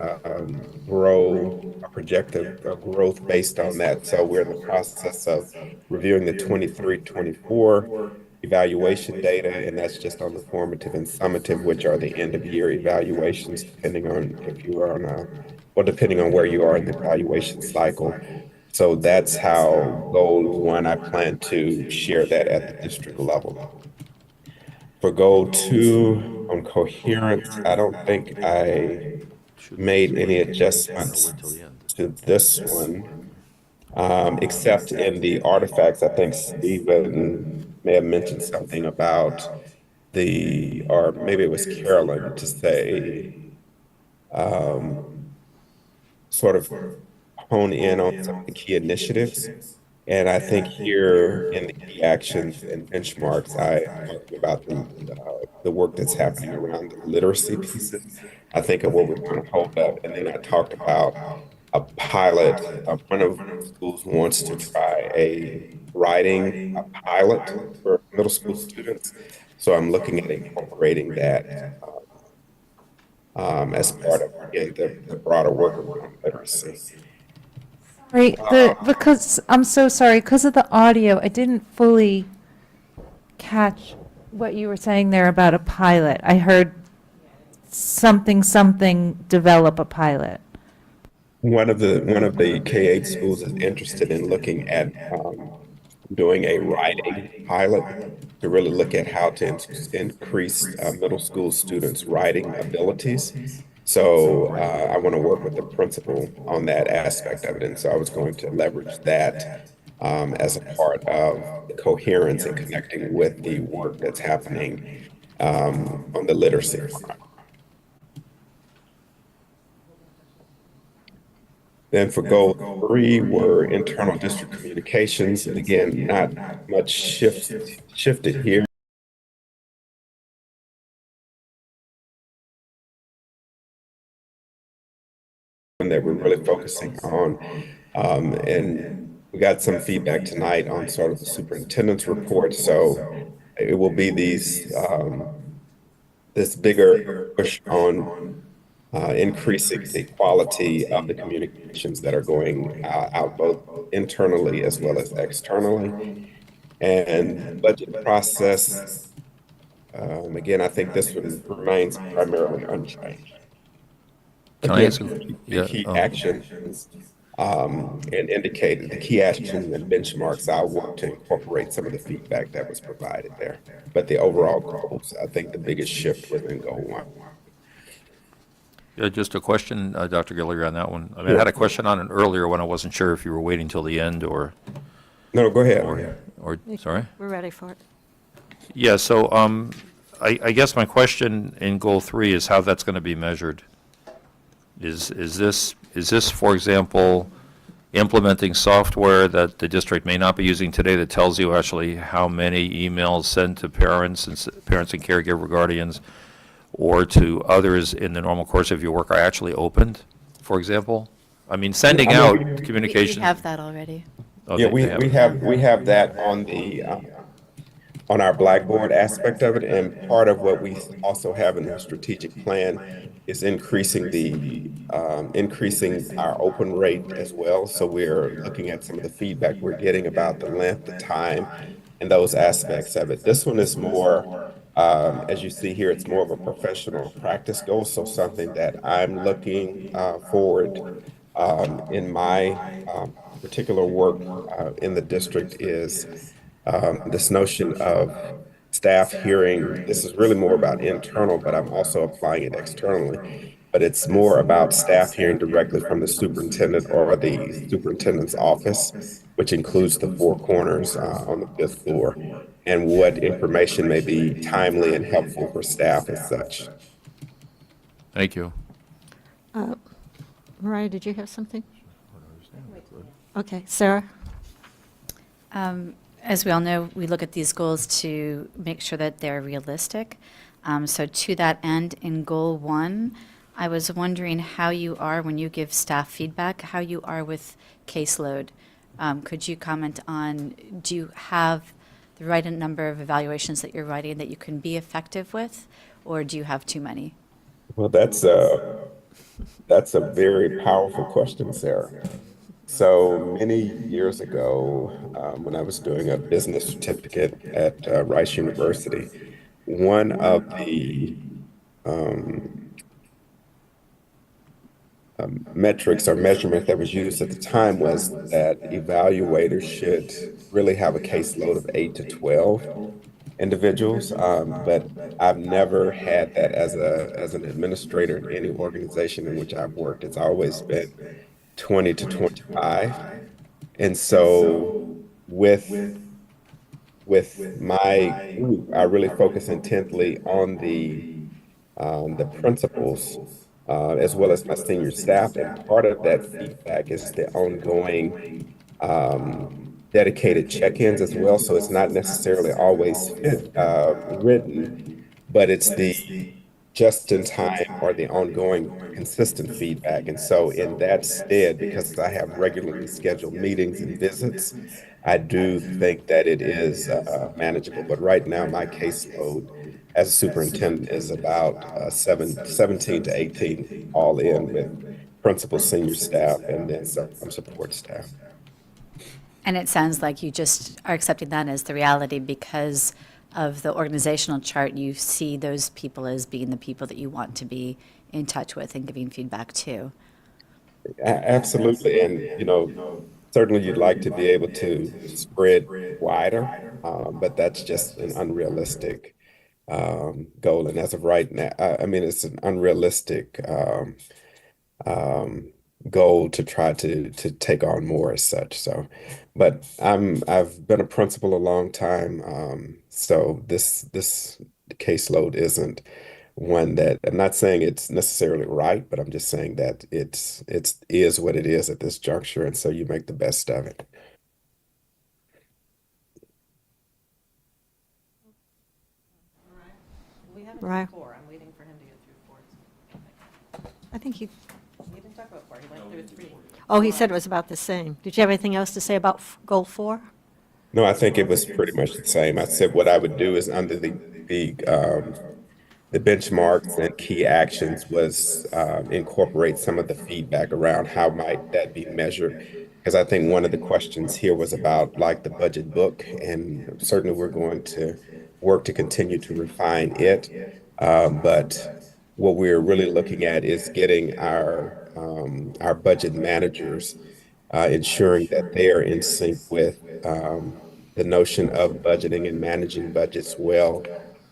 grow a projected growth based on that. So we're in the process of reviewing the 23, 24 evaluation data, and that's just on the formative and summative, which are the end of year evaluations, depending on if you are on a, well, depending on where you are in the evaluation cycle. So that's how goal one, I plan to share that at the district level. For goal two on coherence, I don't think I made any adjustments to this one, except in the artifacts. I think Stephen may have mentioned something about or maybe it was Carolyn, to say, sort of hone in on some of the key initiatives. And I think here in the key actions and benchmarks, I talked about the work that's happening around the literacy pieces. I think of what we're going to hold up. And then I talked about a pilot. One of the schools wants to try a pilot for middle school students. So I'm looking at incorporating that as part of, again, the broader work around literacy. Right, because, I'm so sorry, because of the audio, I didn't fully catch what you were saying there about a pilot. I heard something, develop a pilot. One of the K-8 schools is interested in looking at doing a writing pilot to really look at how to increase middle school students' writing abilities. So I want to work with the principal on that aspect of it. And so I was going to leverage that as a part of the coherence and connecting with the work that's happening on the literacy front. Then for goal three were internal district communications. And again, not much shifted here. That we're really focusing on. And we got some feedback tonight on sort of the superintendent's report. So it will be this bigger push on increasing the quality of the communications that are going out both internally as well as externally. And budget process, again, I think this one remains primarily unchanged. Can I ask The key actions and indicated the key actions and benchmarks, I'll work to incorporate some of the feedback that was provided there. But the overall goals, I think the biggest shift was in goal one. Yeah, just a question, Dr. Guillory, on that one. I mean, I had a question on it earlier when I wasn't sure if you were waiting till the end or. No, go ahead. Or sorry? We're ready for it. Yeah, so I guess my question in goal three is how that's going to be measured. Is this, for example, implementing software that the district may not be using today that tells you actually how many emails sent to parents and caregiver guardians or to others in the normal course of your work are actually opened, for example? I mean, sending out communication. We have that already. Oh, Yeah, we we have that on our Blackboard aspect of it, and part of what we also have in the strategic plan is increasing our open rate as well. So we're looking at some of the feedback we're getting about the length, the time, and those aspects of it. This one is more, as you see here, it's more of a professional practice goal. So something that I'm looking forward in my particular work in the district is this notion of staff hearing. This is really more about internal, but I'm also applying it externally. but it's more about staff hearing directly from the superintendent or the superintendent's office, which includes the four corners on the fifth floor, and what information may be timely and helpful for staff as such. Thank you. Mariah, did you have something? Okay, Sarah? As we all know, we look at these goals to make sure that they're realistic. So to that end, in Goal 1, I was wondering how you are when you give staff feedback, how you are with caseload. Could you comment on, do you have the right number of evaluations that you're writing that you can be effective with, or do you have too many? Well, that's a very powerful question, Sarah. So many years ago, when I was doing a business certificate at Rice University, one of the metrics or measurement that was used at the time was that evaluators should really have a caseload of 8 to 12 individuals. But I've never had that as an administrator in any organization in which I've worked. It's always been 20 to 25. And so with my group, I really focus intently on the principals as well as my senior staff. And part of that feedback is the ongoing dedicated check-ins as well. So it's not necessarily always written, but it's the just in time or the ongoing consistent feedback. And so in that stead, because I have regularly scheduled meetings and visits, I do think that it is manageable. But right now, my caseload as a superintendent is about 17 to 18 all in with principal, senior staff, and then some support staff. And it sounds like you just are accepting that as the reality because of the organizational chart. You see those people as being the people that you want to be in touch with and giving feedback to. Absolutely. And, certainly you'd like to be able to spread wider, but that's just an unrealistic goal. And as of right now, I mean, it's an unrealistic goal to try to take on more as such. So, but I've been a principal a long time, so this caseload isn't one that I'm not saying it's necessarily right, but I'm just saying that it is what it is at this juncture, and so you make the best of it. We have Right. 4. I'm waiting for him to get through 4. I think you, We didn't talk about 4. He went through 3. oh, he said it was about the same. Did you have anything else to say about Goal 4? No, I think it was pretty much the same. I said what I would do is under the benchmarks and key actions was incorporate some of the feedback around how might that be measured. Because I think one of the questions here was about like the budget book, and certainly we're going to work to continue to refine it. But what we're really looking at is getting our budget managers, ensuring that they are in sync with the notion of budgeting and managing budgets well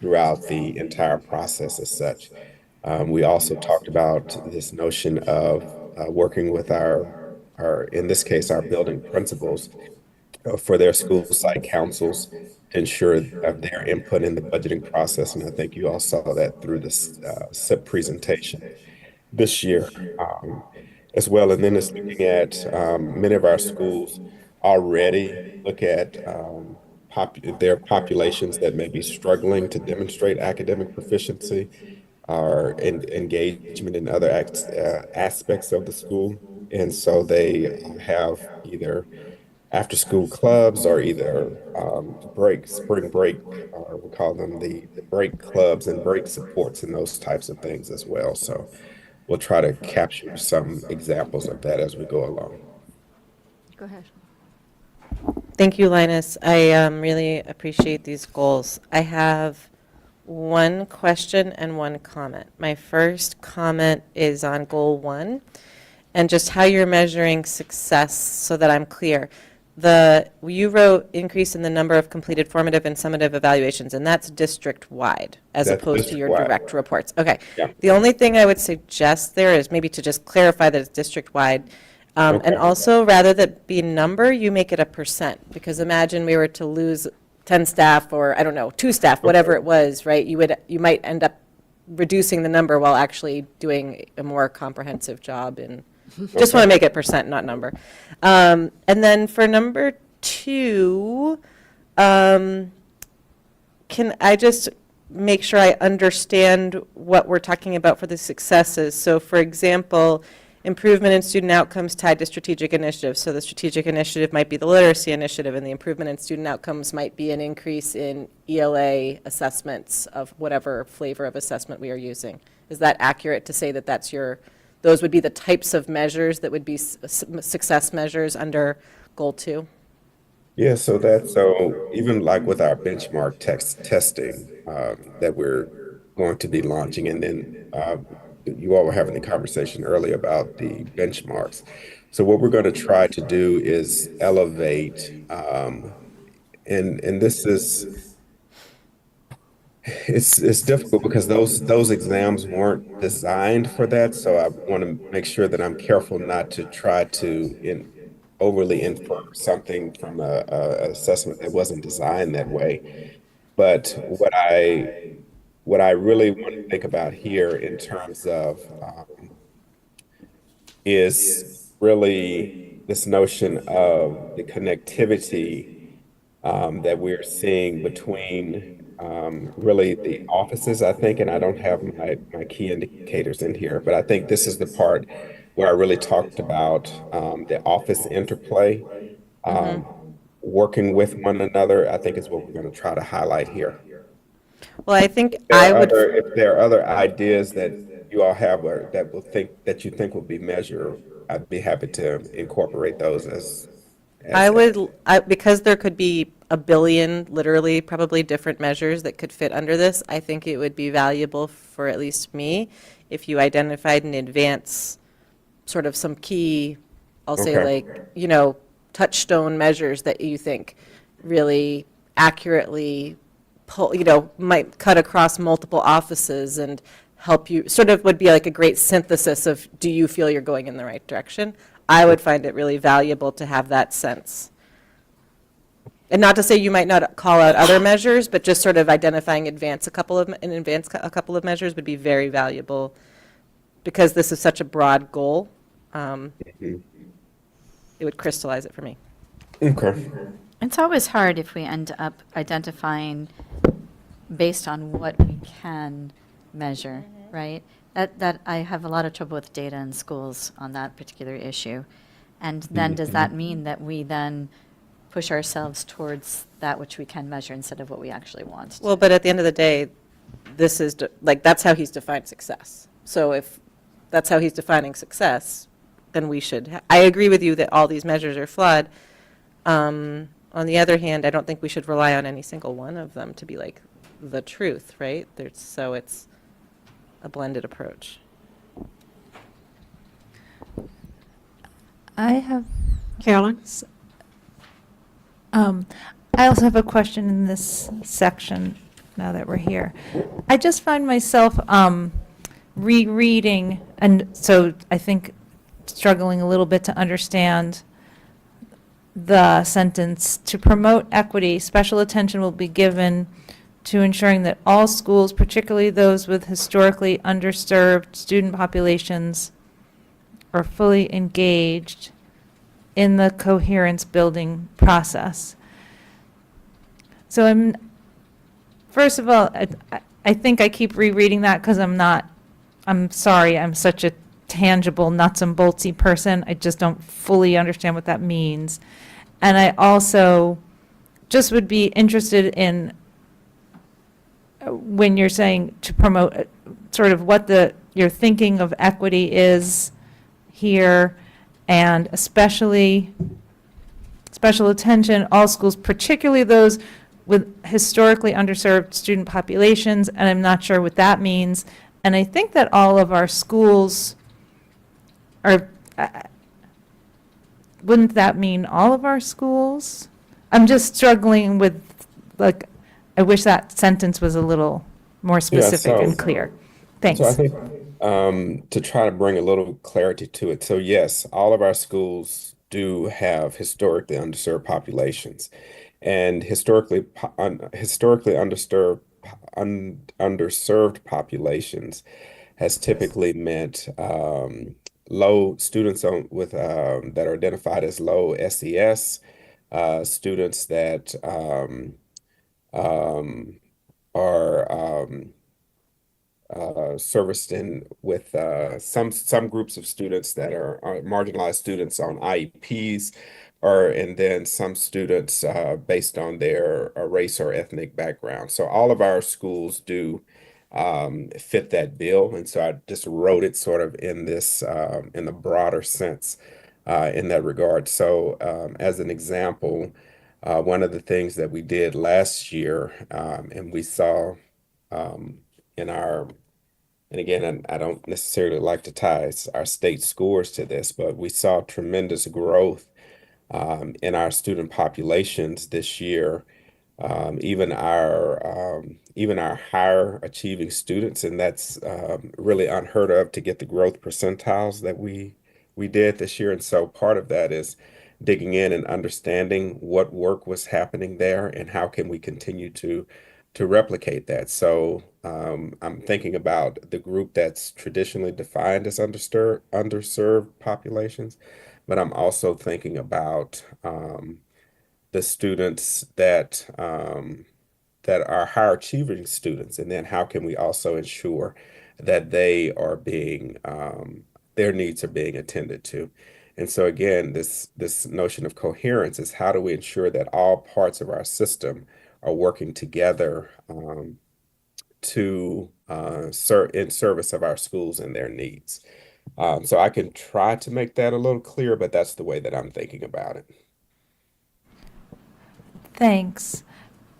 throughout the entire process as such. We also talked about this notion of working with in this case, our building principals for their school site councils to ensure of their input in the budgeting process. And I think you all saw that through this SIP presentation this year as well. And then it's looking at many of our schools already look at their populations that may be struggling to demonstrate academic proficiency or engagement in other aspects of the school. And so they have either after school clubs or either spring break, or we call them the break clubs and break supports and those types of things as well. So we'll try to capture some examples of that as we go along. Go ahead. Thank you, Linus. I really appreciate these goals. I have one question and one comment. My first comment is on Goal 1 and just how you're measuring success so that I'm clear. you wrote increase in the number of completed formative and summative evaluations, and that's district-wide, as That's opposed to your district-wide. direct reports. Okay. Yeah. The only thing I would suggest there is maybe to just clarify that it's district-wide. And Okay. also, rather than be a number, you make it a percent, because imagine we were to lose 10 staff, or, I don't know, 2 staff, whatever it was, right? You might end up reducing the number while actually doing a more comprehensive job in, just want to make it percent, not number. And then for number 2, can I just make sure I understand what we're talking about for the successes? So for example, improvement in student outcomes tied to strategic initiatives. So the strategic initiative might be the literacy initiative, and the improvement in student outcomes might be an increase in ELA assessments of whatever flavor of assessment we are using. Is that accurate to say that those would be the types of measures that would be success measures under Goal 2? Yeah, so even like with our benchmark testing that we're going to be launching, and then you all were having the conversation earlier about the benchmarks. So what we're going to try to do is elevate, and this is it's difficult because those exams weren't designed for that. So I want to make sure that I'm careful not to try to overly infer something from a assessment that wasn't designed that way. But what I really want to think about here in terms of is really this notion of the connectivity that we're seeing between really the offices, I think, and I don't have my key indicators in here, but I think this is the part where I really talked about the office interplay, working with one another, I think is what we're going to try to highlight here. Well, I think If there are other ideas that you all have or that you think will be measured, I'd be happy to incorporate those as because there could be a billion, literally, probably different measures that could fit under this, I think it would be valuable for at least me if you identified in advance sort of some key, I'll say like, touchstone measures that you think really accurately might cut across multiple offices and help you, sort of would be like a great synthesis of, do you feel you're going in the right direction? I would find it really valuable to have that sense. And not to say you might not call out other measures, but just sort of identifying in advance a couple of measures would be very valuable, because this is such a broad goal. It would crystallize it for me. Okay. It's always hard if we end up identifying based on what we can measure, right? That I have a lot of trouble with data in schools on that particular issue. And then does that mean that we then push ourselves towards that which we can measure instead of what we actually want? Well, but at the end of the day, this is, that's how he's defined success. So if that's how he's defining success, then we should, I agree with you that all these measures are flawed. On the other hand, I don't think we should rely on any single one of them to be like the truth, right? So it's a blended approach. I have, Carolyn? I also have a question in this section now that we're here. I just find myself rereading, and so I think struggling a little bit to understand the sentence, to promote equity, special attention will be given to ensuring that all schools, particularly those with historically underserved student populations, are fully engaged in the coherence building process. So first of all, I think I keep rereading that because I'm sorry, I'm such a tangible nuts and boltsy person. I just don't fully understand what that means. And I also just would be interested in when you're saying to promote sort of what your thinking of equity is here, and especially special attention, all schools, particularly those with historically underserved student populations, and I'm not sure what that means. And I think that all of our schools are, wouldn't that mean all of our schools? I'm just struggling with, like, I wish that sentence was a little more Yeah, specific and clear. so I Thanks. think to try to bring a little clarity to it. So yes, all of our schools do have historically underserved populations, and historically underserved populations has typically meant low students that are identified as low SES, students that um, are serviced in with some groups of students that are marginalized students on IEPs, or and then some students based on their race or ethnic background. So all of our schools do fit that bill, and so I just wrote it sort of in this in the broader sense in that regard. So as an example, one of the things that we did last year, and we saw um, in our and again, I don't necessarily like to tie our state scores to this, but we saw tremendous growth in our student populations this year. Even our higher achieving students, and that's really unheard of to get the growth percentiles that we did this year. And so part of that is digging in and understanding what work was happening there and how can we continue to replicate that. So I'm thinking about the group that's traditionally defined as underserved populations, but I'm also thinking about the students that are higher achieving students, and then how can we also ensure that their needs are being attended to. And so again, this notion of coherence is how do we ensure that all parts of our system are working together to serve in service of our schools and their needs. So I can try to make that a little clearer, but that's the way that I'm thinking about it. Thanks.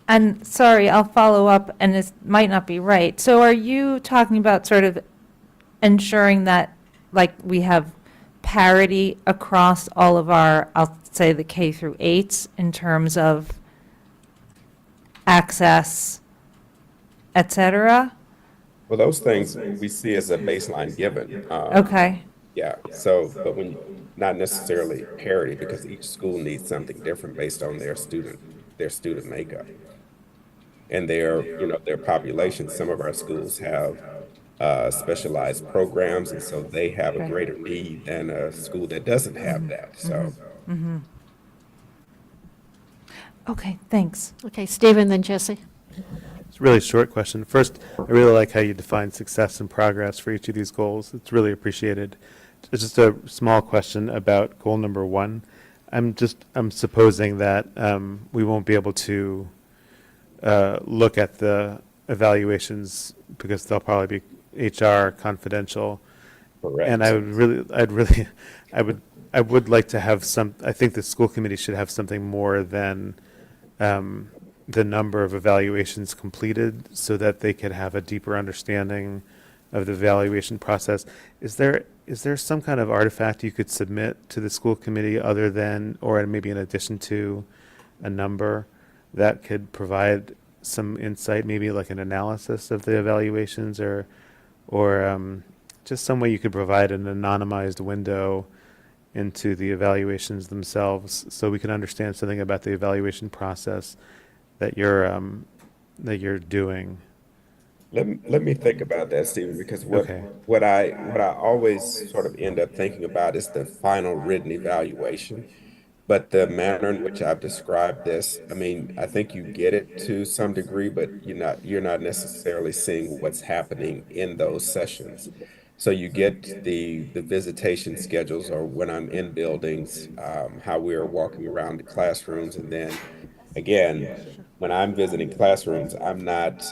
And sorry, I'll follow up, and this might not be right. So are you talking about sort of ensuring that, like, we have parity across all of our, I'll say, the K through 8s in terms of access, et cetera? Well, those things we see as a baseline given. Okay. Yeah. So, but not necessarily parity, because each school needs something different based on their student makeup and their population. Some of our schools have specialized programs, and so they have a Right. greater need than a school that doesn't have that. So. Okay, thanks. Okay, Stephen, then Jesse. It's a really short question. First, I really like how you define success and progress for each of these goals. It's really appreciated. It's just a small question about goal number 1. I'm supposing that we won't be able to look at the evaluations because they'll probably be HR confidential. Correct. And I would like to have I think the school committee should have something more than the number of evaluations completed so that they could have a deeper understanding of the evaluation process. Is there some kind of artifact you could submit to the school committee other than, or maybe in addition to, a number that could provide some insight, maybe like an analysis of the evaluations, or just some way you could provide an anonymized window into the evaluations themselves so we can understand something about the evaluation process that you're doing? Let me think about that, Stephen, because Okay. what I always sort of end up thinking about is the final written evaluation. But the manner in which I've described this, I mean, I think you get it to some degree, but you're not necessarily seeing what's happening in those sessions. So you get the visitation schedules, or when I'm in buildings, how we are walking around the classrooms, and then again, when I'm visiting classrooms, I'm not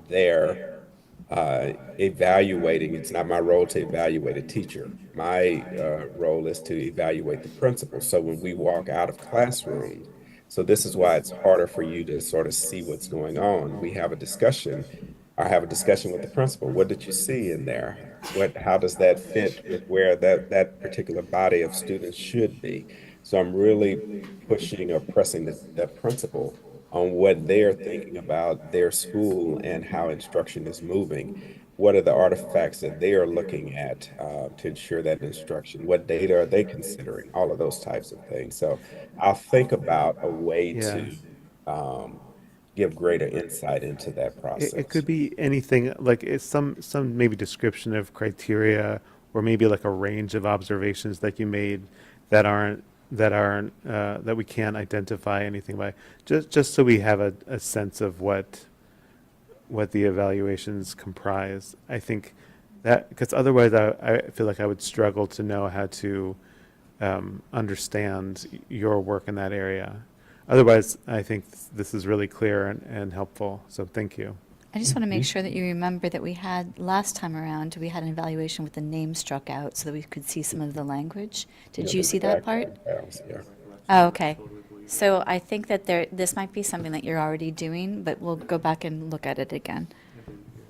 there evaluating. It's not my role to evaluate a teacher. My role is to evaluate the principal. So when we walk out of classrooms, so this is why it's harder for you to sort of see what's going on. We have a discussion. I have a discussion with the principal. What did you see in there? How does that fit with where that particular body of students should be? So I'm really pushing or pressing the principal on what they're thinking about their school and how instruction is moving. What are the artifacts that they are looking at to ensure that instruction? What data are they considering? All of those types of things. So I'll think about a way Yeah. to give greater insight into that It process. could be anything, like it's some maybe description of criteria, or maybe like a range of observations that you made that aren't that we can't identify anything by, just so we have a sense of what the evaluations comprise. I think that, because otherwise I feel like I would struggle to know how to understand your work in that area. Otherwise, I think this is really clear and helpful, so thank you. I just want to make sure that you remember that we had, last time around, we had an evaluation with the name struck out so that we could see some of the language. Did you see that part? Yeah. Oh, okay. So I think that this might be something that you're already doing, but we'll go back and look at it again.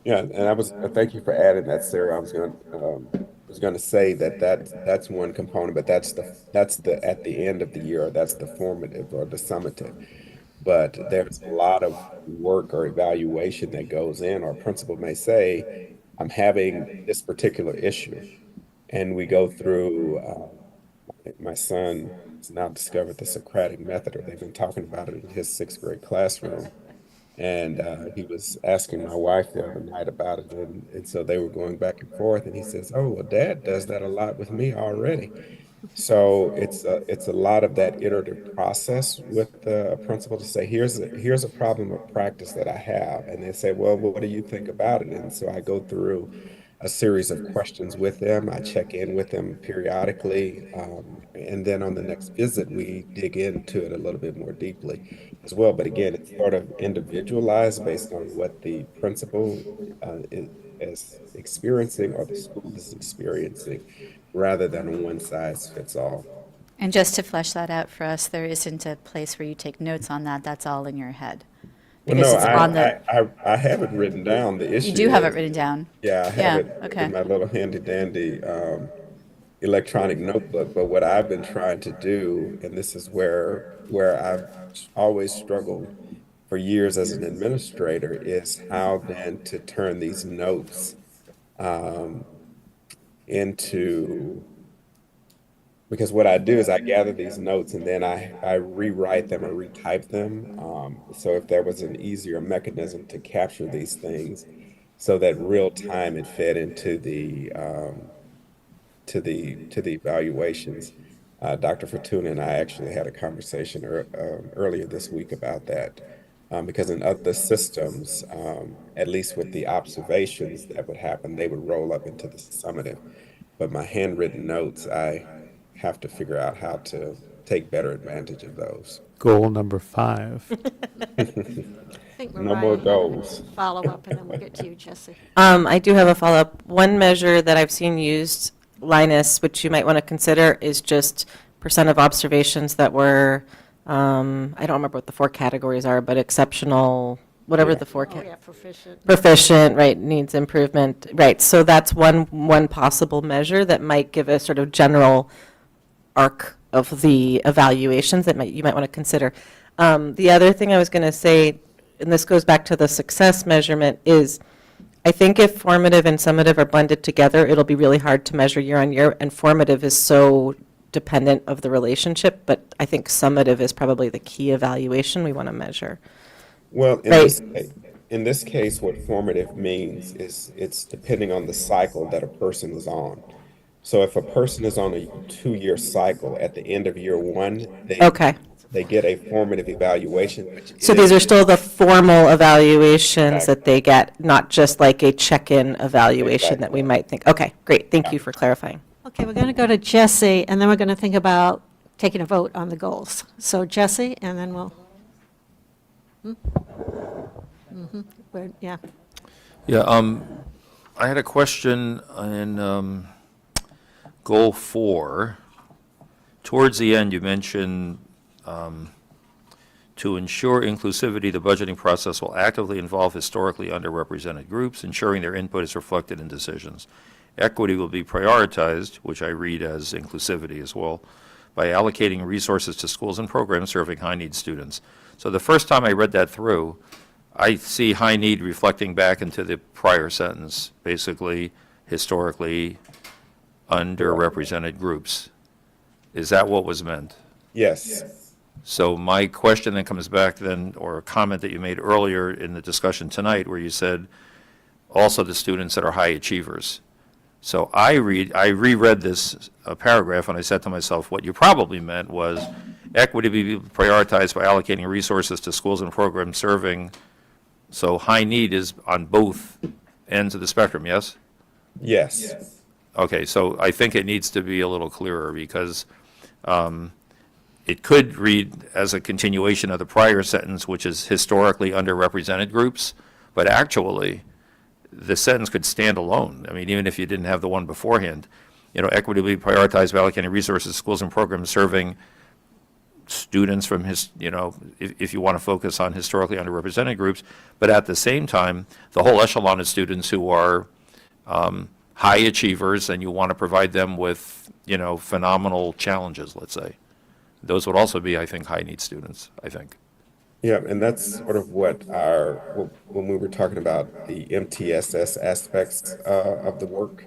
Yeah, and thank you for adding that, Sarah. I was going to say that's one component, but that's the at the end of the year, or that's the formative or the summative. But there's a lot of work or evaluation that goes in. Our principal may say, I'm having this particular issue. And we go through, my son has now discovered the Socratic method, or they've been talking about it in his 6th grade classroom. And he was asking my wife the other night about it. And so they were going back and forth. And he says, oh, well, Dad does that a lot with me already. So it's a lot of that iterative process with the principal to say, here's a problem of practice that I have. And they say, well, what do you think about it? And so I go through a series of questions with them. I check in with them periodically. And then on the next visit, we dig into it a little bit more deeply as well. But again, it's sort of individualized based on what the principal is experiencing or the school is experiencing, rather than a one size fits all. And just to flesh that out for us, there isn't a place where you take notes on that. That's all in your head. Well, Because no, it's on the. I have it written down. The issue You do have it is- written down. Yeah, I have Yeah, it okay. in my little handy dandy electronic notebook. But what I've been trying to do, and this is where I've always struggled for years as an administrator, is how then to turn these notes into, because what I do is I gather these notes and then I rewrite them or retype them. So if there was an easier mechanism to capture these things so that real time it fed into the to the evaluations. Dr. Fortuna and I actually had a conversation earlier this week about that. Because in other systems, at least with the observations that would happen, they would roll up into the summative. But my handwritten notes, I have to figure out how to take better advantage of those. Goal number 5. I think No more Mariah had a goals. follow-up, and then we'll get to you, Jesse. I do have a follow-up. One measure that I've seen used, Linus, which you might want to consider, is just percent of observations that were, I don't remember what the 4 categories are, but exceptional, whatever the 4 Oh, yeah, proficient. proficient, right, needs improvement, right. So that's one possible measure that might give a sort of general arc of the evaluations that you might want to consider. The other thing I was going to say, and this goes back to the success measurement, is I think if formative and summative are blended together, it'll be really hard to measure year on year, and formative is so dependent of the relationship, but I think summative is probably the key evaluation we want to measure. Well, Right. in this case, what formative means is it's depending on the cycle that a person is on. So if a person is on a 2-year cycle, at the end of year 1, Okay. they get a formative evaluation. Which So is- these are still the formal evaluations that they get, not just like a check-in evaluation that we might think. Okay, great, thank you for clarifying. Okay, we're going to go to Jesse, and then we're going to think about taking a vote on the goals. So Jesse, and then we'll. Yeah. Yeah, I had a question in goal 4. Towards the end, you mentioned to ensure inclusivity, the budgeting process will actively involve historically underrepresented groups, ensuring their input is reflected in decisions. Equity will be prioritized, which I read as inclusivity as well, by allocating resources to schools and programs serving high-need students. So the first time I read that through, I see high need reflecting back into the prior sentence, basically historically underrepresented groups. Is that what was meant? Yes. So my question then comes back then, or a comment that you made earlier in the discussion tonight, where you said also the students that are high achievers. So I reread this paragraph and I said to myself, what you probably meant was equity be prioritized by allocating resources to schools and programs serving. So high need is on both ends of the spectrum, yes? Yes. Okay, so I think it needs to be a little clearer because it could read as a continuation of the prior sentence, which is historically underrepresented groups, but actually the sentence could stand alone. I mean, even if you didn't have the one beforehand, equitably prioritized by allocating resources to schools and programs serving students from if you want to focus on historically underrepresented groups, but at the same time, the whole echelon of students who are high achievers and you want to provide them with, phenomenal challenges, let's say. Those would also be, I think, high need students, I think. Yeah, and that's sort of what when we were talking about the MTSS aspects of the work,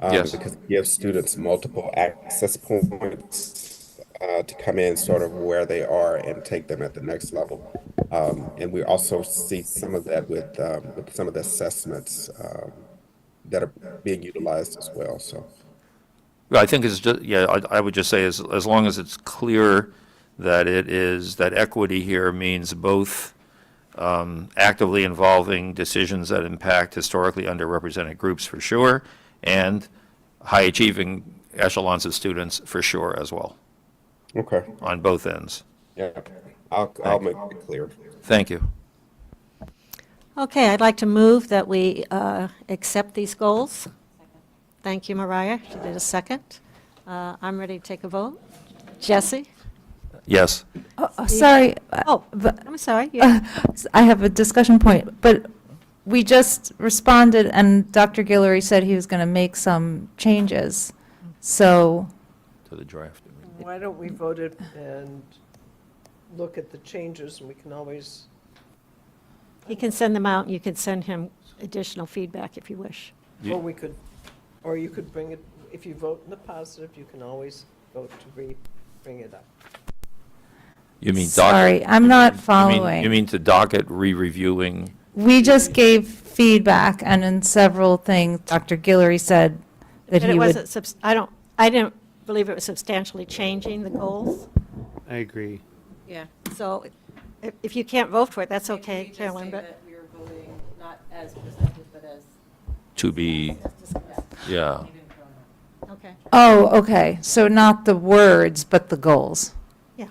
Yes. because it gives students multiple access points to come in sort of where they are and take them at the next level. And we also see some of that with some of the assessments that are being utilized as well, so. I think it's just, I would just say as long as it's clear that that equity here means both actively involving decisions that impact historically underrepresented groups for sure, and high achieving echelons of students for sure as well. Okay. On both ends. Yeah, I'll make it clear. Thank you. Okay, I'd like to move that we accept these goals. Thank you, Mariah. She did a second. I'm ready to take a vote. Jesse? Yes. Sorry. I'm sorry. Yeah. I have a discussion point, but we just responded and Dr. Guillory said he was going to make some changes. So. To the draft. Why don't we vote it and look at the changes, and we can always. He can send them out, and you can send him additional feedback if you wish. Or you could bring it, if you vote in the positive, you can always vote to bring it up. You mean Sorry, I'm not following. You mean to docket re-reviewing? We just gave feedback, and in several things, Dr. Guillory said that he would. I didn't believe it was substantially changing the goals. I agree. Yeah. So if you can't vote for it, that's okay, Carolyn, but. We were voting not as presented, but as. To be, yeah. Okay. Oh, okay. So not the words, but the goals. Yeah.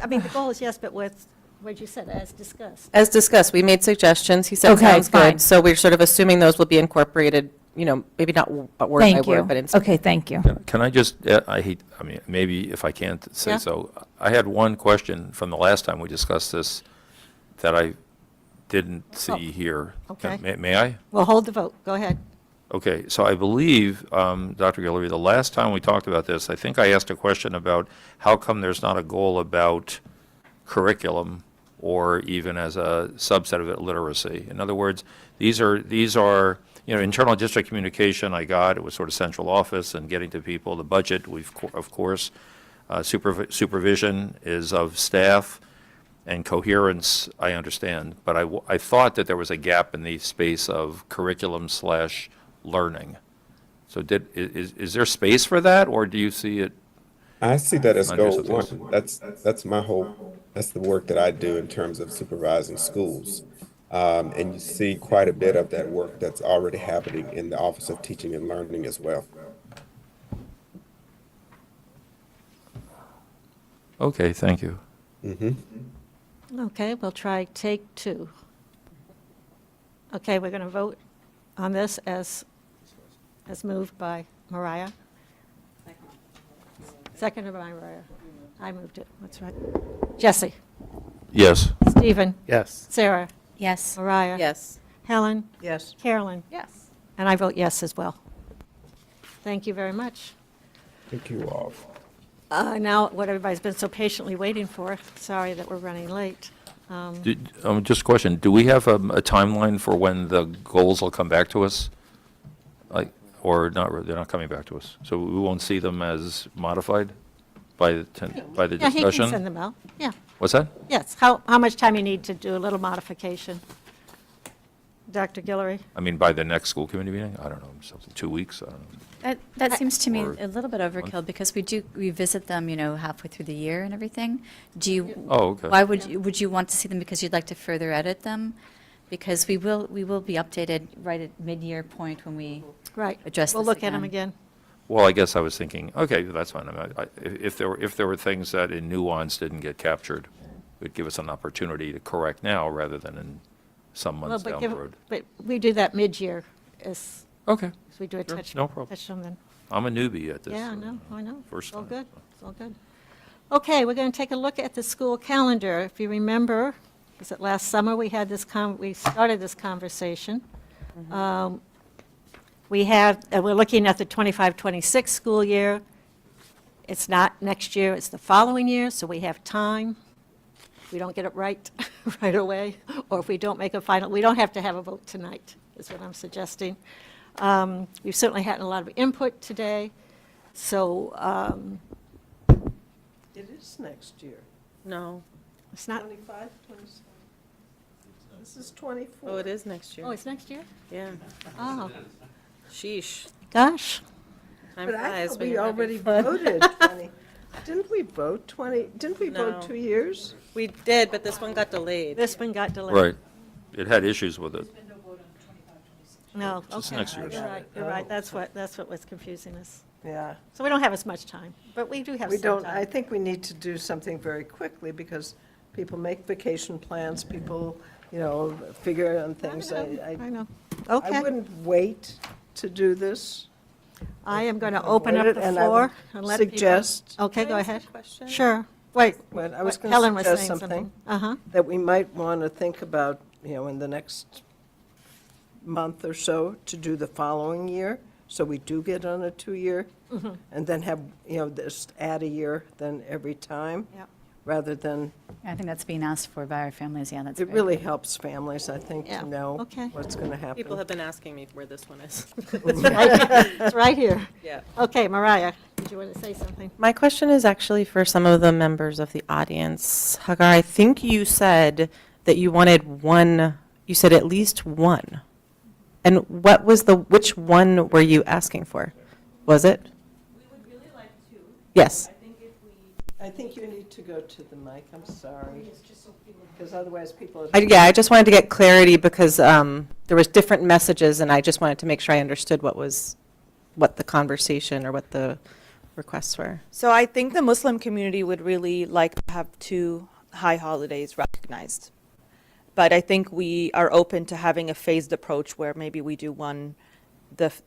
I mean, the goal is yes, but with, what you said, as discussed. As discussed, we made suggestions. He said, Okay, sounds fine. good. So we're sort of assuming those will be incorporated, maybe not word by Thank you. word, but in. Okay, thank you. Can I just, maybe if I can't say Yeah. so, I had one question from the last time we discussed this that I didn't see here. Okay. May I? We'll hold the vote. Go ahead. Okay, so I believe, Dr. Guillory, the last time we talked about this, I think I asked a question about how come there's not a goal about curriculum or even as a subset of it, literacy. In other words, these are internal district communication I got, it was sort of central office and getting to people, the budget, of course, supervision is of staff, and coherence, I understand. But I thought that there was a gap in the space of curriculum/learning. So is there space for that, or do you see it? I see that as under goal something? one. That's the work that I do in terms of supervising schools. And you see quite a bit of that work that's already happening in the Office of Teaching and Learning as well. Okay, thank you. Mm-hmm. Okay, we'll try take two. Okay, we're going to vote on this as moved by Mariah. Seconded by Mariah. I moved it, that's right. Jesse? Yes. Stephen? Yes. Sarah? Yes. Mariah? Yes. Helen? Yes. Carolyn? Yes. And I vote yes as well. Thank you very much. Thank you all. Now, what everybody's been so patiently waiting for, sorry that we're running late. Just a question, do we have a timeline for when the goals will come back to us? Like, or not, they're not coming back to us? So we won't see them as modified by the Yeah, he discussion? can send them out, yeah. What's that? Yes, how much time you need to do a little modification? Dr. Guillory? I mean, by the next school committee meeting? I don't know, something, 2 weeks? I don't know. That seems to me Or a little bit overkill, because we do revisit them, halfway through the year and everything. Do you? Oh, okay. Why would you want to see them, because you'd like to further edit them? Because we will be updated right at mid-year point when we Right. address this We'll look at them again. Well, I guess I was thinking, okay, that's fine. I mean, if there were things that in nuance didn't get captured, it would give us an opportunity to correct now rather than in some Well, months but down give- the road. But we do that mid-year as. Okay. So we do a Sure, touch. no problem. Touch them then. I'm a newbie at this. Yeah, I know. First It's all time. good, it's all good. Okay, we're going to take a look at the school calendar. If you remember, was it last summer we had this, we started this conversation. We're looking at the 25-26 school year. It's not next year, it's the following year, so we have time. We don't get it right away, or if we don't make a final, we don't have to have a vote tonight, is what I'm suggesting. We've certainly had a lot of input today, so It is next year. No. it's not, 25, 26. This is 24. Oh, it is next year. oh, it's next year? Yeah. Oh, Sheesh. gosh. Time But I flies thought when we you're having already fun. voted 20. Didn't we vote 20, didn't we vote No. 2 years? We did, but this one got delayed. This one got delayed. Right. It had issues with it. No, It's okay. next year's. You're right, that's what was confusing us. Yeah. So we don't have as much time, but we do have We some don't, time. I think we need to do something very quickly because people make vacation plans, people, figure on things. I know. I Okay, wouldn't wait to do this. I am going to open up Avoid it, the and I floor would and let people. suggest- Okay, Can go I ask a ahead. question? Sure. Wait, But I was going Helen to was suggest saying something Uh-huh. that we might want to think about, in the next month or so to do the following year, so we do get on a 2-year, and then have, just add a year then every time, Yep. rather than, I think that's being asked for by our families, yeah, that's it great. really helps families, I think, Yeah, to know okay. what's going to happen. People have been asking me where this one is. It's right here. Yeah. Okay, Mariah, did you want to say something? My question is actually for some of the members of the audience. Hagar, I think you said that you wanted one, you said at least one. And what was which one were you asking for? Was it? We would really like to. Yes. I think you need to go to the mic, I'm sorry, because otherwise people. I just wanted to get clarity because there was different messages, and I just wanted to make sure I understood what the conversation or what the requests were. So I think the Muslim community would really like to have 2 high holidays recognized. But I think we are open to having a phased approach where maybe we do one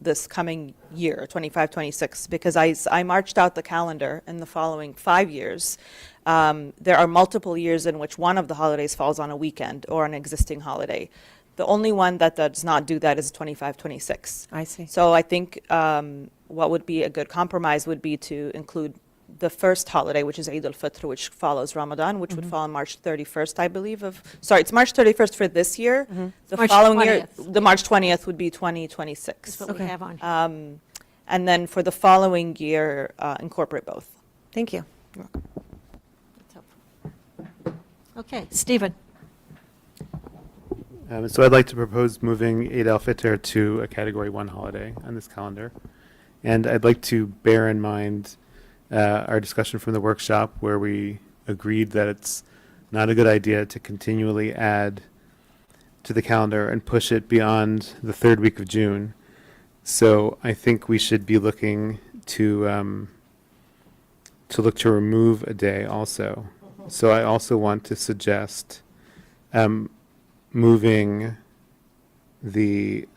this coming year, 25, 26, because I marched out the calendar in the following 5 years. There are multiple years in which one of the holidays falls on a weekend or an existing holiday. The only one that does not do that is 25, 26. I see. So I think what would be a good compromise would be to include the first holiday, which is Eid al-Fitr, which follows Ramadan, which would fall on March 31st, I believe. It's March 31st for this year. The March following year, 20th. the March 20th would be 2026. That's what we have on here. And then for the following year, incorporate both. Thank you. That's helpful. Okay, Stephen. So I'd like to propose moving Eid al-Fitr to a Category 1 holiday on this calendar. And I'd like to bear in mind our discussion from the workshop where we agreed that it's not a good idea to continually add to the calendar and push it beyond the 3rd week of June. So I think we should be looking to look to remove a day also. So I also want to suggest moving the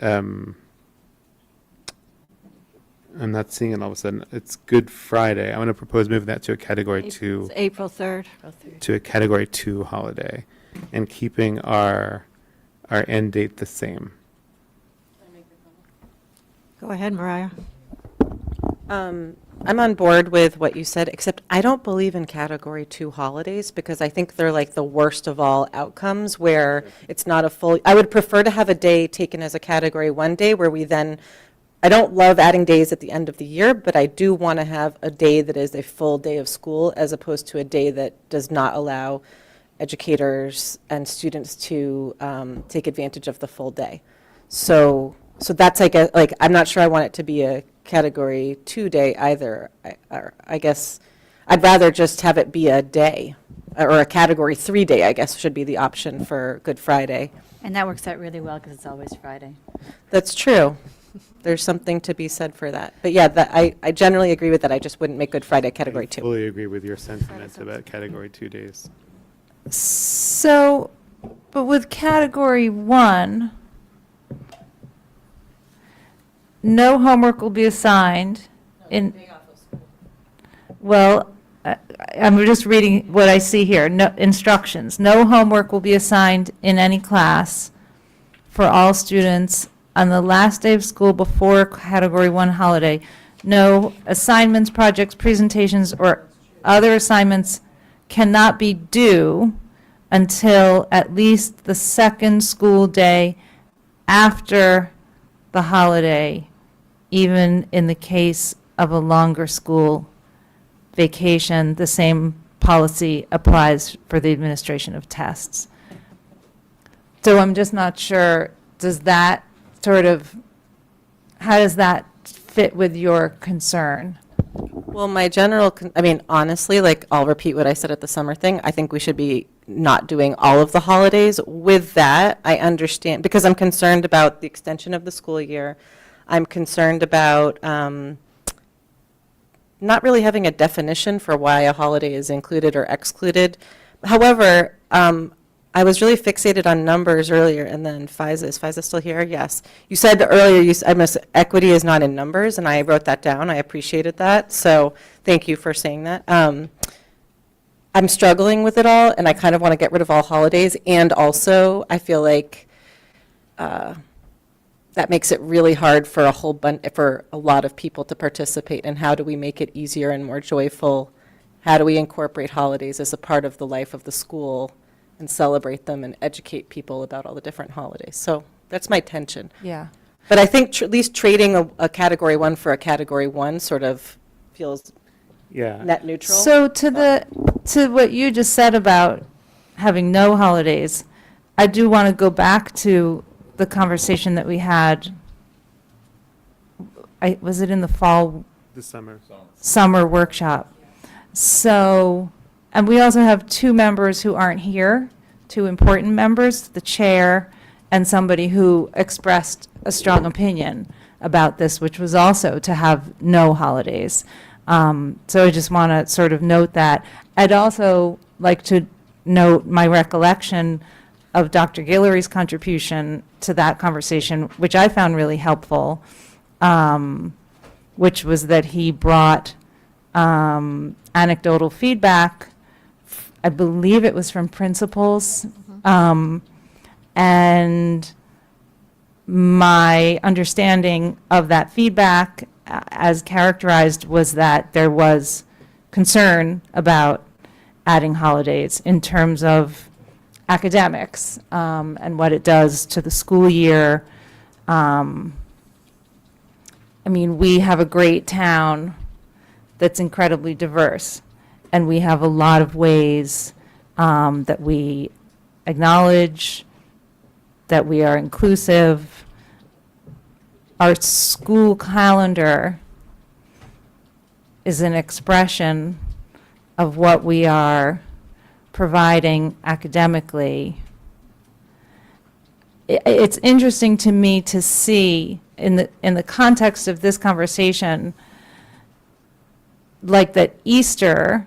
I'm not seeing it all of a sudden. It's Good Friday. I want to propose moving that to a Category 2 It's April 3rd. to a Category 2 holiday, and keeping our end date the same. Go ahead, Mariah. I'm on board with what you said, except I don't believe in Category 2 holidays because I think they're like the worst of all outcomes where it's not a full, I would prefer to have a day taken as a Category 1 day where we then, I don't love adding days at the end of the year, but I do want to have a day that is a full day of school as opposed to a day that does not allow educators and students to take advantage of the full day. So that's like I'm not sure I want it to be a Category 2 day either. I guess I'd rather just have it be a day, or a Category 3 day, I guess, should be the option for Good Friday. And that works out really well because it's always Friday. That's true. There's something to be said for that. But yeah, I generally agree with that. I just wouldn't make Good Friday Category 2. I fully agree with your sentiments about Category 2 days. So, but with Category 1, no homework will be assigned in. Well, I'm just reading what I see here. No instructions. No homework will be assigned in any class for all students on the last day of school before Category 1 holiday. No assignments, projects, presentations, or other assignments cannot be due until at least the second school day after the holiday, even in the case of a longer school vacation. The same policy applies for the administration of tests. So I'm just not sure, does that sort of, how does that fit with your concern? Well, my general, I mean, honestly, like, I'll repeat what I said at the summer thing. I think we should be not doing all of the holidays. With that, I understand, because I'm concerned about the extension of the school year. I'm concerned about not really having a definition for why a holiday is included or excluded. However, I was really fixated on numbers earlier, and then Faiza, is Faiza still here? Yes. You said earlier, equity is not in numbers, and I wrote that down. I appreciated that, so thank you for saying that. I'm struggling with it all, and I kind of want to get rid of all holidays, and also I feel like that makes it really hard for for a lot of people to participate. And how do we make it easier and more joyful? How do we incorporate holidays as a part of the life of the school and celebrate them and educate people about all the different holidays? So that's my tension. Yeah. But I think at least trading a Category 1 for a Category 1 sort of feels net neutral. So to what you just said about having no holidays, I do want to go back to the conversation that we had. Was it in the fall? This summer. Summer workshop. So, and we also have two members who aren't here, two important members, the chair and somebody who expressed a strong opinion about this, which was also to have no holidays. So I just want to sort of note that. I'd also like to note my recollection of Dr. Guillory's contribution to that conversation, which I found really helpful, which was that he brought anecdotal feedback. I believe it was from principals. And my understanding of that feedback, as characterized, was that there was concern about adding holidays in terms of academics and what it does to the school year. I mean, we have a great town that's incredibly diverse, and we have a lot of ways that we acknowledge that we are inclusive. Our school calendar is an expression of what we are providing academically. It's interesting to me to see in the context of this conversation, like that Easter,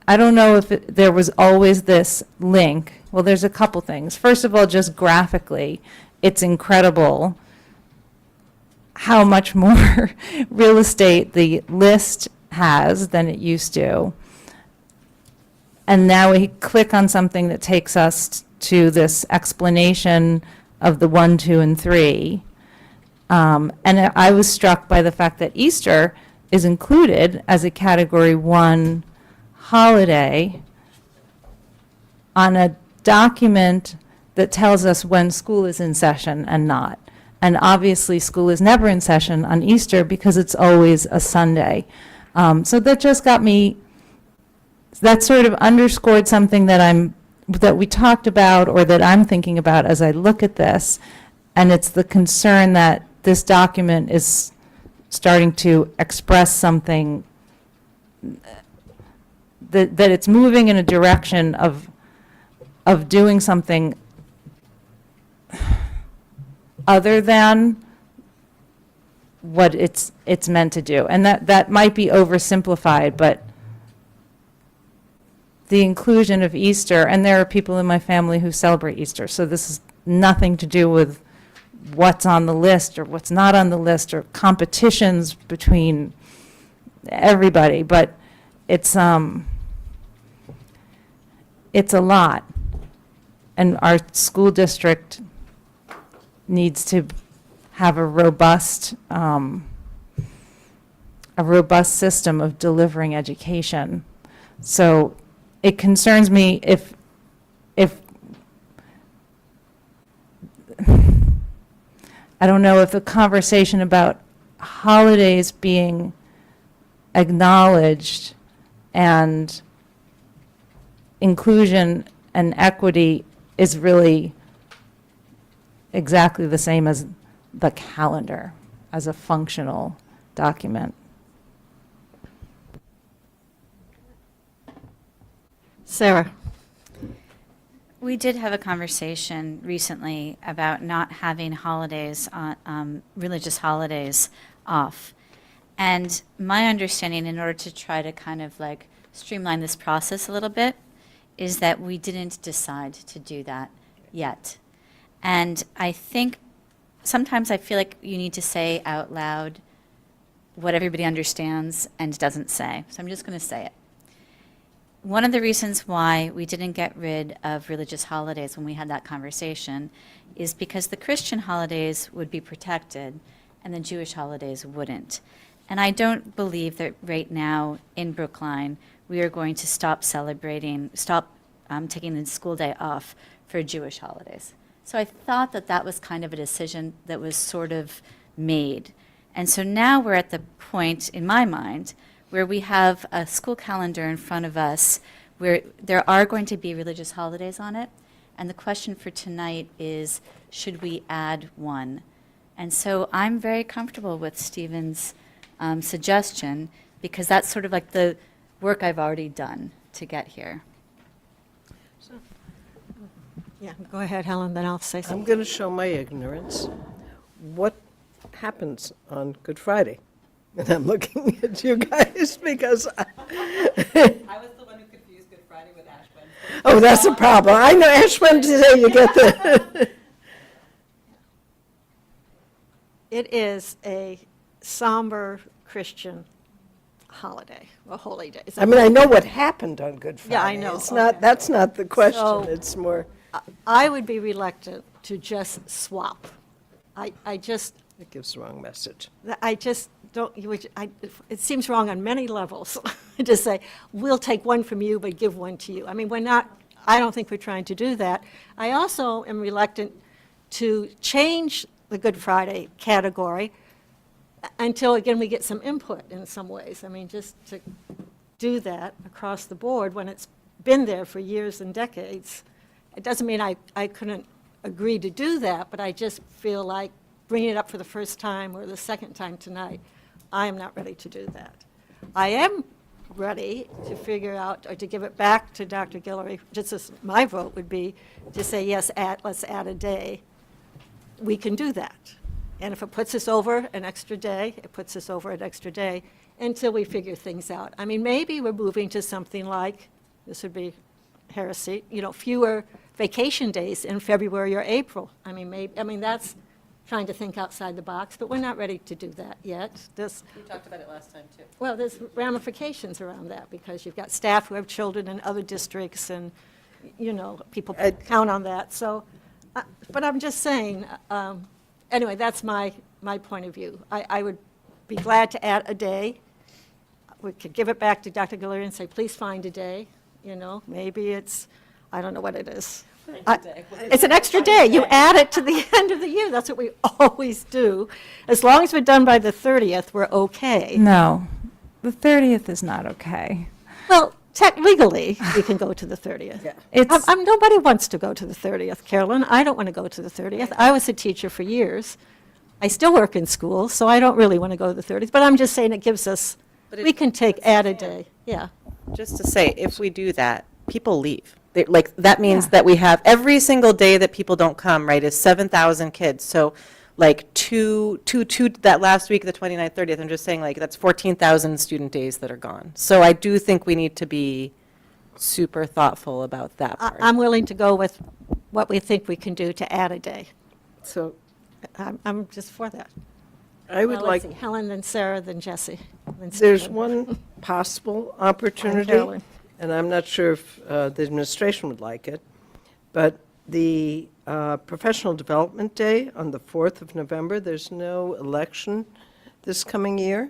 I don't know if there was always this link. Well, there's a couple things. First of all, just graphically, it's incredible how much more real estate the list has than it used to. And now we click on something that takes us to this explanation of the 1, 2, and 3. And I was struck by the fact that Easter is included as a Category 1 holiday on a document that tells us when school is in session and not. And obviously, school is never in session on Easter because it's always a Sunday. So that just got me, that sort of underscored something that we talked about, or that I'm thinking about as I look at this. And it's the concern that this document is starting to express something, that it's moving in a direction of doing something other than what it's meant to do. And that might be oversimplified, but the inclusion of Easter, and there are people in my family who celebrate Easter, so this is nothing to do with what's on the list or what's not on the list or competitions between everybody, but it's a lot. And our school district needs to have a robust system of delivering education. So it concerns me if I don't know if the conversation about holidays being acknowledged and inclusion and equity is really exactly the same as the calendar, as a functional document. Sarah? We did have a conversation recently about not having holidays, religious holidays off. And my understanding, in order to try to kind of like streamline this process a little bit, is that we didn't decide to do that yet. And I think sometimes I feel like you need to say out loud what everybody understands and doesn't say. So I'm just going to say it. One of the reasons why we didn't get rid of religious holidays when we had that conversation is because the Christian holidays would be protected and the Jewish holidays wouldn't. And I don't believe that right now in Brookline we are going to stop taking the school day off for Jewish holidays. So I thought that that was kind of a decision that was sort of made. And so now we're at the point, in my mind, where we have a school calendar in front of us where there are going to be religious holidays on it. And the question for tonight is, should we add one? And so I'm very comfortable with Stephen's suggestion, because that's sort of like the work I've already done to get here. Yeah, go ahead, Helen, then I'll say something. I'm going to show my ignorance. What happens on Good Friday? And I'm looking at you guys because I was the one who confused Good Friday with Ash Wednesday. oh, that's a problem. I know Ash Wednesday, you get the... It is a somber Christian holiday, a holy day. I mean, I know what happened on Good Friday. Yeah, I know. It's not, that's not the question. So, It's more... I would be reluctant to just swap. I just... It gives the wrong message. I just don't, it seems wrong on many levels. To say, we'll take one from you, but give one to you. I mean, I don't think we're trying to do that. I also am reluctant to change the Good Friday category until, again, we get some input in some ways. I mean, just to do that across the board when it's been there for years and decades. It doesn't mean I couldn't agree to do that, but I just feel like bringing it up for the first time or the second time tonight, I am not ready to do that. I am ready to figure out, or to give it back to Dr. Guillory, just as my vote would be, to say, yes, let's add a day. We can do that. And if it puts us over an extra day, it puts us over an extra day until we figure things out. I mean, maybe we're moving to something like, this would be heresy, fewer vacation days in February or April. I mean, that's trying to think outside the box, but we're not ready to do that yet. We talked about it last time, too. Well, there's ramifications around that, because you've got staff who have children in other districts, and, people count on that. So, but I'm just saying, anyway, that's my point of view. I would be glad to add a day we could give it back to Dr. Guillory and say, please find a day, maybe it's, I don't know what it is. It's an extra day. You add it to the end of the year. That's what we always do. As long as we're done by the 30th, we're okay. No, the 30th is not okay. Well, legally, we can go to the 30th. It's, Nobody wants to go to the 30th, Carolyn. I don't want to go to the 30th. I was a teacher for years. I still work in school, so I don't really want to go to the 30th. But I'm just saying it gives us, we can add a day. Yeah. Just to say, if we do that, people leave. That means that we have every single day that people don't come, right, is 7,000 kids. So that last week, the 29th, 30th, I'm just saying, that's 14,000 student days that are gone. So I do think we need to be super thoughtful about that part. I'm willing to go with what we think we can do to add a day. So I'm just for that. I would Well, like, let's see, Helen, then Sarah, then Jesse. then there's Stephen. one possible opportunity, Carolyn. and I'm not sure if the administration would like it, but the Professional Development Day on the 4th of November, there's no election this coming year.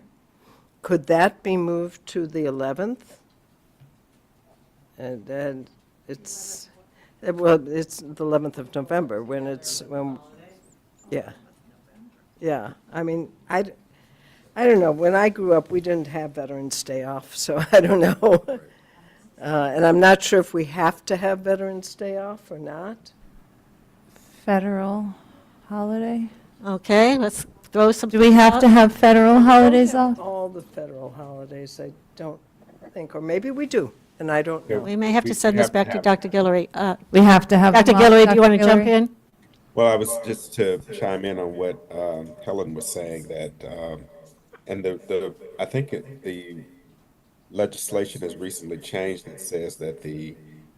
Could that be moved to the 11th? And then it's the 11th of November yeah. I mean, I don't know. When I grew up, we didn't have Veterans Day off, so I don't know. And I'm not sure if we have to have Veterans Day off or not. federal holiday. Okay, let's throw some. Do we have to have federal holidays off? All the federal holidays, I don't think, or maybe we do, and I don't know. We may have to We send this have to back to have- Dr. Guillory. We have to have. Dr. them off, Guillory, do you want to Dr. jump Guillory? in? Well, I was just to chime in on what Helen was saying that, and I think the legislation has recently changed that says that the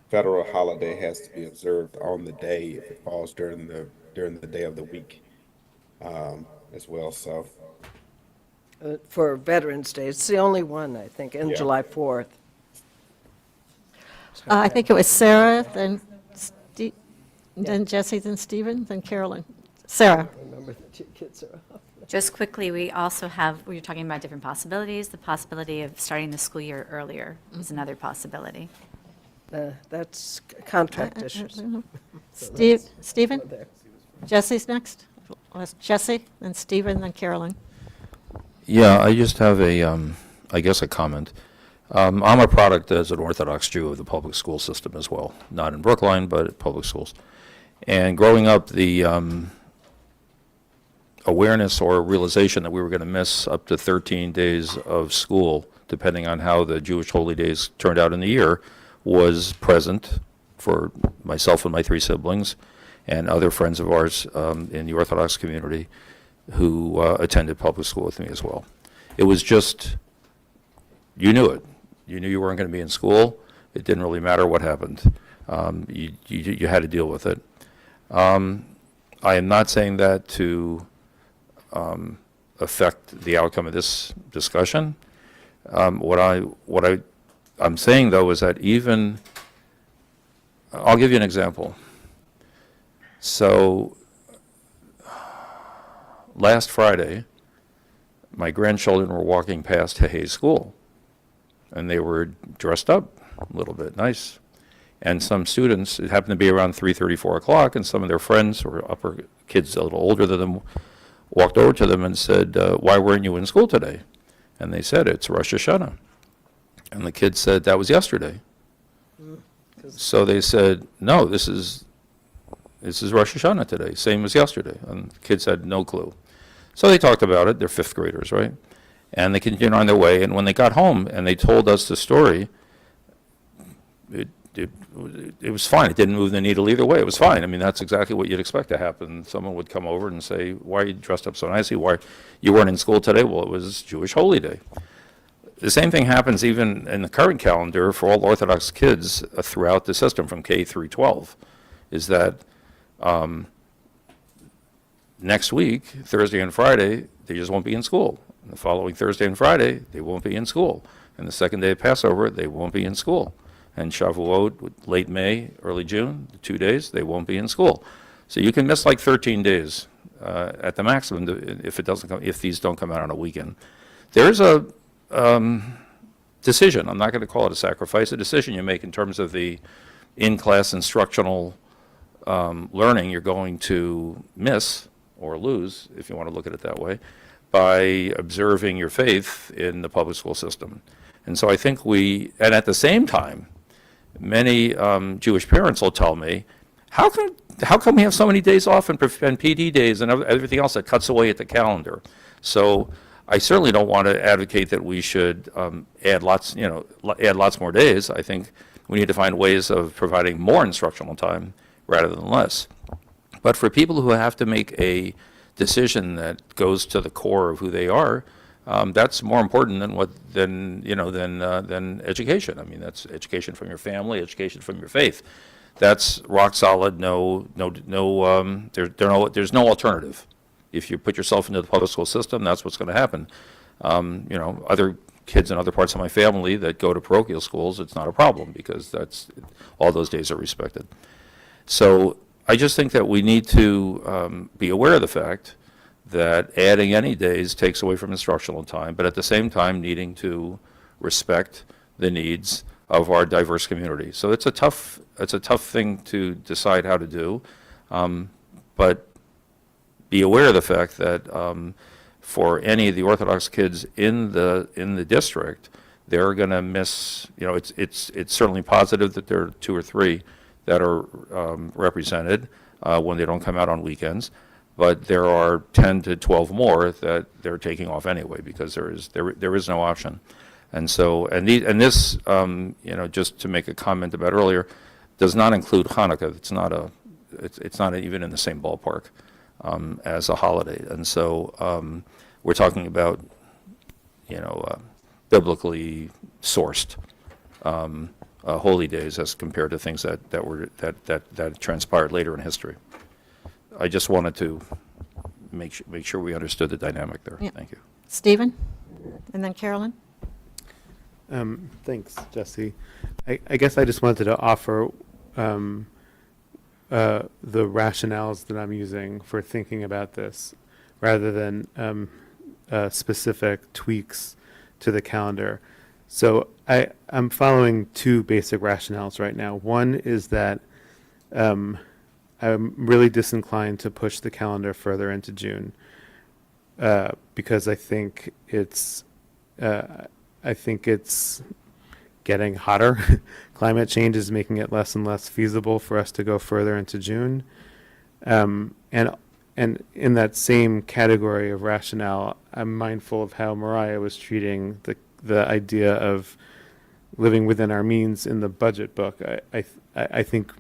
federal holiday has to be observed on the day if it falls during the day of the week as well. So For Veterans Day, it's the only one, I think, and Yeah. July 4th. I think it was Sarah, then Jesse, then Stephen, then Carolyn. Sarah. Remember the two kids are off. Just quickly, we also have, we were talking about different possibilities. The possibility of starting the school year earlier is another possibility. That's contract issues. Stephen? Go there. Jesse's next? Jesse, then Stephen, then Carolyn. Yeah, I just have I guess a comment. I'm a product as an Orthodox Jew of the public school system as well, not in Brookline, but at public schools. And growing up, the awareness or realization that we were going to miss up to 13 days of school, depending on how the Jewish holy days turned out in the year, was present for myself and my three siblings and other friends of ours in the Orthodox community who attended public school with me as well. It was just, you knew it. You knew you weren't going to be in school. It didn't really matter what happened. You had to deal with it. I am not saying that to affect the outcome of this discussion. What I'm saying, though, is that even, I'll give you an example. So last Friday, my grandchildren were walking past Hayes School, and they were dressed up a little bit nice. And some students, it happened to be around 3:30, 4 o'clock, and some of their friends, or upper kids a little older than them, walked over to them and said, why weren't you in school today? And they said, it's Rosh Hashanah. And the kid said, that was yesterday. So they said, no, this is Rosh Hashanah today, same as yesterday. And the kids had no clue. So they talked about it. They're fifth graders, right? And they continued on their way. And when they got home and they told us the story, it was fine. It didn't move the needle either way. It was fine. I mean, that's exactly what you'd expect to happen. Someone would come over and say, why are you dressed up so nicely? Why you weren't in school today? Well, it was Jewish Holy Day. The same thing happens even in the current calendar for all Orthodox kids throughout the system from K through 12, is that next week, Thursday and Friday, they just won't be in school. And the following Thursday and Friday, they won't be in school. And the second day of Passover, they won't be in school. And Shavuot, late May, early June, the 2 days, they won't be in school. So you can miss like 13 days at the maximum if these don't come out on a weekend. There's a decision. I'm not going to call it a sacrifice, a decision you make in terms of the in-class instructional learning you're going to miss or lose, if you want to look at it that way, by observing your faith in the public school system. And so I think and at the same time, many Jewish parents will tell me, how come we have so many days off and PD days and everything else that cuts away at the calendar? So I certainly don't want to advocate that we should add lots more days. I think we need to find ways of providing more instructional time rather than less. But for people who have to make a decision that goes to the core of who they are, that's more important than education. I mean, that's education from your family, education from your faith. That's rock solid. There's no alternative. If you put yourself into the public school system, that's what's going to happen. Other kids in other parts of my family that go to parochial schools, it's not a problem because all those days are respected. So I just think that we need to be aware of the fact that adding any days takes away from instructional time, but at the same time needing to respect the needs of our diverse community. So it's a tough thing to decide how to do, but be aware of the fact that for any of the Orthodox kids in the district, they're going to miss. It's certainly positive that there are 2 or 3 that are represented when they don't come out on weekends, but there are 10 to 12 more that they're taking off anyway because there is no option. And so this just to make a comment about earlier, does not include Hanukkah. It's not even in the same ballpark as a holiday. And so we're talking about biblically sourced holy days as compared to things that transpired later in history. I just wanted to make sure we understood the dynamic there. Yeah. Thank you. Stephen, and then Carolyn. Thanks, Jesse. I guess I just wanted to offer the rationales that I'm using for thinking about this, rather than specific tweaks to the calendar. So I'm following 2 basic rationales right now. One is that I'm really disinclined to push the calendar further into June because I think it's getting hotter. Climate change is making it less and less feasible for us to go further into June. And in that same category of rationale, I'm mindful of how Mariah was treating the idea of living within our means in the budget book. I think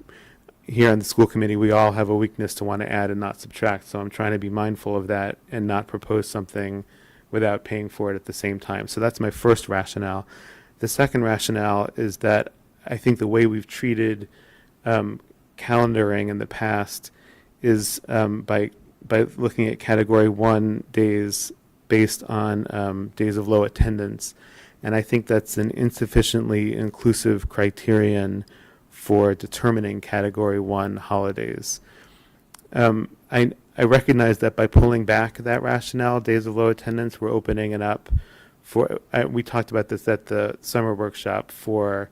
here on the school committee, we all have a weakness to want to add and not subtract. So I'm trying to be mindful of that and not propose something without paying for it at the same time. So that's my first rationale. The second rationale is that I think the way we've treated calendaring in the past is by looking at category 1 days based on days of low attendance. And I think that's an insufficiently inclusive criterion for determining category 1 holidays. I recognize that by pulling back that rationale, days of low attendance, we're opening it up for, we talked about this at the summer workshop, for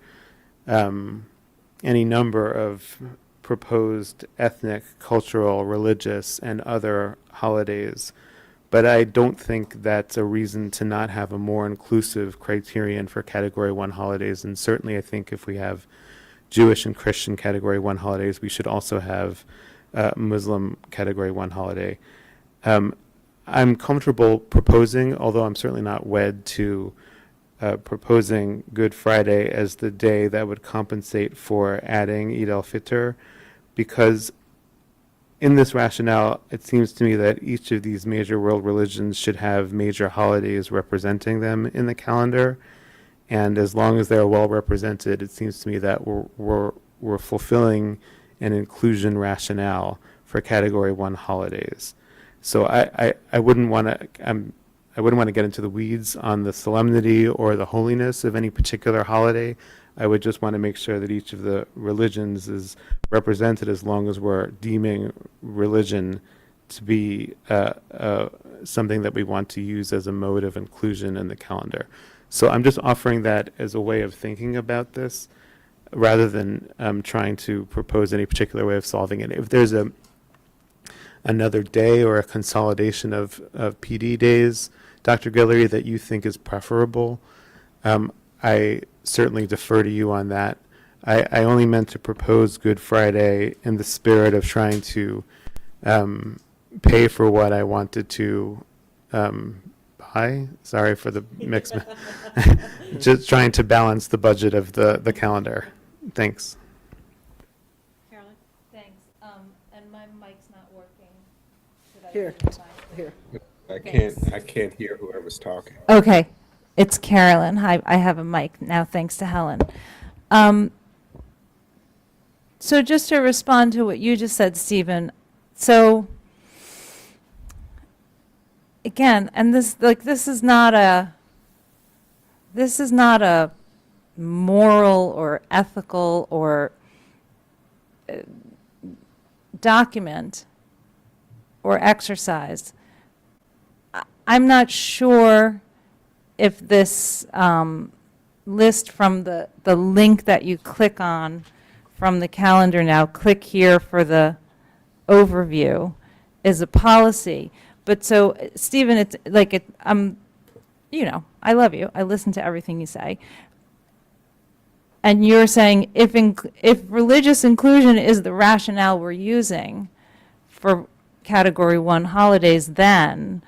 any number of proposed ethnic, cultural, religious, and other holidays. But I don't think that's a reason to not have a more inclusive criterion for category 1 holidays. And certainly I think if we have Jewish and Christian category 1 holidays, we should also have Muslim category 1 holiday. I'm comfortable proposing, although I'm certainly not wed to proposing Good Friday as the day that would compensate for adding Eid al-Fitr, because in this rationale, it seems to me that each of these major world religions should have major holidays representing them in the calendar. And as long as they're well represented, it seems to me that we're fulfilling an inclusion rationale for category 1 holidays. So I wouldn't want to get into the weeds on the solemnity or the holiness of any particular holiday. I would just want to make sure that each of the religions is represented, as long as we're deeming religion to be something that we want to use as a mode of inclusion in the calendar. So I'm just offering that as a way of thinking about this, rather than trying to propose any particular way of solving it. If there's another day or a consolidation of PD days, Dr. Guillory, that you think is preferable, I certainly defer to you on that. I only meant to propose Good Friday in the spirit of trying to pay for what I wanted to buy. Sorry for the mix. Just trying to balance the budget of the calendar. Thanks. Carolyn? Thanks. And my mic's not working. Here, here. I can't hear whoever's talking. Okay, it's Carolyn. Hi, I have a mic now, thanks to Helen. So just to respond to what you just said, Stephen, so again, and this is not a moral or ethical or document or exercise. I'm not sure if this list from the link that you click on from the calendar now, click here for the overview, is a policy. But so, Stephen, it's like I love you. I listen to everything you say. And you're saying if religious inclusion is the rationale we're using for Category 1 holidays, then,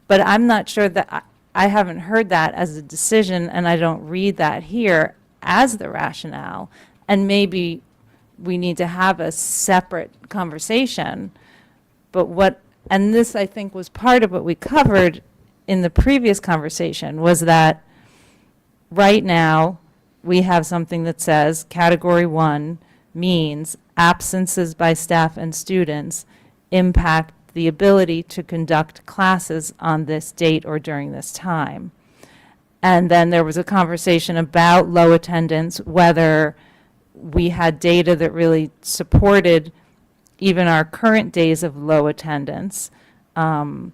but I'm not sure that I haven't heard that as a decision, and I don't read that here as the rationale. And maybe we need to have a separate conversation. But and this I think was part of what we covered in the previous conversation, was that right now we have something that says Category 1 means absences by staff and students impact the ability to conduct classes on this date or during this time. And then there was a conversation about low attendance, whether we had data that really supported even our current days of low attendance. Again,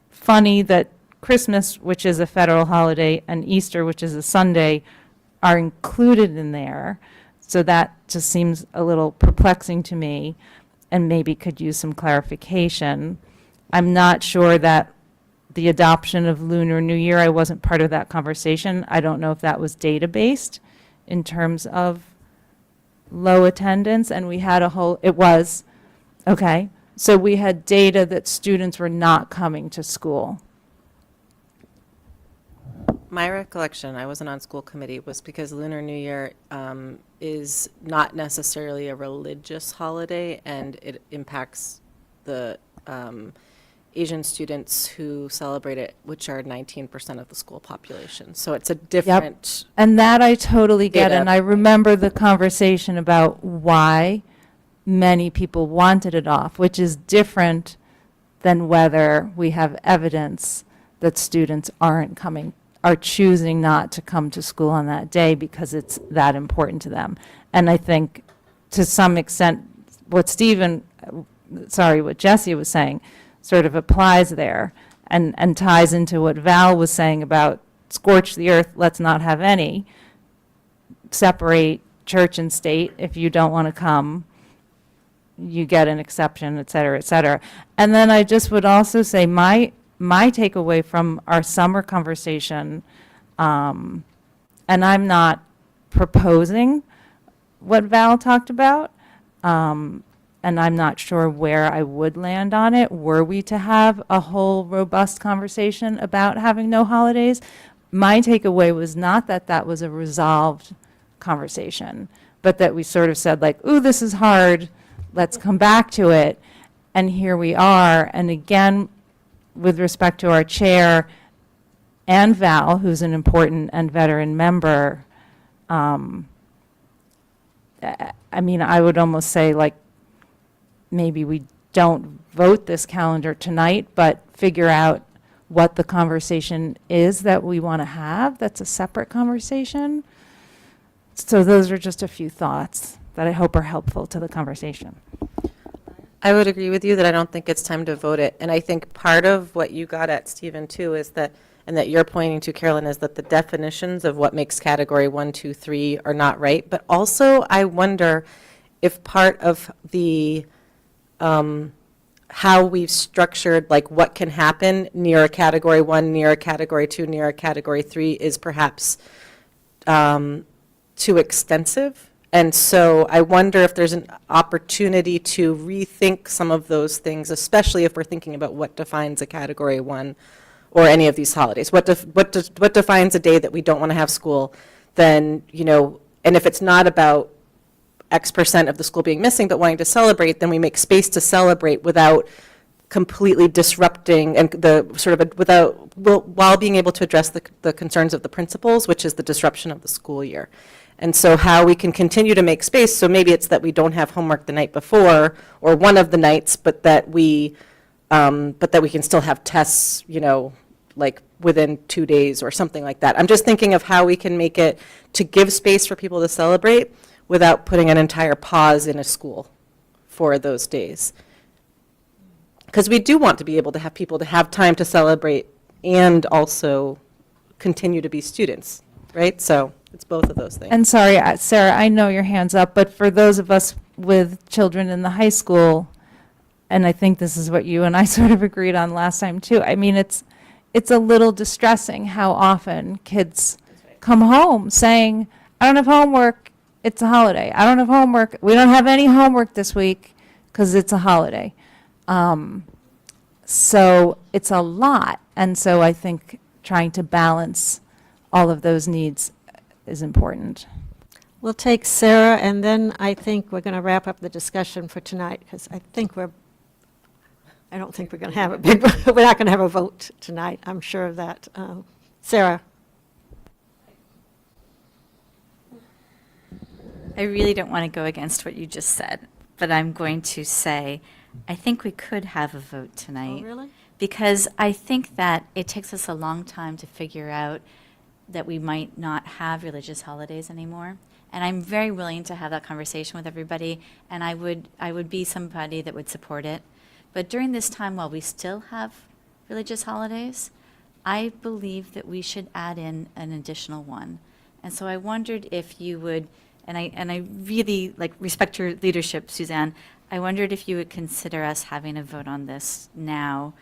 funny that Christmas, which is a federal holiday, and Easter, which is a Sunday, are included in there. So that just seems a little perplexing to me, and maybe could use some clarification. I'm not sure that the adoption of Lunar New Year, I wasn't part of that conversation. I don't know if that was data-based in terms of low attendance, and we had it was, okay. So we had data that students were not coming to school. My recollection, I wasn't on school committee, was because Lunar New Year is not necessarily a religious holiday, and it impacts the Asian students who celebrate it, which are 19% of the school population. So it's a different. Yep. And that I totally get. data And I remember the conversation about why many people wanted it off, which is different than whether we have evidence that students are choosing not to come to school on that day because it's that important to them. And I think to some extent what Jesse was saying sort of applies there and ties into what Val was saying about scorch the earth, let's not have any, separate church and state. If you don't want to come, you get an exception, et cetera, et cetera. And then I just would also say my takeaway from our summer conversation, and I'm not proposing what Val talked about, and I'm not sure where I would land on it, were we to have a whole robust conversation about having no holidays. My takeaway was not that that was a resolved conversation, but that we sort of said like, ooh, this is hard, let's come back to it. And here we are. And again, with respect to our chair and Val, who's an important and veteran member, I mean, I would almost say like, maybe we don't vote this calendar tonight, but figure out what the conversation is that we want to have. That's a separate conversation. So those are just a few thoughts that I hope are helpful to the conversation. I would agree with you that I don't think it's time to vote it. And I think part of what you got at, Stephen, too, is that and that you're pointing to, Carolyn, is that the definitions of what makes category 1, 2, 3 are not right. But also, I wonder if part of the how we've structured, like what can happen near a category 1, near a category 2, near a category 3 is perhaps too extensive. And so I wonder if there's an opportunity to rethink some of those things, especially if we're thinking about what defines a category 1 or any of these holidays. What defines a day that we don't want to have school? Then, you know, and if it's not about X percent of the school being missing but wanting to celebrate, then we make space to celebrate without completely disrupting and the sort of while being able to address the concerns of the principals, which is the disruption of the school year. And so how we can continue to make space, so maybe it's that we don't have homework the night before or one of the nights, but that we can still have tests, you know, like within 2 days or something like that. I'm just thinking of how we can make it to give space for people to celebrate without putting an entire pause in a school for those days. Because we do want to be able to have people to have time to celebrate and also continue to be students, right? So it's both of those things. And sorry, Sarah, I know your hand's up, but for those of us with children in the high school, and I think this is what you and I sort of agreed on last time too, I mean, it's a little distressing how often kids come home saying, I don't have homework, it's a holiday. I don't have homework, we don't have any homework this week because it's a holiday. So it's a lot. And so I think trying to balance all of those needs is important. We'll take Sarah, and then I think we're going to wrap up the discussion for tonight, because I don't think we're going to have we're not going to have a vote tonight, I'm sure of that. Sarah? I really don't want to go against what you just said, but I'm going to say, I think we could have a vote tonight. Oh, really? Because I think that it takes us a long time to figure out that we might not have religious holidays anymore. And I'm very willing to have that conversation with everybody, and I would be somebody that would support it. But during this time, while we still have religious holidays, I believe that we should add in an additional one. And so I wondered if you would, and I really respect your leadership, Suzanne. I wondered if you would consider us having a vote on this now,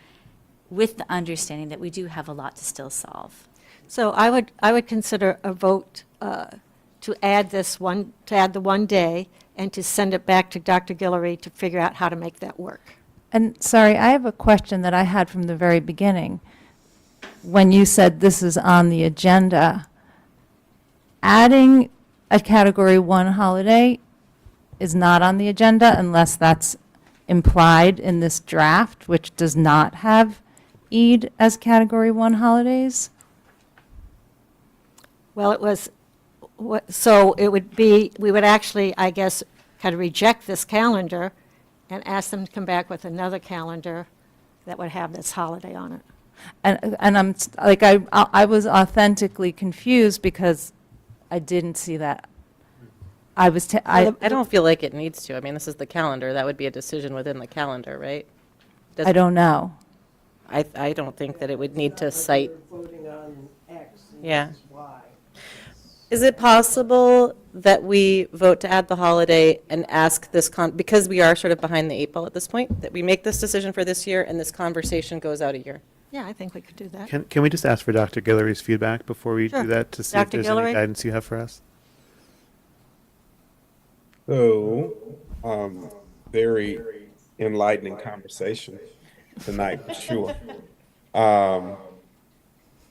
with the understanding that we do have a lot to still solve. So I would consider a vote to add the one day and to send it back to Dr. Guillory to figure out how to make that work. And sorry, I have a question that I had from the very beginning. When you said this is on the agenda, adding a category 1 holiday is not on the agenda unless that's implied in this draft, which does not have Eid as category 1 holidays. Well, so it would be, we would actually, I guess, kind of reject this calendar and ask them to come back with another calendar that would have this holiday on it. And I'm like, I was authentically confused because I didn't see that. I don't feel like it needs to. I mean, this is the calendar. That would be a decision within the calendar, right? I don't know. I don't think that it would need to cite. Voting on X and Yeah. this is Y. Is it possible that we vote to add the holiday and ask this, because we are sort of behind the 8 ball at this point, that we make this decision for this year and this conversation goes out a year? Yeah, I think we could do that. Can we just ask for Dr. Guillory's feedback before we Sure. do that to see Dr. if there's Guillory? any guidance you have for us? So, very enlightening conversation tonight, for sure.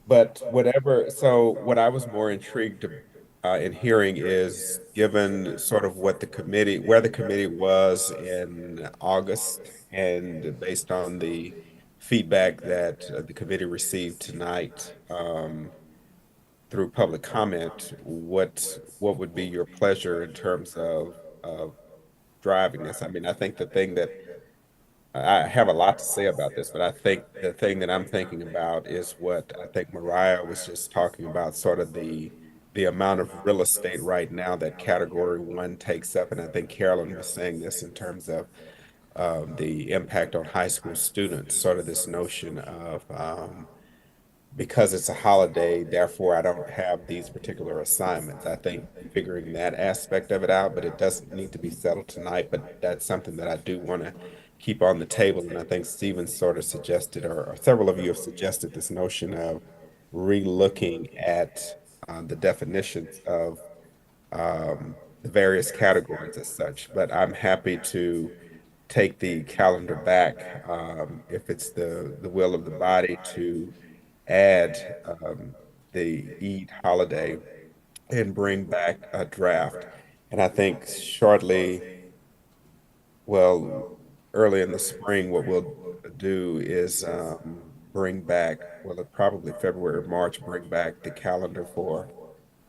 But what I was more intrigued in hearing is, given sort of where the committee was in August, and based on the feedback that the committee received tonight through public comment, what would be your pleasure in terms of driving this? I mean, I think the thing that I have a lot to say about this, but I think the thing that I'm thinking about is what I think Mariah was just talking about, sort of the amount of real estate right now that category 1 takes up. And I think Carolyn was saying this in terms of the impact on high school students, sort of this notion of because it's a holiday, therefore I don't have these particular assignments. I think figuring that aspect of it out, but it doesn't need to be settled tonight, but that's something that I do want to keep on the table. And I think Stephen sort of suggested, or several of you have suggested this notion of re-looking at the definitions of the various categories as such. But I'm happy to take the calendar back if it's the will of the body to add the Eid holiday and bring back a draft. And I think early in the spring, what we'll do is bring back, probably February or March, bring back the calendar for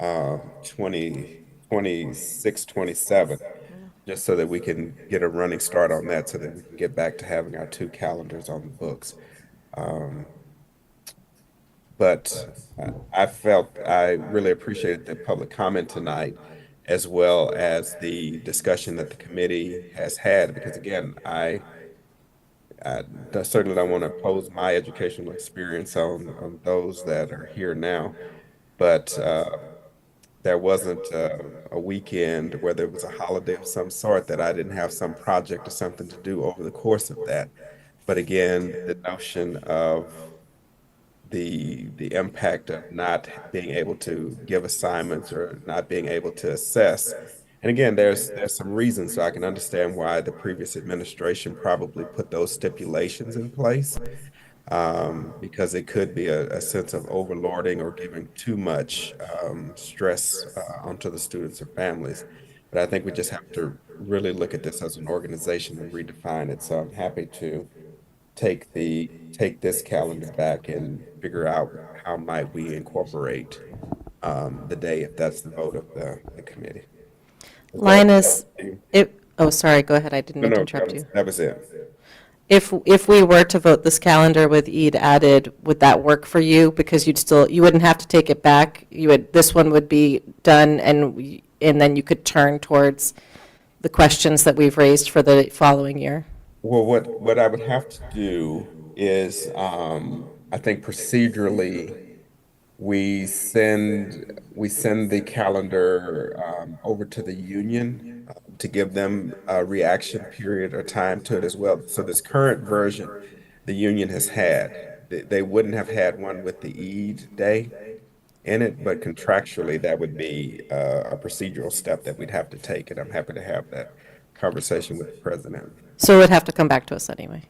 2026, 27, just so that we can get a running start on that so that we can get back to having our two calendars on the books. But I really appreciated the public comment tonight, as well as the discussion that the committee has had, because again, I certainly don't want to impose my educational experience on those that are here now, but there wasn't a weekend where there was a holiday of some sort that I didn't have some project or something to do over the course of that. But again, the notion of the impact of not being able to give assignments or not being able to assess. And again, there's some reasons, so I can understand why the previous administration probably put those stipulations in place, because it could be a sense of overlording or giving too much stress onto the students or families. But I think we just have to really look at this as an organization and redefine it. So I'm happy to take this calendar back and figure out how might we incorporate the day, if that's the vote of the committee. Linus, oh, sorry, go ahead. I didn't mean to interrupt you. That was it. If we were to vote this calendar with Eid added, would that work for you? Because you wouldn't have to take it back. This one would be done, and then you could turn towards the questions that we've raised for the following year. Well, what I would have to do is, I think procedurally, we send the calendar over to the union to give them a reaction period or time to it as well. So this current version, the union has had, they wouldn't have had one with the Eid day in it, but contractually, that would be a procedural step that we'd have to take, and I'm happy to have that conversation with the president. So it would have to come back to us anyway,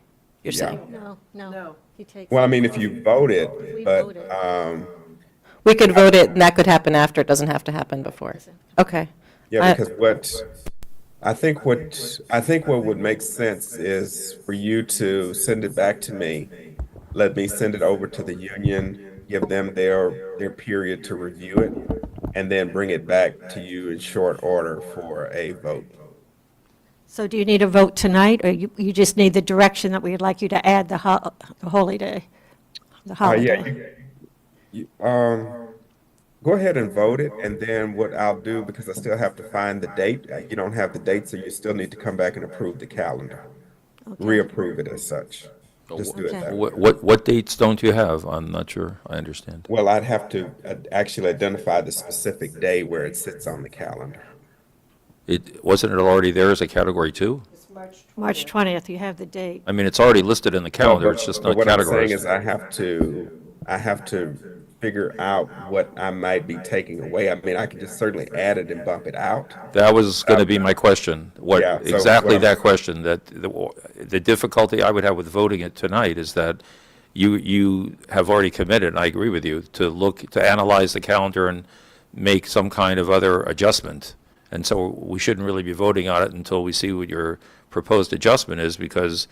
you're saying? No. He takes Well, I it. mean, if you voted, We but voted. We could vote it, and that could happen after. It doesn't have to happen before. Okay. yeah, because I think what would make sense is for you to send it back to me, let me send it over to the union, give them their period to review it, and then bring it back to you in short order for a vote. So do you need a vote tonight, or you just need the direction that we'd like you to add the holy day, the holiday? Go ahead and vote it, and then what I'll do, because I still have to find the date, you don't have the date, so you still need to come back and approve the calendar. Reapprove it as such. Just do it that way. What dates don't you have? I'm not sure I understand. Well, I'd have to actually identify the specific day where it sits on the calendar. Wasn't it already there as a category 2? March 20th, you have the date. I mean, it's already listed in the calendar, it's just not What I'm saying categorized. is I have to figure out what I might be taking away. I mean, I could just certainly add it and bump it out. That was going to be my question. Yeah, so Exactly what that question, that the difficulty I would have with voting it tonight is that you have already committed, and I agree with you, to analyze the calendar and make some kind of other adjustment. And so we shouldn't really be voting on it until we see what your proposed adjustment is, because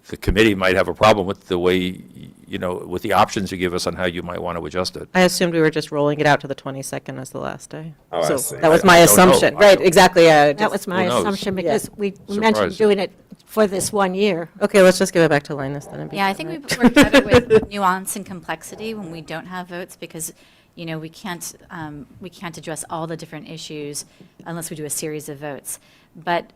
the committee might have a problem with the way, with the options you give us on how you might want to adjust it. I assumed we were just rolling it out to the 22nd as the last day. Oh, I So see. that was I my don't know. assumption. I Right, don't- exactly. That was my Who knows? assumption, Yeah. because we mentioned Surprised. doing it for this 1 year. Okay, let's just give it back to Linus then. and be Yeah, I done think with we work better with nuance and complexity when we don't have votes, because we can't address all the different issues unless we do a series of votes. But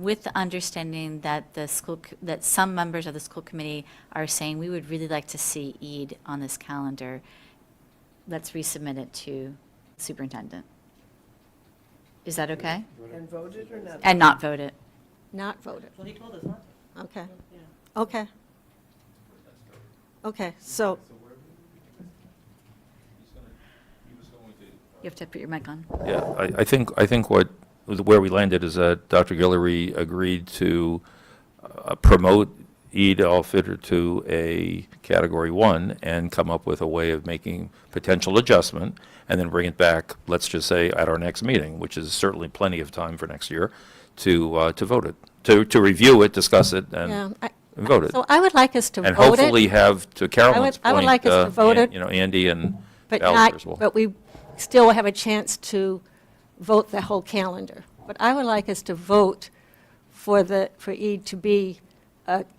with the understanding that that some members of the school committee are saying we would really like to see Eid on this calendar, let's resubmit it to the superintendent. Is that okay? And vote it or not? And not vote it. Not voted. Well, he told us not to. Okay. Okay. Okay, so, You have to put your mic on. Yeah, I think where we landed is that Dr. Guillory agreed to promote Eid al-Fitr to a Category 1 and come up with a way of making potential adjustment and then bring it back, let's just say, at our next meeting, which is certainly plenty of time for next year, to vote it, to review it, discuss it, and vote it. so I would like us to vote it. And hopefully have, to Carolyn's I would point, like us to vote it. Andy and But Bowser as well. but we still have a chance to vote the whole calendar. But I would like us to vote for Eid to be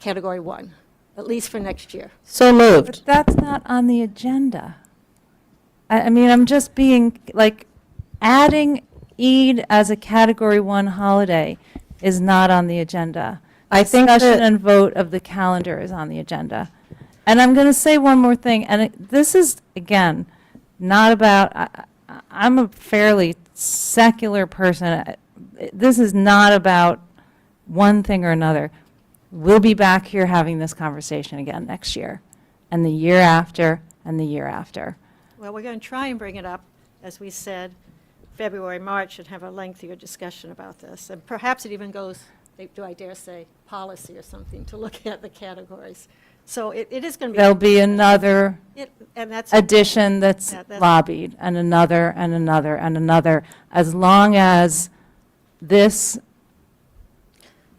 Category 1, at least for next year. So moved. But that's not on the agenda. I mean, I'm just being, like, adding Eid as a Category 1 holiday is not on the agenda. I think Discussion that- and vote of the calendar is on the agenda. And I'm going to say one more thing, and this is, again, not about, I'm a fairly secular person. This is not about one thing or another. We'll be back here having this conversation again next year, and the year after, and the year after. Well, we're going to try and bring it up, as we said, February, March, and have a lengthier discussion about this. And perhaps it even goes, do I dare say, policy or something, to look at the categories. So it is going to be. There'll be another and that's addition that's that's- lobbied, and another, and another, and another, as long as this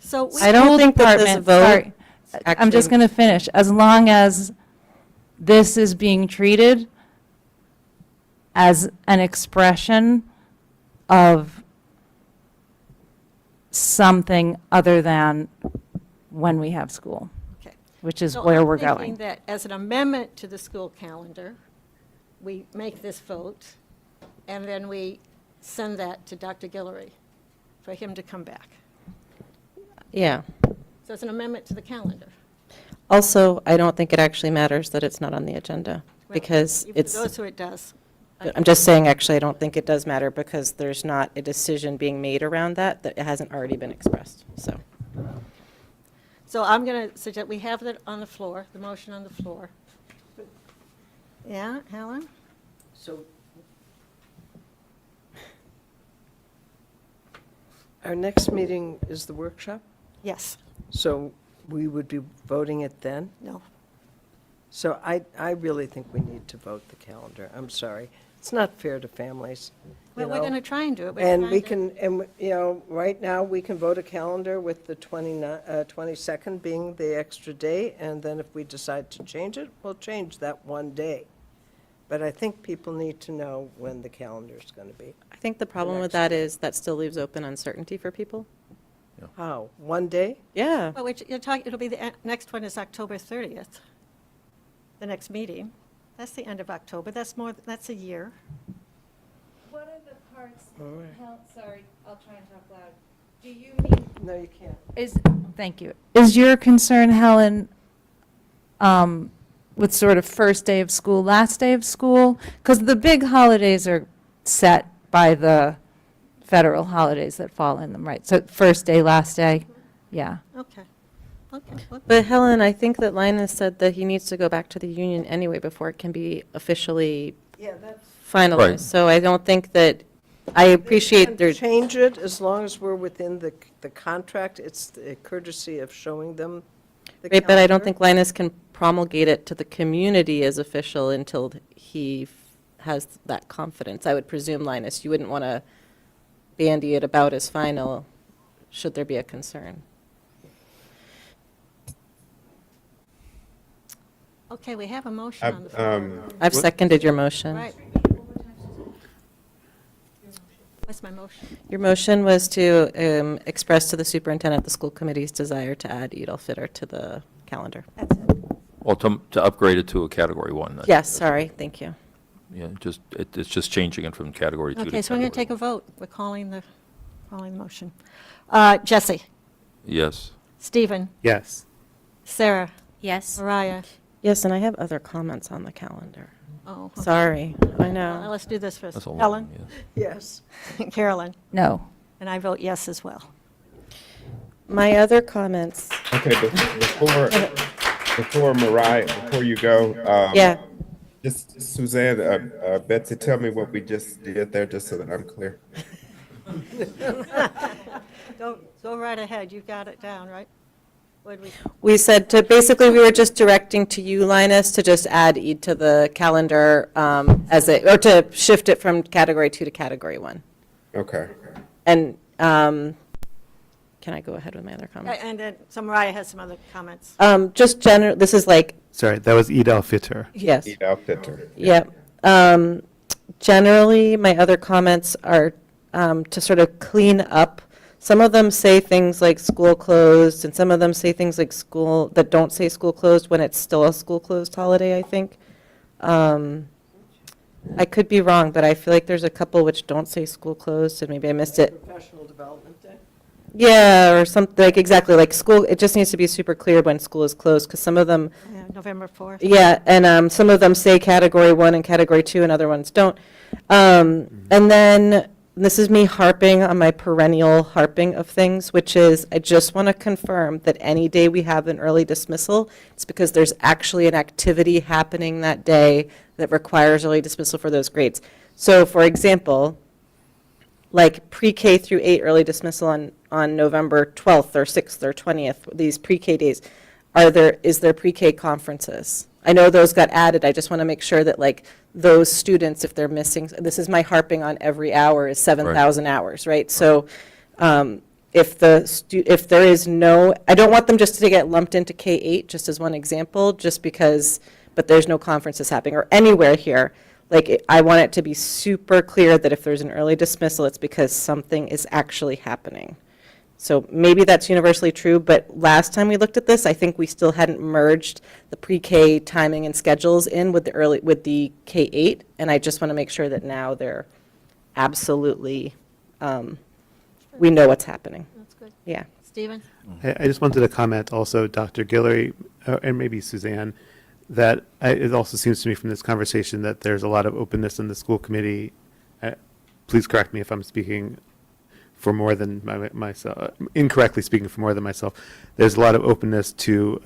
So we- I don't think that this department- vote sorry, I'm just actually- going to finish. As long as this is being treated as an expression of something other than when we have school, Okay. which is So where I'm we're thinking going. that as an amendment to the school calendar, we make this vote, and then we send that to Dr. Guillory for him to come back. Yeah. So it's an amendment to the calendar. Also, I don't think it actually matters that it's not on the agenda, Well, because For it's, those who it does. I'm just saying, actually, I don't think it does matter, because there's not a decision being made around that it hasn't already been expressed, so. So I'm going to suggest, we have that on the floor, the motion on the floor. Yeah, Helen? So our next meeting is the workshop, Yes. so we would be voting it then? No. So I really think we need to vote the calendar. I'm sorry. It's not fair to families. Well, you we're know? going to try and do it. We're And trying we to- can, and, you know, right now, we can vote a calendar with the 22nd being the extra day, and then if we decide to change it, we'll change that one day. But I think people need to know when the calendar's going to be. I think the problem with that is that still leaves open uncertainty for people. How? One day? Yeah. Well, you're talking, it'll be next one is October 30th, the next meeting. That's the end of October. That's a year. What are the parts, All right. sorry, I'll try and talk loud. Do you mean? No, you can't. Thank you. Is your concern, Helen, with sort of first day of school, last day of school? Because the big holidays are set by the federal holidays that fall in them, right? So first day, last day, yeah. Okay. Okay. But Helen, I think that Linus said that he needs to go back to the union anyway before it can be officially Yeah, that's. finalized. Right. So I don't think that, I appreciate their, Change it as long as we're within the contract. It's the courtesy of showing them the right, but I don't calendar. think Linus can promulgate it to the community as official until he has that confidence. I would presume, Linus, you wouldn't want to bandy it about as final, should there be a concern. Okay, we have a motion on the floor. I've seconded your motion. Right. What's my motion? Your motion was to express to the superintendent the school committee's desire to add Eid al-Fitr to the calendar. That's it. Well, to upgrade it to a Category 1. Yes, sorry, thank you. Yeah, it's just changing it from category 2 to Okay, so we're going to category take a vote. We're calling the motion. Jesse? Yes. Stephen? Yes. Sarah? Yes. Mariah? Yes, and I have other comments on the calendar. Oh. okay. Sorry, I Well, know. let's do this first. That's a long Ellen? one, yes. Yes. Carolyn? No. And I vote yes as well. My other comments, Okay, before Mariah, before you go, yeah, just Suzanne, Betsy, tell me what we just did there, just so that I'm clear. Go right ahead. You've got it down, right? What did we said to, basically, we were just directing to you, Linus, to just add Eid to the calendar or to shift it from category 2 to category 1. Okay. And can I go ahead with my other comments? And then, so Mariah has some other comments. Just general, this is like, Sorry, that was Eid al-Fitr. yes. Eid al-Fitr. Yeah. Generally, my other comments are to sort of clean up. Some of them say things like school closed, and some of them say things like school that don't say school closed when it's still a school closed holiday, I think. I could be wrong, but I feel like there's a couple which don't say school closed, and maybe I missed it. Professional Development Day. Yeah, or something, like exactly, like school, it just needs to be super clear when school is closed, because some of them, Yeah, November 4th. yeah, and some of them say category 1 and category 2, and other ones don't. And then, this is me harping on my perennial harping of things, which is, I just want to confirm that any day we have an early dismissal, it's because there's actually an activity happening that day that requires early dismissal for those grades. So, for example, like pre-K through 8 early dismissal on November 12th or 6th or 20th, these pre-K days, is there pre-K conferences? I know those got added, I just want to make sure that like those students, if they're missing, this is my harping on every hour is 7,000 hours, right? So if there is no, I don't want them just to get lumped into K-8, just as one example, just because, but there's no conferences happening, or anywhere here. Like, I want it to be super clear that if there's an early dismissal, it's because something is actually happening. So maybe that's universally true, but last time we looked at this, I think we still hadn't merged the pre-K timing and schedules in with the K-8, and I just want to make sure that now they're absolutely, we know what's happening. That's good. Yeah. Stephen? I just wanted to comment also, Dr. Guillory, and maybe Suzanne, that it also seems to me from this conversation that there's a lot of openness in the school committee. Please correct me if I'm speaking for more than myself, incorrectly speaking for more than myself. There's a lot of openness to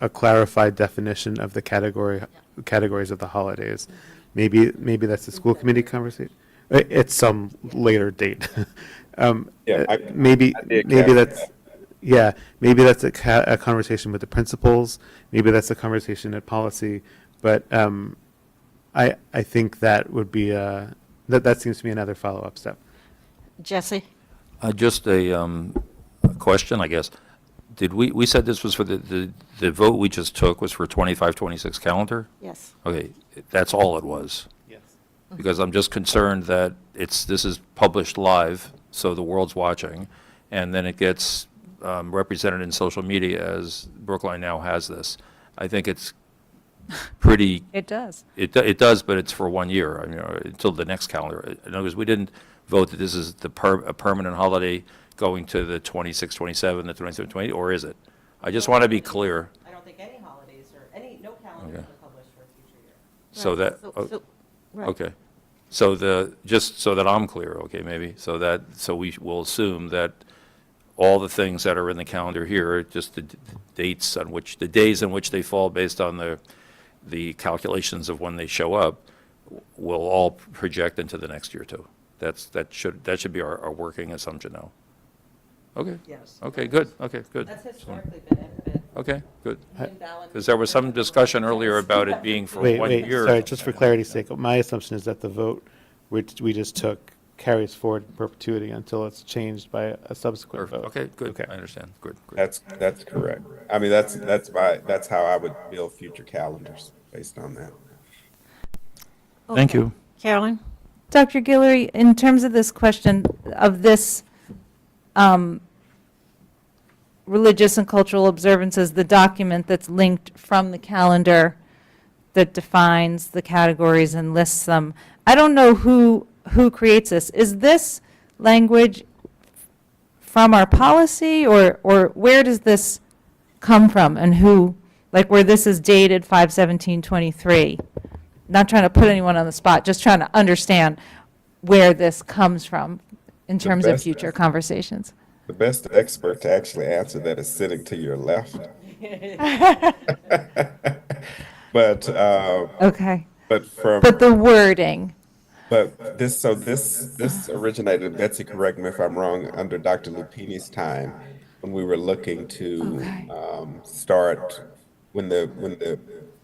a clarified definition of the categories of the holidays. Maybe that's a school committee conversation at some later date. Maybe that's. Yeah, maybe that's a conversation with the principals. Maybe that's a conversation at policy. But I think that would be that seems to be another follow-up step. Jesse? Just a question, I guess. Did we said this was for the vote we just took was for 25-26 calendar? Yes. Okay, that's all it was. Yes. Because I'm just concerned that this is published live, so the world's watching, and then it gets represented in social media as Brookline now has this. I think it's pretty. It does. It does, but it's for 1 year. I mean, until the next calendar. In other words, we didn't vote that this is a permanent holiday going to the 26, 27, the 27, 28, or is it? I just want to be clear. I don't think any holidays or no calendars Okay. are published for a future year. So that, Right. okay. So just so that I'm clear, okay, maybe, so we will assume that all the things that are in the calendar here, just the dates on which, the days in which they fall based on the calculations of when they show up, will all project into the next year too. That should be our working assumption now. Okay. Yes. Okay, good, okay, good. That's historically been it. Okay, good. Because there was some discussion earlier about it being for Wait, 1 year. sorry, just for clarity's sake, my assumption is that the vote which we just took carries forward in perpetuity until it's changed by a subsequent vote. Okay, good, Okay. I understand, good. That's correct. I mean, that's how I would build future calendars based on that. Thank you. Carolyn? Dr. Guillory, in terms of this question of this religious and cultural observances, the document that's linked from the calendar that defines the categories and lists them. I don't know who creates this. Is this language from our policy, or where does this come from, and who, like where this is dated 5/17/23? Not trying to put anyone on the spot, just trying to understand where this comes from in terms of future conversations. The best expert to actually answer that is sitting to your left. But Okay. But the wording. But this originated, Betsy, correct me if I'm wrong, under Dr. Lupini's time, when we were looking to start, when the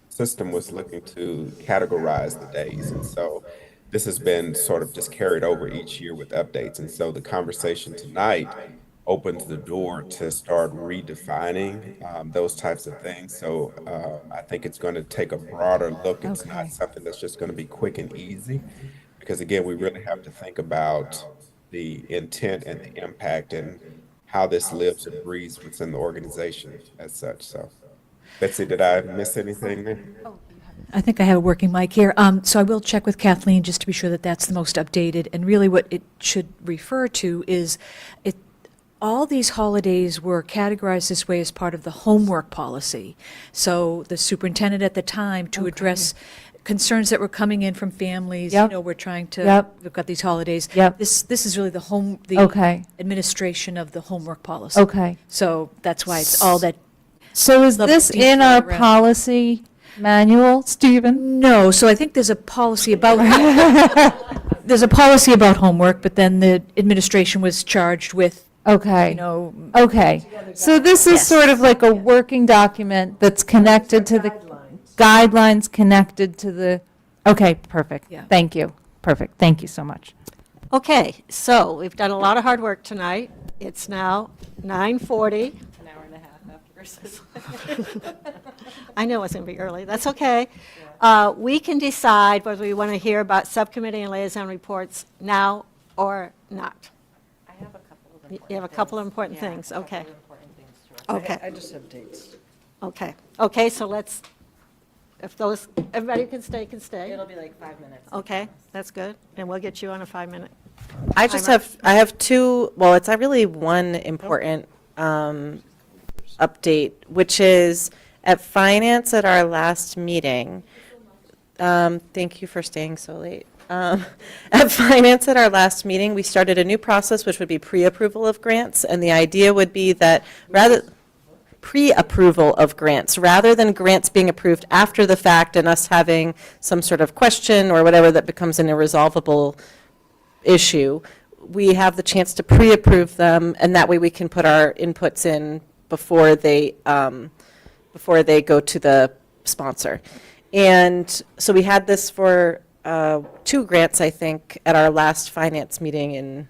system was looking to categorize the days. And so this has been sort of just carried over each year with updates. And so the conversation tonight opens the door to start redefining those types of things. So I think it's going to take a broader look. It's not something that's just going to be quick and easy, because again, we really have to think about the intent and the impact and how this lives and breathes within the organization as such. So, Betsy, did I miss anything there? I think I have a working mic here. So I will check with Kathleen just to be sure that that's the most updated. And really what it should refer to is all these holidays were categorized this way as part of the homework policy. So the superintendent at the time, to address concerns that were coming in from families, we're trying to, we've got these holidays. This is really the administration of the homework policy. Okay. So that's why it's all that. So is this in our policy manual, Stephen? No, so I think there's a policy about, there's a policy about homework, but then the administration was charged with, Okay. So this is sort of like a working document that's connected to the guidelines, connected to the, okay, perfect. Yeah. Thank you. Perfect. Thank you so much. Okay, so we've done a lot of hard work tonight. It's now 9:40. An hour and a half afterwards. I know it's going to be early. That's okay. We can decide whether we want to hear about subcommittee and liaison reports now or not. I have a couple of You have a couple of important things, okay. Okay. Okay, I just have dates. okay, so let's, if those, everybody can stay, It'll be like 5 minutes. Okay, that's good, and we'll get you on a 5-minute. I just timer. I have two, well, it's really one important update, which is at finance at our last meeting. Thank you for staying so late. At finance at our last meeting, we started a new process, which would be pre-approval of grants, and the idea would be that pre-approval of grants, rather than grants being approved after the fact and us having some sort of question or whatever that becomes an irresolvable issue, we have the chance to pre-approve them, and that way we can put our inputs in before they go to the sponsor. And so we had this for 2 grants, I think, at our last finance meeting in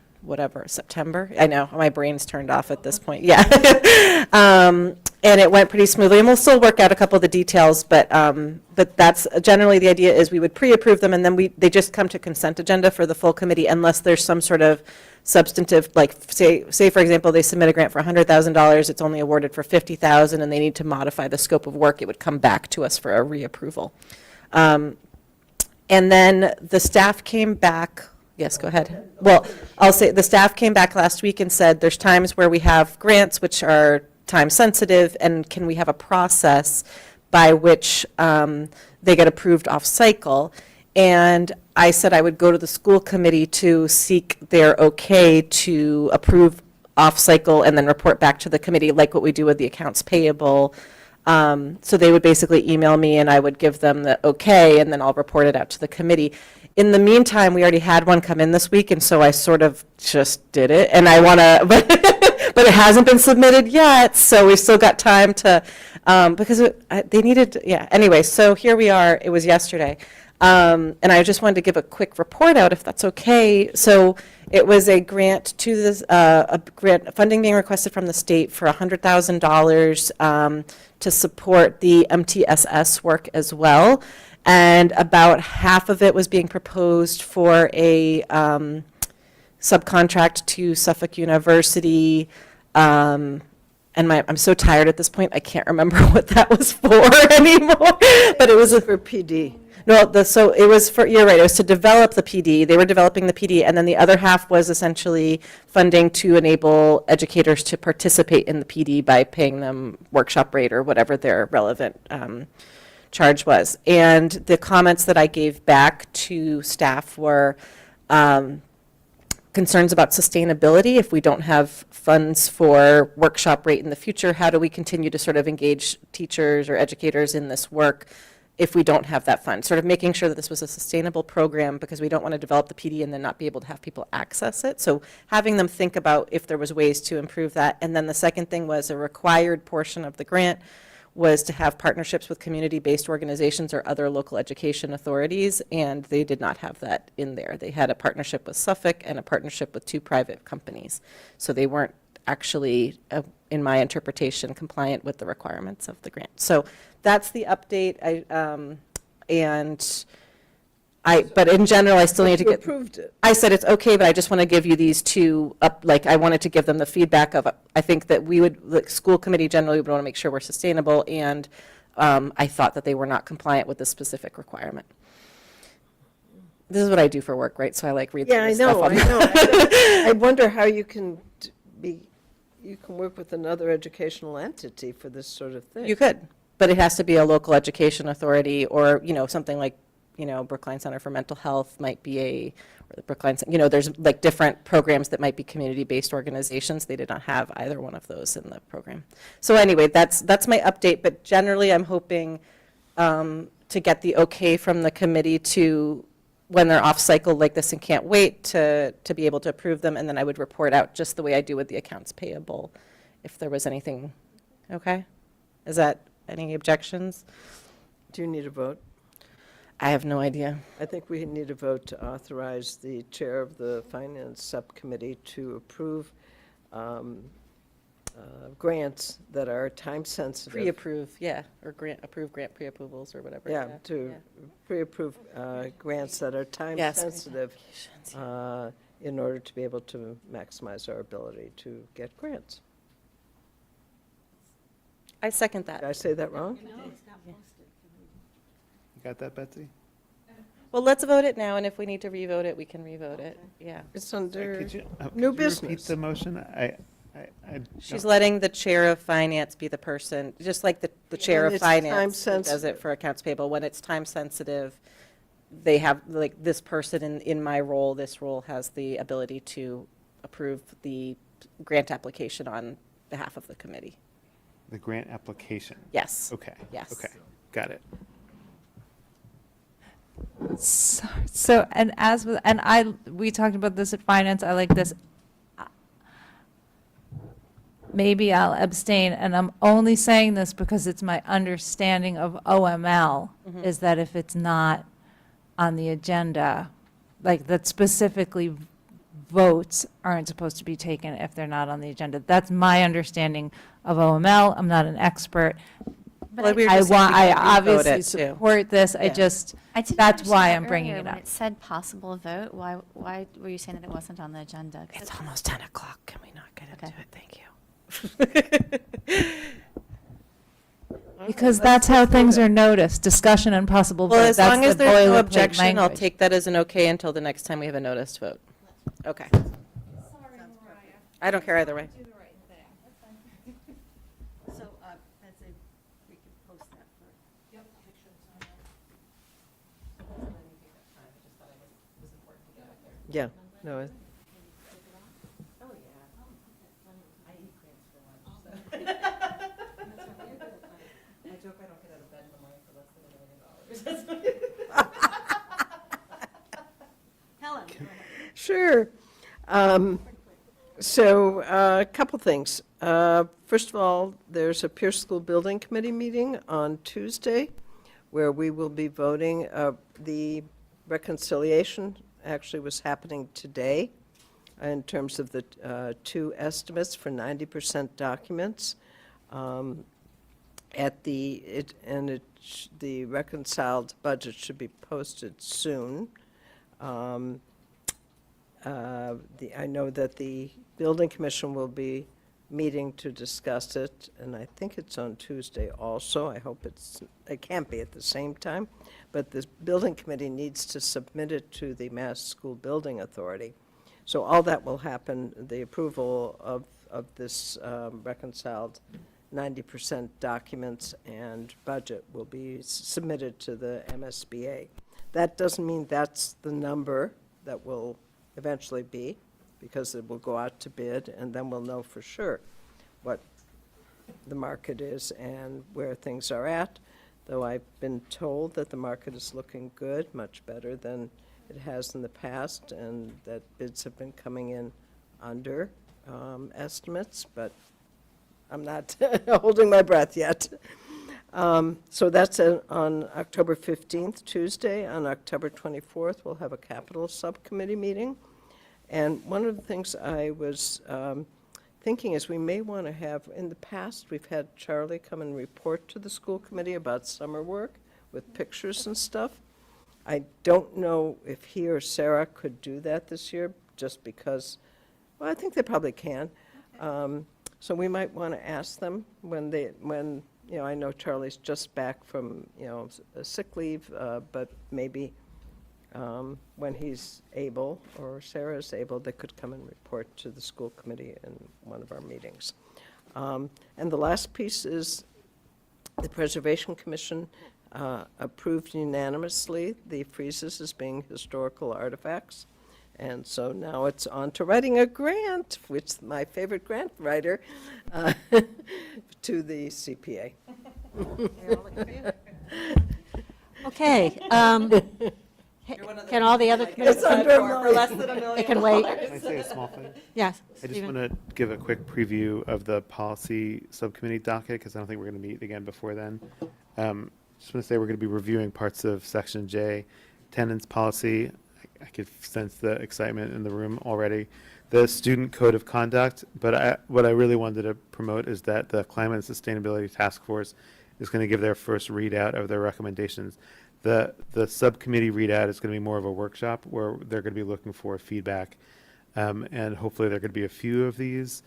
September. I know, my brain's turned off at this point, yeah. And it went pretty smoothly, and we'll still work out a couple of the details, but that's generally the idea, is we would pre-approve them, and then they just come to consent agenda for the full committee unless there's some sort of substantive, like say for example, they submit a grant for $100,000, it's only awarded for $50,000, and they need to modify the scope of work, it would come back to us for a reapproval. And then the staff came back. Yes, go ahead. Well, I'll say the staff came back last week and said there's times where we have grants which are time sensitive, and can we have a process by which they get approved off cycle? And I said I would go to the school committee to seek their okay to approve off cycle and then report back to the committee, like what we do with the accounts payable. So they would basically email me and I would give them the okay, and then I'll report it out to the committee. In the meantime, we already had one come in this week, and so I sort of just did it, and I want to, but it hasn't been submitted yet, so we've still got time to, because they needed, yeah, anyway, so here we are, it was yesterday. And I just wanted to give a quick report out, if that's okay. So it was a grant to this, a grant funding being requested from the state for $100,000 to support the MTSS work as well. And about half of it was being proposed for a subcontract to Suffolk University and I'm so tired at this point, I can't remember what that was for anymore. But it was For PD. no, so it was for, you're right, it was to develop the PD. They were developing the PD, and then the other half was essentially funding to enable educators to participate in the PD by paying them workshop rate or whatever their relevant charge was. And the comments that I gave back to staff were concerns about sustainability. If we don't have funds for workshop rate in the future, how do we continue to sort of engage teachers or educators in this work if we don't have that fund? Sort of making sure that this was a sustainable program, because we don't want to develop the PD and then not be able to have people access it. So having them think about if there was ways to improve that. And then the second thing was a required portion of the grant was to have partnerships with community-based organizations or other local education authorities, and they did not have that in there. They had a partnership with Suffolk and a partnership with 2 private companies. So they weren't actually, in my interpretation, compliant with the requirements of the grant. So that's the update. But in general, I still need to You get. approved it. I said it's okay, but I just want to give you these 2 I wanted to give them the feedback of, I think that the school committee generally would want to make sure we're sustainable, and I thought that they were not compliant with this specific requirement. This is what I do for work, right? So I like read Yeah, I this stuff know, on- I know. I wonder how you can work with another educational entity for this sort of thing. You could, but it has to be a local education authority, or, something like, Brookline Center for Mental Health might be or the Brookline, there's like different programs that might be community-based organizations. They did not have either one of those in the program. So anyway, that's my update, but generally I'm hoping to get the okay from the committee to, when they're off cycle like this and can't wait, to be able to approve them, and then I would report out just the way I do with the accounts payable if there was anything. Okay? Is that any objections? Do you need a vote? I have no idea. I think we need a vote to authorize the chair of the finance subcommittee to approve grants that are time-sensitive. Pre-approve, yeah, or approve grant pre-approvals or whatever. Yeah, to pre-approve grants that are time-sensitive in order to be able to maximize our ability to get grants. I second that. Did I say that wrong? You got that, Betsy? Well, let's vote it now, and if we need to re-vote it, we can re-vote it, yeah. It's under Could you new repeat business. the motion? I She's don't- letting the chair of finance be the person, just like the chair When of it's finance who does it time-sensitive. for accounts payable. When it's time sensitive, they have, like, this person in my role, this role has the ability to approve the grant application on behalf of the committee. The grant application? Yes. Okay. Yes. Okay, got it. So, we talked about this at finance, I like this. Maybe I'll abstain, and I'm only saying this because it's my understanding of OML, is that if it's not on the agenda, like that specifically votes aren't supposed to be taken if they're not on the agenda. That's my understanding of OML. I'm not an expert. Well, we were just saying we I can re-vote obviously it, too. support this. I Yeah. just, I didn't that's why understand I'm that bringing earlier it when up. it said possible vote. Why were you saying that it wasn't on the agenda? It's almost 10 o'clock. Can we not get into Okay. it? Thank you. Because that's how things are noticed, discussion and possible vote. Well, as That's long as the there's no boilerplate objection, I'll language. take that as an okay until the next time we have a noticed vote. Okay. I don't care either way. So, Betsy, we can post that for pictures. Yeah, no, Oh, yeah. I eat grants for lunch, so. I joke I don't get out of bed in the morning for less than $1 million. Helen. sure. So, a couple things. First of all, there's a Pierce School Building Committee meeting on Tuesday where we will be voting. The reconciliation actually was happening today in terms of the 2 estimates for 90% documents. The reconciled budget should be posted soon. I know that the Building Commission will be meeting to discuss it, and I think it's on Tuesday also. I hope it can't be at the same time, but the building committee needs to submit it to the Mass School Building Authority. So all that will happen, the approval of this reconciled 90% documents and budget will be submitted to the MSBA. That doesn't mean that's the number that will eventually be, because it will go out to bid, and then we'll know for sure what the market is and where things are at, though I've been told that the market is looking good, much better than it has in the past, and that bids have been coming in under estimates, but I'm not holding my breath yet. So that's on October 15th, Tuesday. On October 24th, we'll have a capital subcommittee meeting. And one of the things I was thinking is we may want to have, in the past, we've had Charlie come and report to the school committee about summer work with pictures and stuff. I don't know if he or Sarah could do that this year, just because, well, I think they probably can. So we might want to ask them when, you know, I know Charlie's just back from, you know, a sick leave, but maybe when he's able, or Sarah's able, they could come and report to the school committee in one of our meetings. And the last piece is the Preservation Commission approved unanimously the friezes as being historical artifacts. And so now it's on to writing a grant, which my favorite grant writer, to the CPA. Okay. Can all the other committees? It's under for less than $1 million. It can wait. Can I say a small thing? Yes. I just Stephen. want to give a quick preview of the policy subcommittee docket, because I don't think we're going to meet again before then. Just want to say we're going to be reviewing parts of Section J, attendance policy. I could sense the excitement in the room already. The student code of conduct, but what I really wanted to promote is that the Climate and Sustainability Task Force is going to give their first readout of their recommendations. The subcommittee readout is going to be more of a workshop where they're going to be looking for feedback, and hopefully there are going to be a few of these,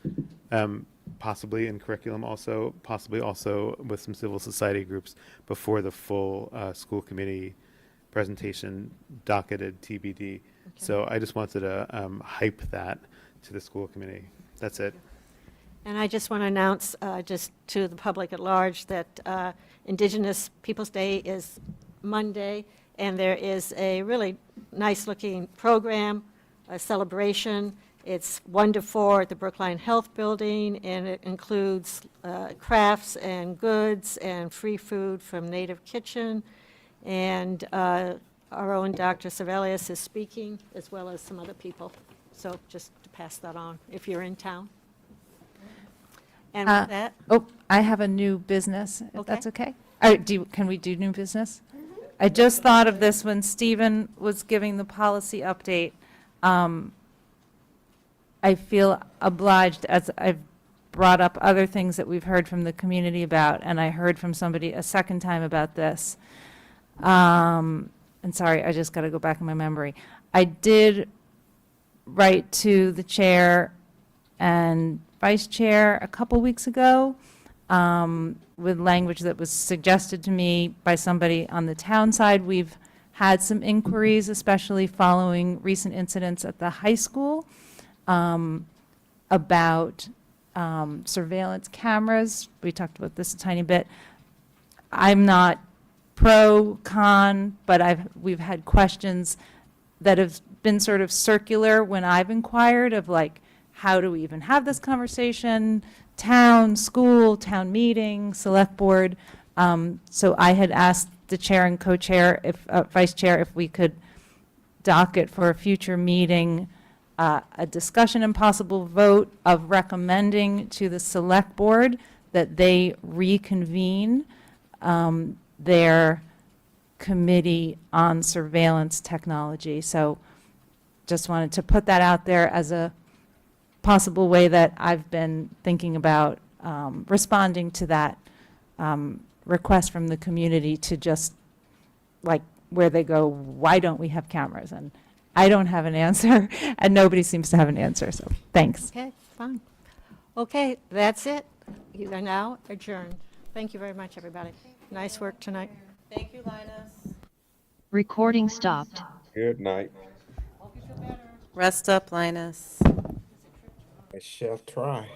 possibly in curriculum also, possibly also with some civil society groups before the full school committee presentation docketed TBD. Okay. So I just wanted to hype that to the school committee. That's it. And I just want to announce just to the public at large that Indigenous Peoples' Day is Monday, and there is a really nice-looking program, a celebration. It's 1 to 4 at the Brookline Health Building, and it includes crafts and goods and free food from Native Kitchen. And our own Dr. Sevelius is speaking, as well as some other people. So just to pass that on, if you're in town. And with that, Oh, I have a new business, if Okay. that's okay? Can we do new business? I just thought of this when Stephen was giving the policy update. I feel obliged, as I've brought up other things that we've heard from the community about, and I heard from somebody a second time about this. And sorry, I just got to go back in my memory. I did write to the chair and vice chair a couple weeks ago with language that was suggested to me by somebody on the town side. We've had some inquiries, especially following recent incidents at the high school, about surveillance cameras. We talked about this a tiny bit. I'm not pro, con, but we've had questions that have been sort of circular when I've inquired of, like, how do we even have this conversation? Town, school, town meeting, select board. So I had asked the chair and co-chair, vice chair, if we could docket for a future meeting a discussion and possible vote of recommending to the select board that they reconvene their committee on surveillance technology. So just wanted to put that out there as a possible way that I've been thinking about responding to that request from the community, to just, like, where they go, why don't we have cameras? And I don't have an answer, and nobody seems to have an answer, so thanks. okay, fine. Okay, that's it. You are now adjourned. Thank you very much, everybody. Nice work tonight. Thank you, Linus. Recording stopped. Good night. Rest up, Linus. I shall try.